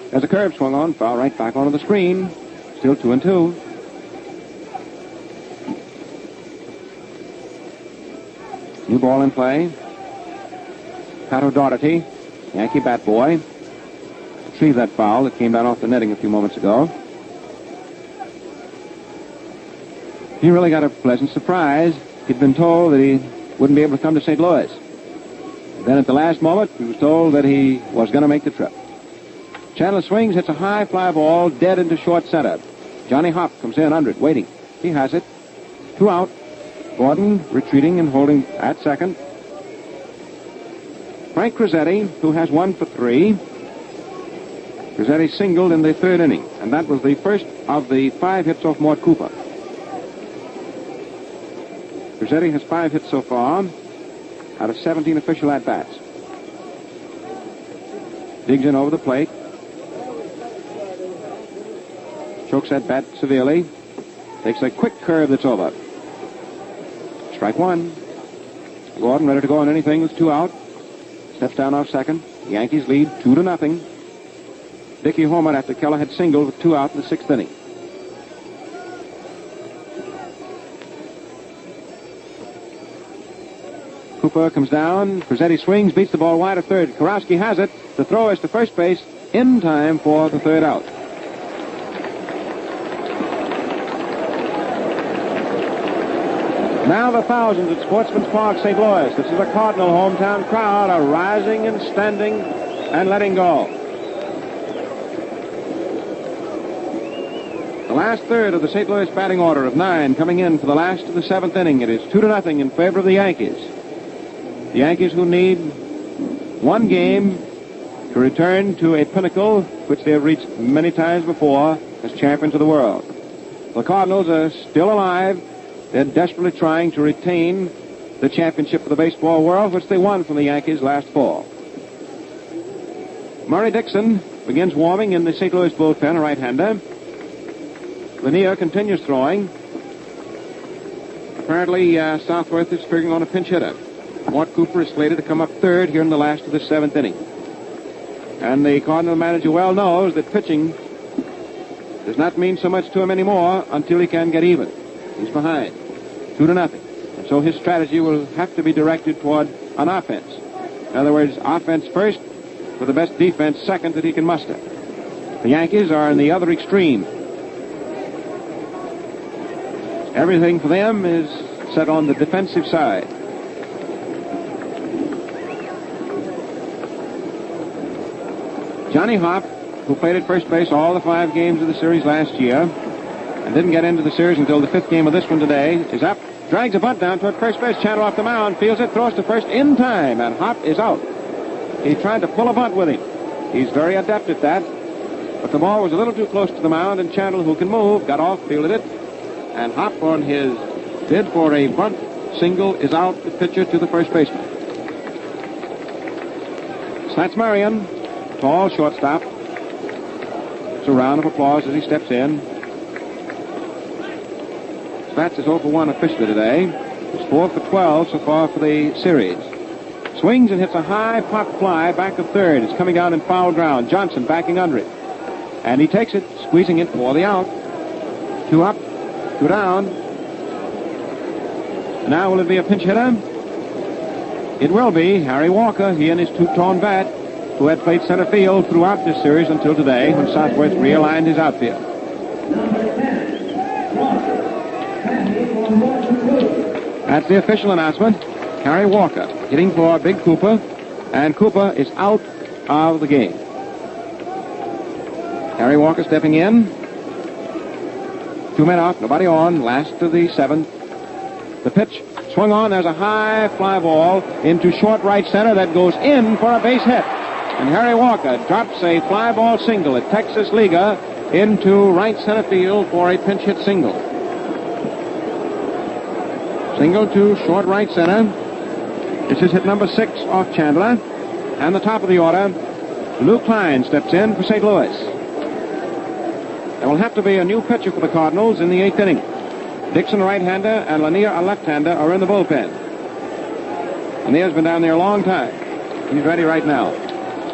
There's a curve swung on, foul right back onto the screen. Still 2-2. New ball in play. Pat O'Doherty, Yankee bat boy, retrieved that foul that came down off the netting a few moments ago. He really got a pleasant surprise. He'd been told that he wouldn't be able to come to St. Louis. Then at the last moment, he was told that he was going to make the trip. Chandler swings, hits a high fly ball dead into short center. Johnny Hopp comes in under it, waiting. He has it. 2 out. Gordon retreating and holding at second. Frank Crosetti, who has 1 for 3. Crosetti singled in the third inning, and that was the first of the 5 hits off Mort Cooper. Crosetti has 5 hits so far out of 17 official at-bats. Digs in over the plate. Chokes that bat severely. Takes a quick curve that's over. Strike 1. Gordon ready to go on anything with 2 out. Steps down off second. The Yankees lead 2-0. Dickey homered after Keller had singled with 2 out in the 6th inning. Cooper comes down. Crosetti swings, beats the ball wide to third. Karowski has it. The throw is to first base in time for the 3rd out. Now the thousands at Sportsman's Park, St. Louis. This is a Cardinal hometown crowd are rising and standing and letting go. The last third of the St. Louis batting order of 9 coming in for the last of the 7th inning. It is 2-0 in favor of the Yankees. The Yankees who need 1 game to return to a pinnacle which they have reached many times before as champions of the world. The Cardinals are still alive. They're desperately trying to retain the championship of the baseball world, which they won from the Yankees last fall. Murry Dickson begins warming in the St. Louis bullpen, a right-hander. Lanier continues throwing. Apparently, Southworth is figuring on a pinch hitter. Mort Cooper is slated to come up 3rd here in the last of the 7th inning. And the Cardinal manager well knows that pitching does not mean so much to him anymore until he can get even. He's behind, 2-0. And so his strategy will have to be directed toward an offense. In other words, offense first with the best defense second that he can muster. The Yankees are in the other extreme. Everything for them is set on the defensive side. Johnny Hopp, who played at first base all the 5 games of the series last year, and didn't get into the series until the 5th game of this one today, is up, drags a bunt down toward first base. Chandler off the mound, fields it, throws to first in time, and Hopp is out. He tried to pull a bunt with him. He's very adept at that, but the ball was a little too close to the mound, and Chandler, who can move, got off, fielded it, and Hopp on his bid for a bunt single is out, the pitcher to the first baseman. So that's Marian, tall shortstop. It's a round of applause as he steps in. Spats is 0 for 1 officially today. He's 4 for 12 so far for the series. Swings and hits a high pop fly back of 3rd. It's coming down in foul ground. Johnson backing under it. And he takes it, squeezing it for the out. 2 up, 2 down. Now will it be a pinch hitter? It will be. Harry Walker, he and his 2-tone bat, who had played center field throughout this series until today when Southworth realigned his outfield. That's the official announcement. Harry Walker hitting for Big Cooper, and Cooper is out of the game. Harry Walker stepping in. 2 men out, nobody on, last of the 7th. The pitch swung on. There's a high fly ball into short right center that goes in for a base hit. And Harry Walker drops a fly ball single at Texas Liga into right center field for a pinch hit single. Single to short right center. This is hit number 6 off Chandler. And the top of the order, Lou Klein steps in for St. Louis. There will have to be a new pitcher for the Cardinals in the 8th inning. Dickson, a right-hander, and Lanier, a left-hander, are in the bullpen. Lanier's been down there a long time. He's ready right now.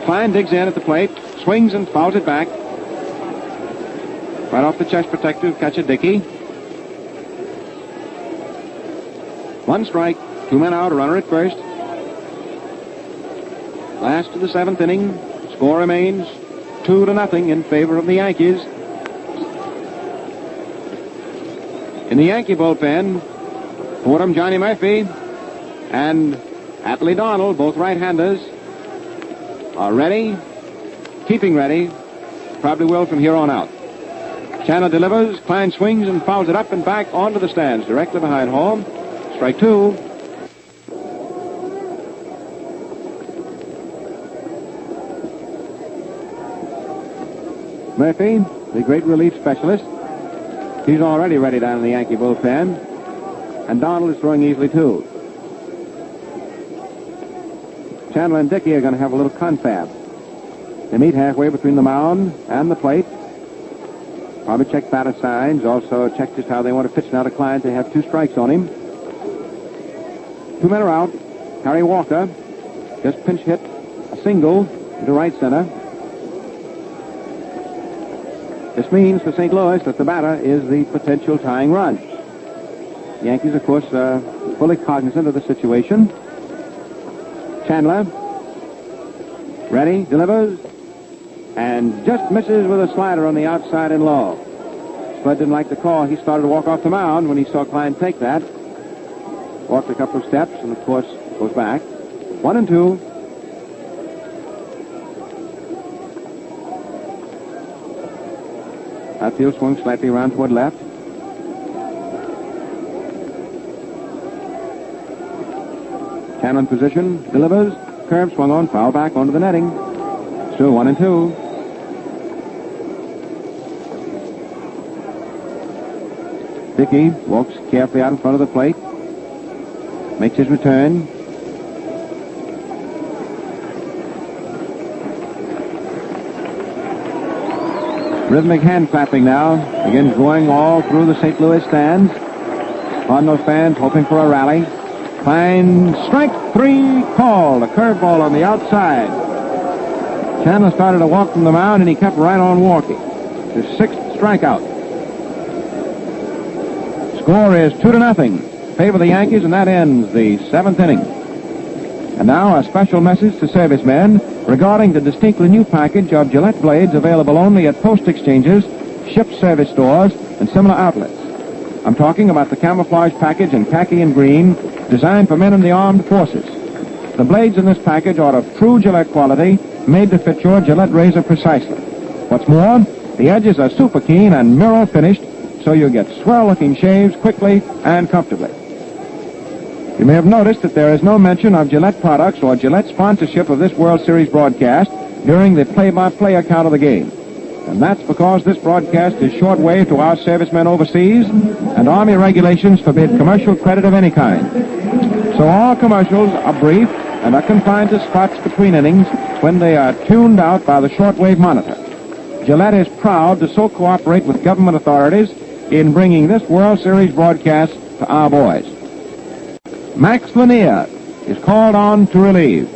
Klein digs in at the plate, swings and fouls it back. Right off the chest protective catcher, Dickey. 1 strike, 2 men out, a runner at first. Last of the 7th inning. Score remains 2-0 in favor of the Yankees. In the Yankee bullpen, Fordham, Johnny Murphy, and Atlee Donald, both right-handers, are ready, keeping ready, probably will from here on out. Chandler delivers, Klein swings and fouls it up and back onto the stands, directly behind home. Strike 2. Murphy, the great relief specialist, he's already ready down in the Yankee bullpen, and Donald is throwing easily too. Chandler and Dickey are going to have a little confab. They meet halfway between the mound and the plate. Probably check batter signs, also check just how they want to pitch now to Klein to have 2 strikes on him. 2 men are out. Harry Walker just pinch hit a single into right center. This means for St. Louis that the batter is the potential tying run. The Yankees, of course, are fully cognizant of the situation. Chandler, ready, delivers, and just misses with a slider on the outside and low. Spud didn't like the call. He started to walk off the mound when he saw Klein take that. Walked a couple of steps and, of course, goes back. 1-2. Outfield swung slightly around toward left. Chandler in position, delivers, curve swung on, foul back onto the netting. Still 1-2. Dickey walks carefully out in front of the plate, makes his return. Rhythmic hand clapping now begins going all through the St. Louis stands. Cardinal fans hoping for a rally. Klein, strike 3 called. A curveball on the outside. Chandler started to walk from the mound, and he kept right on walking. His 6th strikeout. Score is 2-0. Favor the Yankees, and that ends the 7th inning. And now a special message to servicemen regarding the distinctly new package of Gillette blades available only at post exchanges, ship service stores, and similar outlets. I'm talking about the camouflage package in khaki and green, designed for men in the armed forces. The blades in this package are of true Gillette quality, made to fit your Gillette razor precisely. What's more, the edges are super keen and mirror finished, so you get swell-looking shaves quickly and comfortably. You may have noticed that there is no mention of Gillette products or Gillette sponsorship of this World Series broadcast during the play-by-play account of the game. And that's because this broadcast is shortwave to our servicemen overseas, and Army regulations forbid commercial credit of any kind. So all commercials are brief and are confined to spots between innings when they are tuned out by the shortwave monitor. Gillette is proud to so cooperate with government authorities in bringing this World Series broadcast to our boys. Max Lanier is called on to relieve.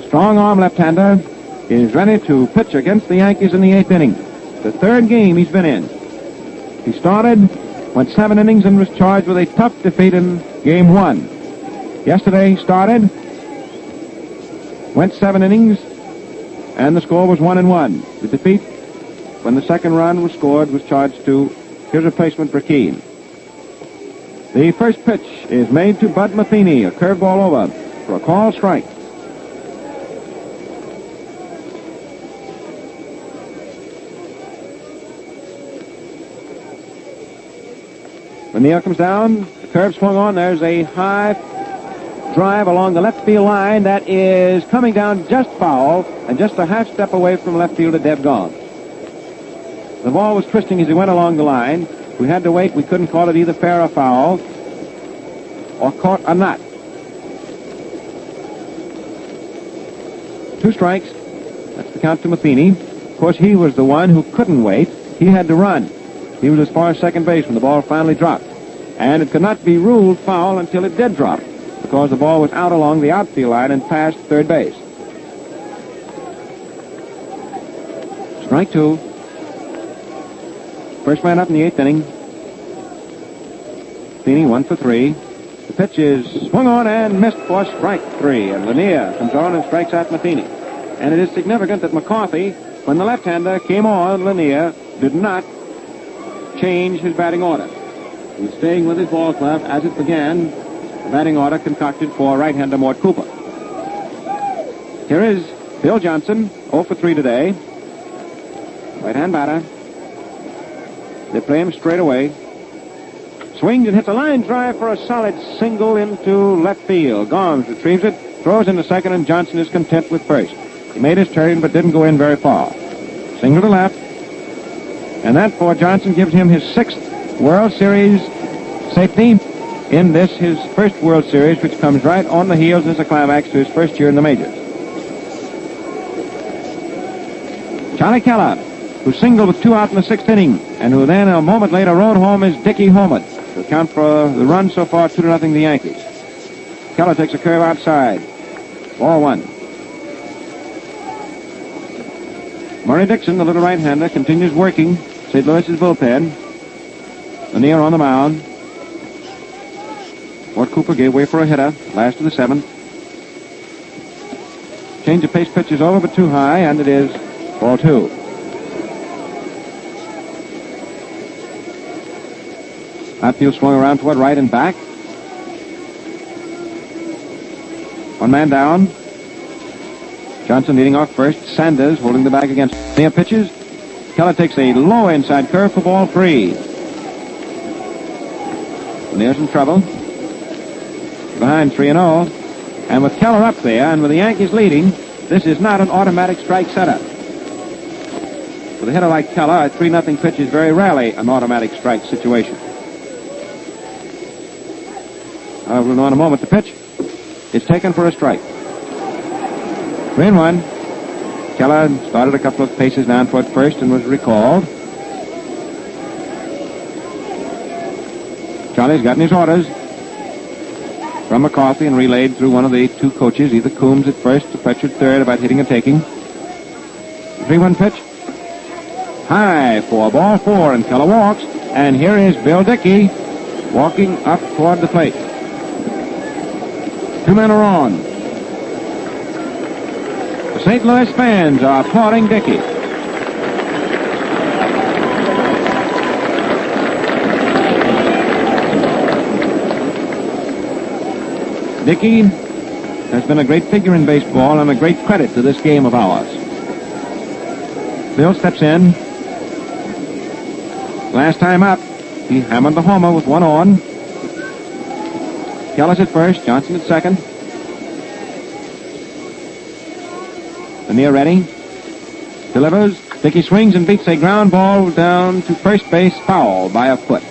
Strong arm left-hander is ready to pitch against the Yankees in the 8th inning. The 3rd game he's been in. He started, went 7 innings, and was charged with a tough defeat in Game 1. Yesterday he started, went 7 innings, and the score was 1-1. The defeat, when the 2nd run was scored, was charged to his replacement, Brazel. The first pitch is made to Bud Matheny, a curveball over for a call strike. Lanier comes down. The curve swung on. There's a high drive along the left field line that is coming down just foul and just a half step away from left field to dead gone. The ball was twisting as he went along the line. We had to wait. We couldn't call it either fair or foul or caught or not. 2 strikes. That's the count to Matheny. Of course, he was the one who couldn't wait. He had to run. He was as far as second base when the ball finally dropped. And it could not be ruled foul until it did drop, because the ball was out along the outfield line and past third base. Strike 2. First man up in the 8th inning. Matheny 1 for 3. The pitch is swung on and missed for strike 3. And Lanier comes on and strikes out Matheny. And it is significant that McCarthy, when the left-hander came on, Lanier did not change his batting order. He's staying with his ball club as it began. The batting order concocted for right-hander Mort Cooper. Here is Bill Johnson, 0 for 3 today. Right-hand batter. They play him straight away. Swings and hits a line drive for a solid single into left field. Gomes retrieves it, throws into second, and Johnson is content with first. He made his turn but didn't go in very far. Single to left. And that for Johnson gives him his 6th World Series safety in this, his first World Series, which comes right on the heels as a climax to his first year in the majors. Charlie Keller, who singled with 2 out in the 6th inning, and who then a moment later rode home his Dickey homer to account for the run so far, 2-0 the Yankees. Keller takes a curve outside. Ball 1. Murry Dickson, the little right-hander, continues working St. Louis's bullpen. Lanier on the mound. Mort Cooper gave way for a hitter, last of the 7th. Change of pace pitch is over, but too high, and it is ball 2. Outfield swung around toward right and back. 1 man down. Johnson leading off first. Sanders holding the bag against Lanier pitches. Keller takes a low inside curve for ball 3. Lanier's in trouble. Behind 3-0. And with Keller up there and with the Yankees leading, this is not an automatic strike setup. With a hitter like Keller, a 3-0 pitch is very rarely an automatic strike situation. We'll know in a moment the pitch. It's taken for a strike. 3-1. Keller started a couple of paces down toward first and was recalled. Charlie's gotten his orders from McCarthy and relayed through one of the 2 coaches, either Coombs at first or Fletcher at third, about hitting and taking. 3-1 pitch. High for ball 4, and Keller walks. And here is Bill Dickey walking up toward the plate. 2 men are on. The St. Louis fans are applauding Dickey. Dickey has been a great figure in baseball and a great credit to this game of ours. Bill steps in. Last time up, he hammered the homer with 1 on. Keller's at first, Johnson at second. Lanier ready. Delivers. Dickey swings and beats a ground ball down to first base, foul by a foot.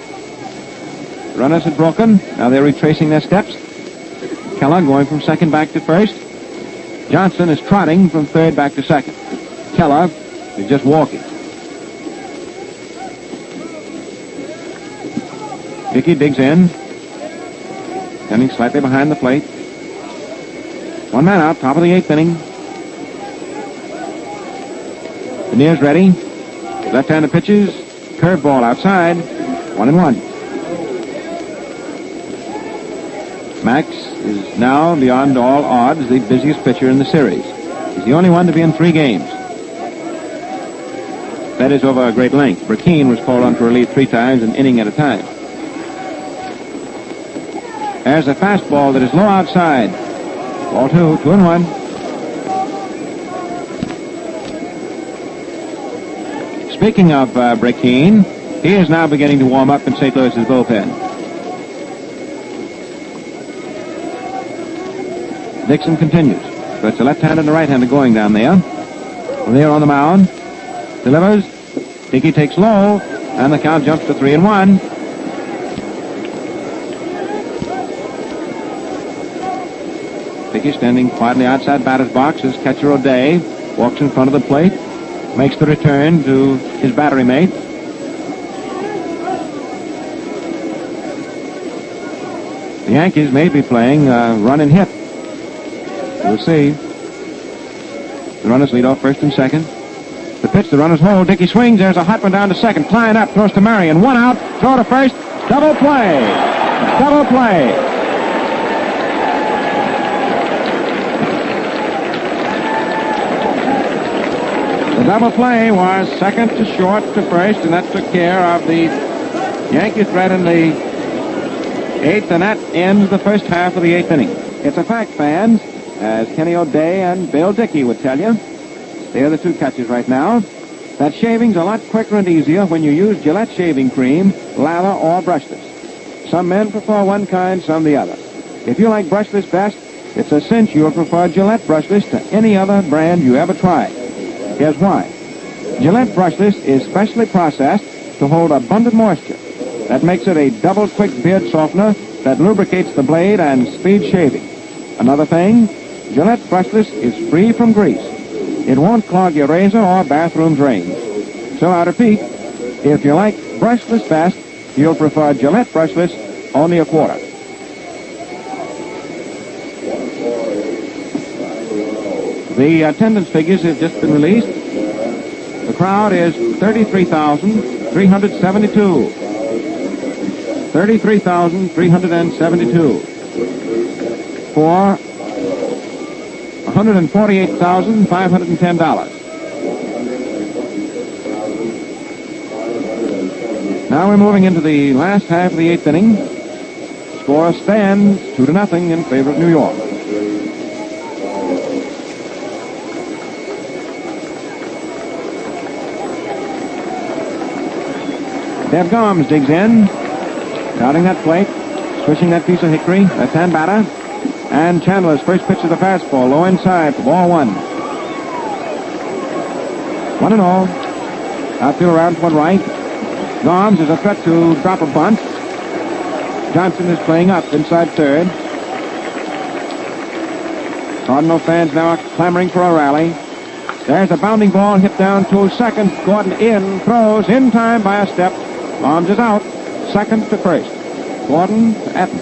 The runners had broken. Now they're retracing their steps. Keller going from second back to first. Johnson is trotting from third back to second. Keller is just walking. Dickey digs in. Standing slightly behind the plate. 1 man out, top of the 8th inning. Lanier's ready. Left-handed pitches. Curveball outside. 1-1. Max is now, beyond all odds, the busiest pitcher in the series. He's the only one to be in 3 games. That is over a great length. Brackeen was called on for relief 3 times, an inning at a time. There's a fastball that is low outside. Ball 2, 2-1. Speaking of Brackeen, he is now beginning to warm up in St. Louis's bullpen. Dickson continues. So it's a left-handed and a right-handed going down there. Lanier on the mound. Delivers. Dickey takes low, and the count jumps to 3-1. Dickey standing quietly outside batter's box as catcher O'Day walks in front of the plate, makes the return to his battery mate. The Yankees may be playing run and hit. We'll see. The runners lead off first and second. The pitch, the runners hold. Dickey swings. There's a hot one down to second. Klein up, throws to Marian. One out. Throw to first. Double play. Double play. The double play was second to short to first, and that took care of the Yankee threat in the eighth, and that ends the first half of the eighth inning. It's a fact, fans, as Kenny O'Day and Bill Dickey would tell you. They are the two catchers right now. That shaving's a lot quicker and easier when you use Gillette shaving cream, lather, or brushless. Some men prefer one kind, some the other. If you like brushless best, it's a cinch you'll prefer Gillette brushless to any other brand you ever tried. Here's why. Gillette brushless is specially processed to hold abundant moisture. That makes it a double quick beard softener that lubricates the blade and speeds shaving. Another thing, Gillette brushless is free from grease. It won't clog your razor or bathroom drains. So I repeat, if you like brushless best, you'll prefer Gillette brushless, only a quarter. The attendance figures have just been released. The crowd is 33,372. 33,372 for $148,510. Now we're moving into the last half of the eighth inning. Score stands 2-0 in favor of New York. Deb Gomes digs in, crowding that plate, swishing that piece of hickory, left-hand batter. And Chandler's first pitch of the fastball, low inside for ball one. 1-0. Outfield around toward right. Gomes is a threat to drop a bunt. Johnson is playing up inside third. Cardinal fans now are clamoring for a rally. There's a bounding ball hit down to second. Gordon in, throws in time by a step. Gomes is out. Second to first. Gordon to Etten.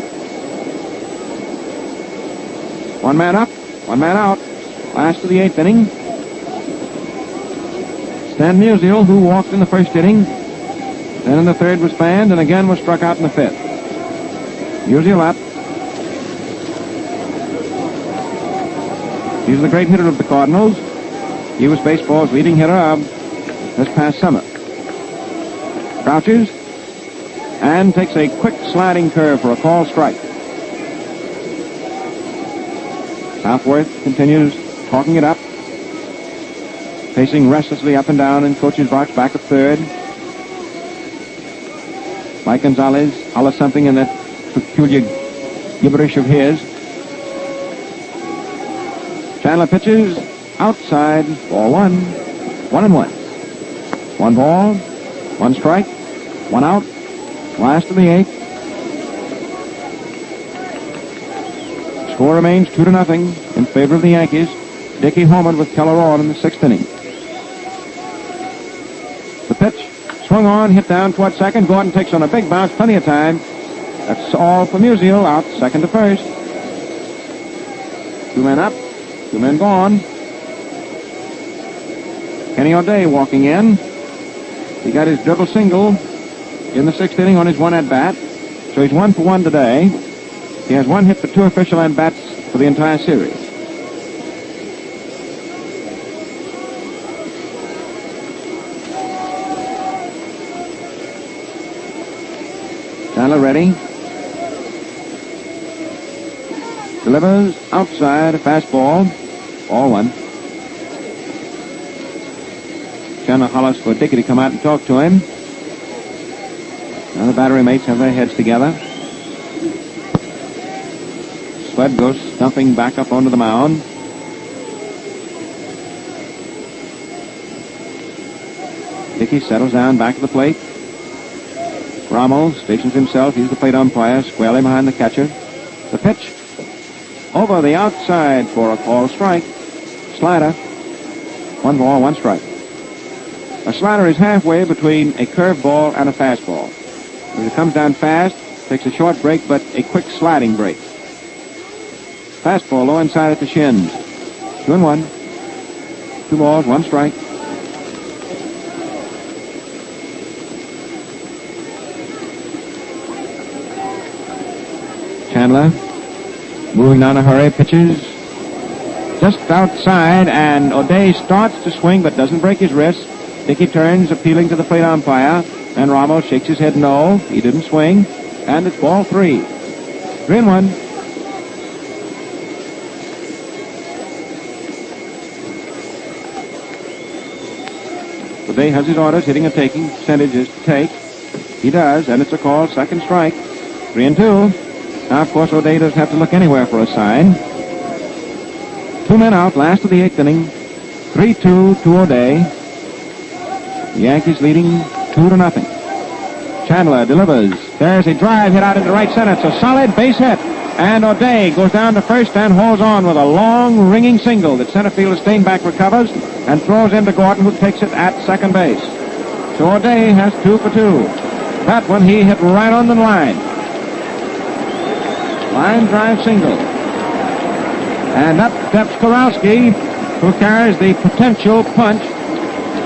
One man up, one man out. Last of the eighth inning. Stan Musial, who walked in the first inning, then in the third was fanned, and again was struck out in the fifth. Musial up. He's the great hitter of the Cardinals. He was baseball's leading hitter of this past summer. Crouches and takes a quick sliding curve for a called strike. Southworth continues talking it up, pacing restlessly up and down in coach's box back at third. Mike Gonzalez hollers something in that peculiar gibberish of his. Chandler pitches outside, ball one, 1-1. One ball, one strike, one out, last of the eighth. Score remains 2-0 in favor of the Yankees. Dickey homered with Keller on in the sixth inning. The pitch swung on, hit down toward second. Gordon takes on a big bounce, plenty of time. That's all for Musial, out second to first. Two men up, two men gone. Kenny O'Day walking in. He got his double single in the sixth inning on his one at-bat. So he's 1 for 1 today. He has one hit for two official at-bats for the entire series. Chandler ready. Delivers outside, a fastball. Ball one. Chandler hollers for Dickey to come out and talk to him. Now the battery mates have their heads together. Spud goes stumping back up onto the mound. Dickey settles down back at the plate. Rommel stations himself. He's the plate umpire, squarely behind the catcher. The pitch over the outside for a called strike. Slider. 1 ball, 1 strike. A slider is halfway between a curveball and a fastball. When it comes down fast, takes a short break, but a quick sliding break. Fastball low inside at the shins. 2-1. 2 balls, 1 strike. Chandler moving down a hurry, pitches just outside, and O'Day starts to swing but doesn't break his wrist. Dickey turns, appealing to the plate umpire, and Rommel shakes his head no. He didn't swing, and it's ball 3. 3-1. O'Day has his orders, hitting and taking. Percentage is to take. He does, and it's a call, 2nd strike. 3-2. Now, of course, O'Day doesn't have to look anywhere for a sign. 2 men out, last of the 8th inning. 3-2 to O'Day. The Yankees leading 2-0. Chandler delivers. There's a drive hit out into right center. It's a solid base hit. And O'Day goes down to first and holds on with a long, ringing single that center fielder Steinbach recovers and throws into Gordon, who takes it at second base. So O'Day has 2 for 2. That one he hit right on the line. Line drive single. And up steps Kurowski, who carries the potential punch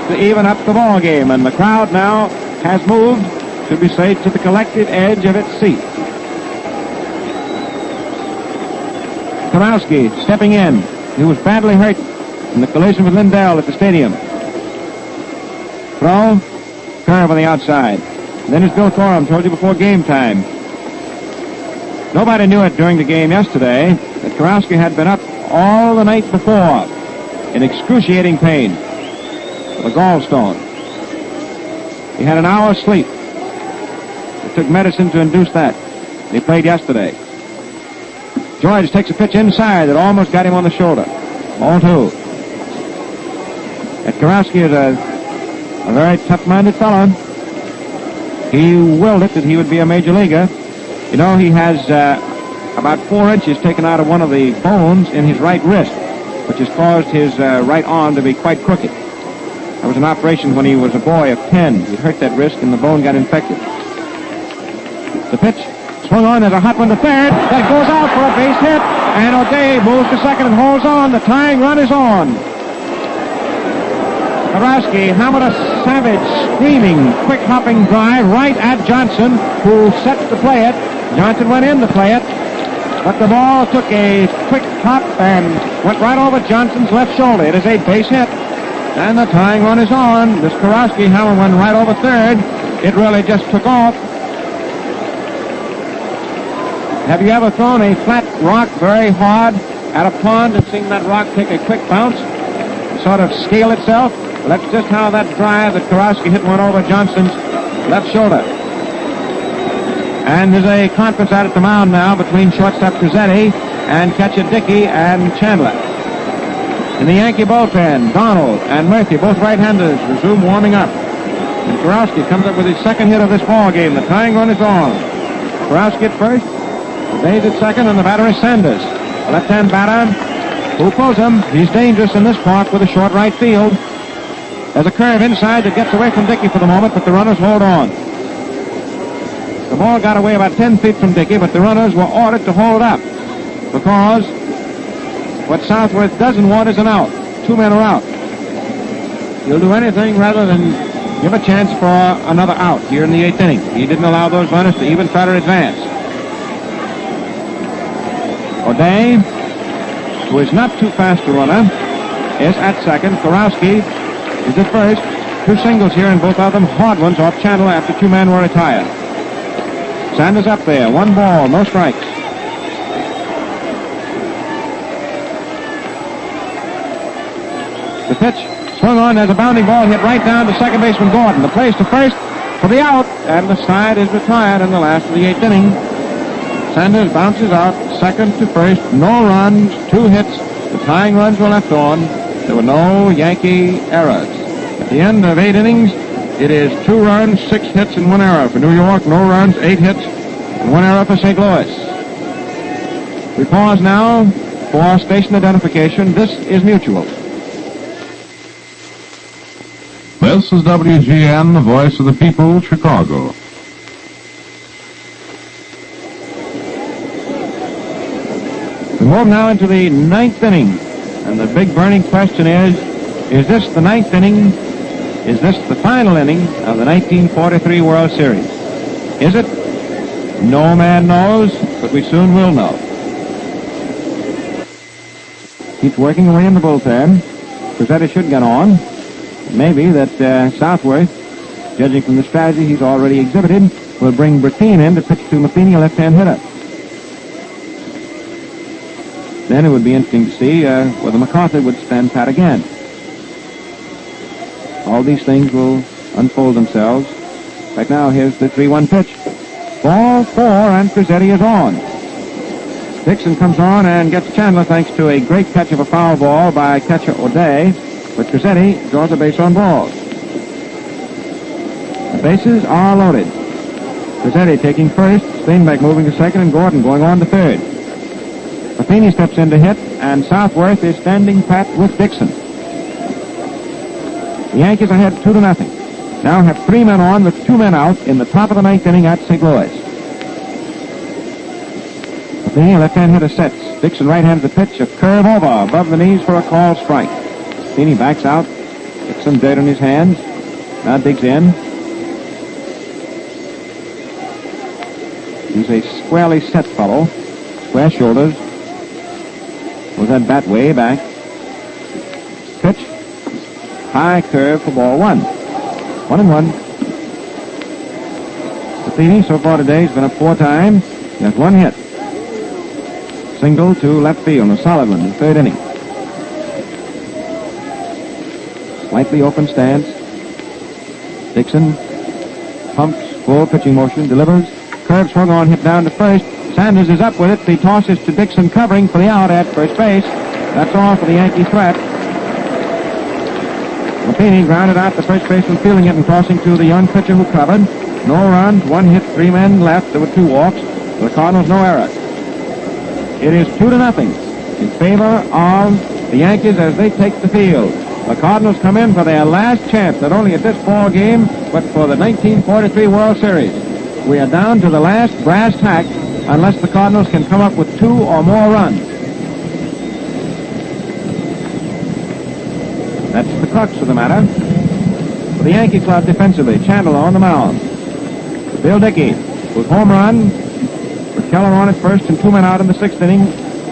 to even up the ball game. And the crowd now has moved, should we say, to the collective edge of its seat. Kurowski stepping in. He was badly hurt in the collision with Lindell at the stadium. Throw, curve on the outside. And then, as Bill Corum told you before game time, nobody knew it during the game yesterday that Kurowski had been up all the night before in excruciating pain with a gallstone. He had an hour's sleep. He took medicine to induce that. He played yesterday. George takes a pitch inside that almost got him on the shoulder. Ball 2. And Kurowski is a very tough-minded fellow. He willed it that he would be a major leaguer. You know, he has about 4 inches taken out of one of the bones in his right wrist, which has caused his right arm to be quite crooked. That was an operation when he was a boy of 10. He hurt that wrist and the bone got infected. The pitch swung on. There's a hot one to third. That goes out for a base hit. And O'Day moves to second and holds on. The tying run is on. Kurowski hammered a savage, screaming, quick-hopping drive right at Johnson, who set to play it. Johnson went in to play it, but the ball took a quick hop and went right over Johnson's left shoulder. It is a base hit, and the tying run is on. This Kurowski hammer went right over third. It really just took off. Have you ever thrown a flat rock very hard at a pond and seen that rock take a quick bounce and sort of scale itself? Well, that's just how that drive that Kurowski hit went over Johnson's left shoulder. And there's a conference out at the mound now between shortstop Crosetti and catcher Dickey and Chandler. In the Yankee bullpen, Donald and Murphy, both right-handers, resume warming up. And Kurowski comes up with his 2nd hit of this ball game. The tying run is on. Kurowski at first, O'Day's at second, and the batter is Sanders. The left-hand batter, who pulls him. He's dangerous in this park with a short right field. There's a curve inside that gets away from Dickey for the moment, but the runners hold on. The ball got away about 10 feet from Dickey, but the runners were ordered to hold up because what Southworth doesn't want is an out. 2 men are out. He'll do anything rather than give a chance for another out here in the 8th inning. He didn't allow those runners to even try to advance. O'Day, who is not too fast a runner, is at second. Kurowski is at first. 2 singles here, and both of them hard ones off Chandler after 2 men were retired. Sanders up there. 1 ball, no strikes. The pitch swung on. There's a bounding ball hit right down to second baseman Gordon. The place to first for the out, and the side is retired in the last of the 8th inning. Sanders bounces out, second to first, no runs, 2 hits. The tying runs were left on. There were no Yankee errors. At the end of 8 innings, it is 2 runs, 6 hits, and 1 error for New York. No runs, 8 hits, and 1 error for St. Louis. We pause now for station identification. This is Mutual. This is WGN, the voice of the people, Chicago. We move now into the 9th inning. And the big burning question is this the 9th inning? Is this the final inning of the 1943 World Series? Is it? No man knows, but we soon will know. Keeps working away in the bullpen. Pizzetta should get on. Maybe that Southworth, judging from the strategy he's already exhibited, will bring Bertine in to pitch to Matheny, a left-hand hitter. Then it would be interesting to see whether McCarthy would stand pat again. All these things will unfold themselves. Right now, here's the 3-1 pitch. Ball 4, and Crosetti is on. Dickson comes on and gets Chandler thanks to a great catch of a foul ball by catcher O'Day, but Crosetti draws a base on balls. The bases are loaded. Crosetti taking first, Steinbeck moving to second, and Gordon going on to third. Matheny steps in to hit, and Southworth is standing pat with Dickson. The Yankees are ahead 2-0. Now have 3 men on with 2 men out in the top of the 9th inning at St. Louis. Matheny, left-hand hitter, sets. Dickson right-hands the pitch, a curve over above the knees for a called strike. Matheny backs out, gets some dirt on his hands, now digs in. He's a squarely set fellow, square shoulders. Was that bat way back. Pitch. High curve for ball 1. 1-1. Matheny so far today has been up 4 times. He has 1 hit. Single to left field, a solid one in the 3rd inning. Slightly open stance. Dickson pumps, full pitching motion, delivers. Curve swung on, hit down to first. Sanders is up with it. The toss is to Dickson, covering for the out at first base. That's all for the Yankee threat. Matheny grounded out the first baseman, fielding it and tossing to the young pitcher who covered. No runs, 1 hit, 3 men left. There were 2 walks. For the Cardinals, no errors. It is 2-0 in favor of the Yankees as they take the field. The Cardinals come in for their last chance, not only at this ball game, but for the 1943 World Series. We are down to the last brass tack unless the Cardinals can come up with 2 or more runs. That's the crux of the matter. For the Yankee club defensively, Chandler on the mound. Bill Dickey with home run. With Keller on at first and 2 men out in the 6th inning,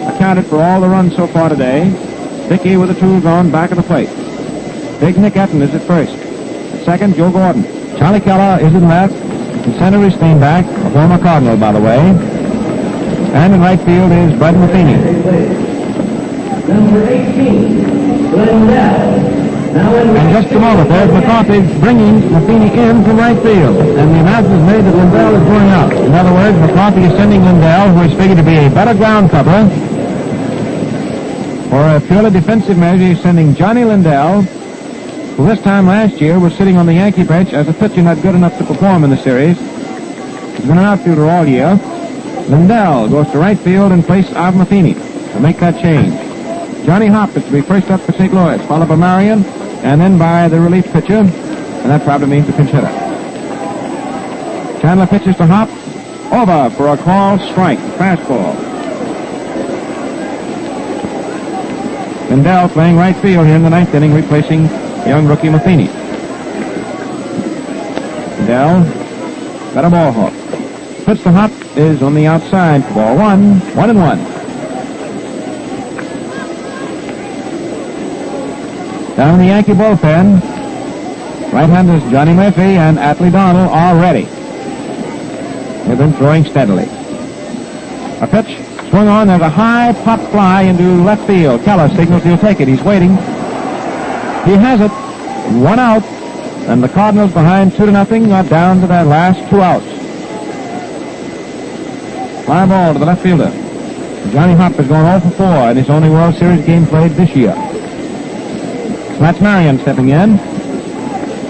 accounted for all the runs so far today. Dickey with the tools on back of the plate. Big Nick Etten is at first. At second, Joe Gordon. Charlie Keller is in left. In center is Steinbeck, a former Cardinal, by the way. And in right field is Bud Matheny. Number 18, Lindell. In just a moment, there's McCarthy bringing Matheny in from right field. And the announcement is made that Lindell is going out. In other words, McCarthy is sending Lindell, who is figured to be a better ground cover. For a purely defensive measure, he's sending Johnny Lindell, who this time last year was sitting on the Yankee bench as a pitcher not good enough to perform in the series. He's been an outfielder all year. Lindell goes to right field in place of Matheny to make that change. Johnny Hopp is to be first up for St. Louis, followed by Marian, and then by the relief pitcher, and that probably means the pinch hitter. Chandler pitches to Hopp, over for a called strike, fastball. Lindell playing right field here in the 9th inning, replacing young rookie Matheny. Lindell got a ball hawk. Pitch to Hopp is on the outside for ball 1, 1-1. Down in the Yankee bullpen, right-handers Johnny Murphy and Atlee Donald are ready. They've been throwing steadily. A pitch swung on. There's a high pop fly into left field. Keller signals he'll take it. He's waiting. He has it. 1 out. And the Cardinals behind 2-0 are down to their last 2 outs. Fly ball to the left fielder. Johnny Hop is going 0 for 4 in his only World Series game played this year. That's Marian stepping in.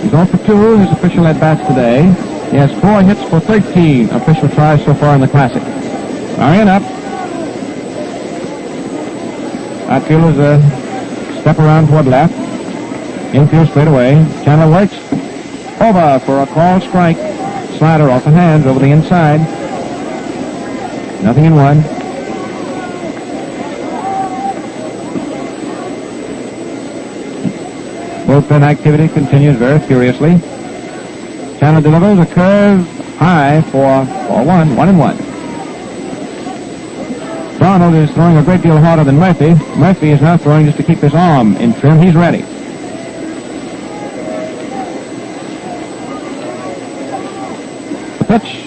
He's 0 for 2, his official at-bats today. He has 4 hits for 13 official tries so far in the Classic. Marian up. Outfielders step around toward left. Infield straight away. Chandler works. Over for a called strike. Slider off the hands over the inside. Nothing in 1. Bullpen activity continues very furiously. Chandler delivers a curve high for 1, 1-1. Donald is throwing a great deal harder than Murphy. Murphy is now throwing just to keep his arm in trim. He's ready. The pitch.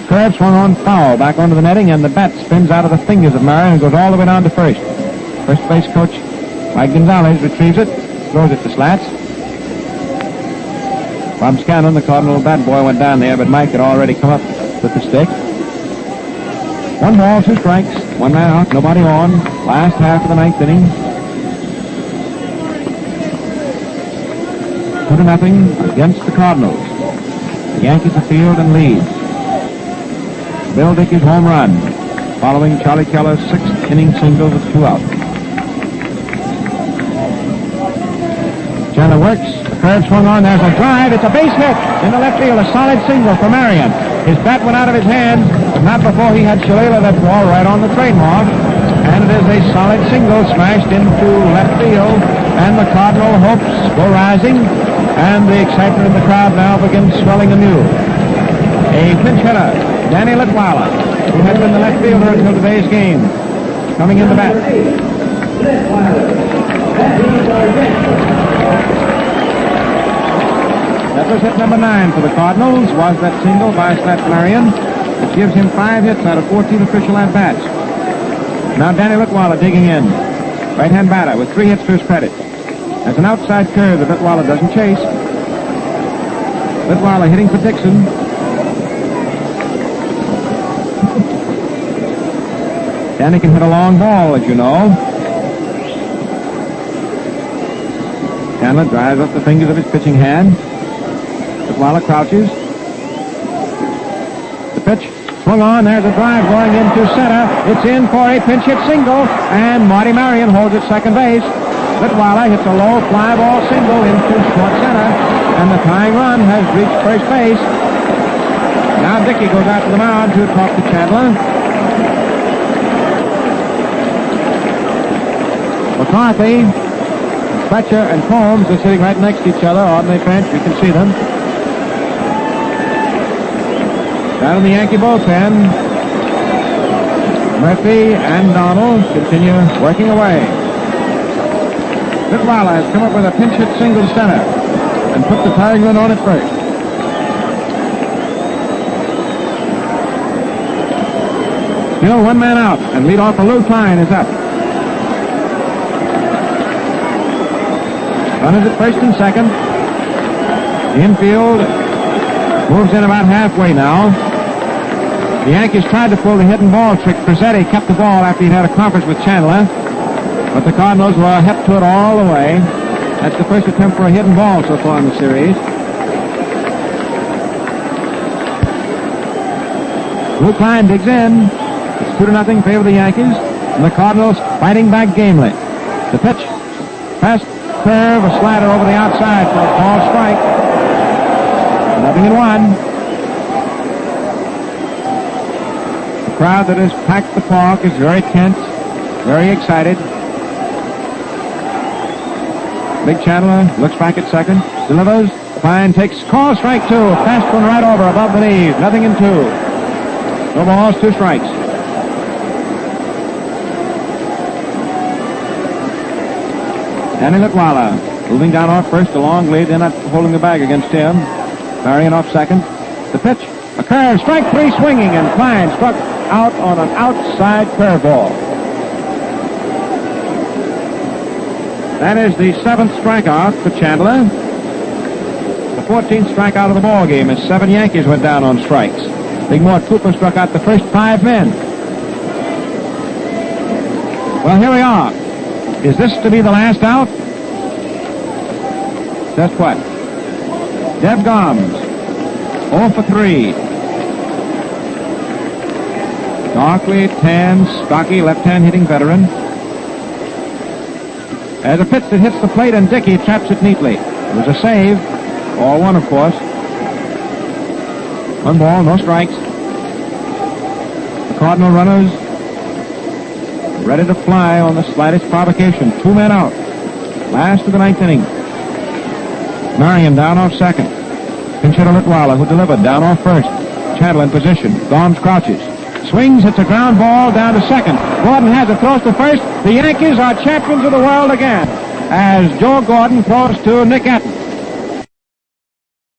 Curve swung on foul back onto the netting, and the bat spins out of the fingers of Marian and goes all the way down to first. First base coach Mike Gonzalez retrieves it, throws it to slats. Bob Scanlon, the Cardinal bat boy, went down there, but Mike had already come up with the stick. 1 ball, 2 strikes, 1 man out, nobody on. Last half of the 9th inning. 2-0 against the Cardinals. The Yankees afield and lead. Bill Dickey's home run, following Charlie Keller's 6th inning single with 2 out. Chandler works. The curve swung on. There's a drive. It's a base hit in the left field. A solid single for Marian. His bat went out of his hands, but not before he had Shalala that ball right on the trademark. And it is a solid single smashed into left field. And the Cardinal hopes go rising. And the excitement in the crowd now begins swelling anew. A pinch hitter, Danny Litwala, who had been the left fielder until today's game, coming in the bat. That was hit number 9 for the Cardinals, was that single by Marian, which gives him 5 hits out of 14 official at-bats. Now Danny Litwala digging in. Right-hand batter with 3 hits to his credit. That's an outside curve that Litwala doesn't chase. Litwala hitting for Dickson. Danny can hit a long ball, as you know. Chandler drives up the fingers of his pitching hand. Litwala crouches. The pitch swung on. There's a drive going into center. It's in for a pinch hit single, and Marty Marian holds at second base. Litwala hits a low fly ball single into short center, and the tying run has reached first base. Now Dickey goes out to the mound to talk to Chandler. McCarthy, Fletcher, and Combs are sitting right next to each other on the bench. You can see them. Down in the Yankee bullpen, Murphy and Donald continue working away. Litwala has come up with a pinch hit single to center and put the tying run on at first. Still 1 man out, and leadoff Lou Klein is up. Runners at first and second. The infield moves in about halfway now. The Yankees tried to pull the hidden ball trick. Crosetti kept the ball after he'd had a conference with Chandler, but the Cardinals were hep to it all the way. That's the first attempt for a hidden ball so far in the series. Lou Klein digs in. It's 2-0 in favor of the Yankees, and the Cardinals fighting back gamely. The pitch, fast curve, a slider over the outside for a called strike. 0-1. The crowd that has packed the park is very tense, very excited. Big Chandler looks back at second, delivers. Klein takes call strike 2, a fast one right over above the knees. 0-2. No balls, 2 strikes. Danny Litwala moving down off first, a long lead. They're not holding the bag against him. Marian off second. The pitch, a curve, strike 3 swinging, and Klein struck out on an outside curveball. That is the 7th strikeout for Chandler. The 14th strikeout of the ball game as 7 Yankees went down on strikes. Big Mort Cooper struck out the first 5 men. Well, here we are. Is this to be the last out? Just what? Deb Gomes, 0 for 3. Darkly tan, stocky, left-hand hitting veteran. As a pitch that hits the plate, and Dickey traps it neatly. It was a save. All one, of course. 1 ball, no strikes. The Cardinal runners ready to fly on the slightest provocation. 2 men out. Last of the 9th inning. Marian down off second. Pinch hitter Litwala, who delivered, down off first. Chandler in position. Gomes crouches. Swings, hits a ground ball down to second. Gordon has it, throws to first. The Yankees are champions of the world again as Joe Gordon throws to Nick Atton.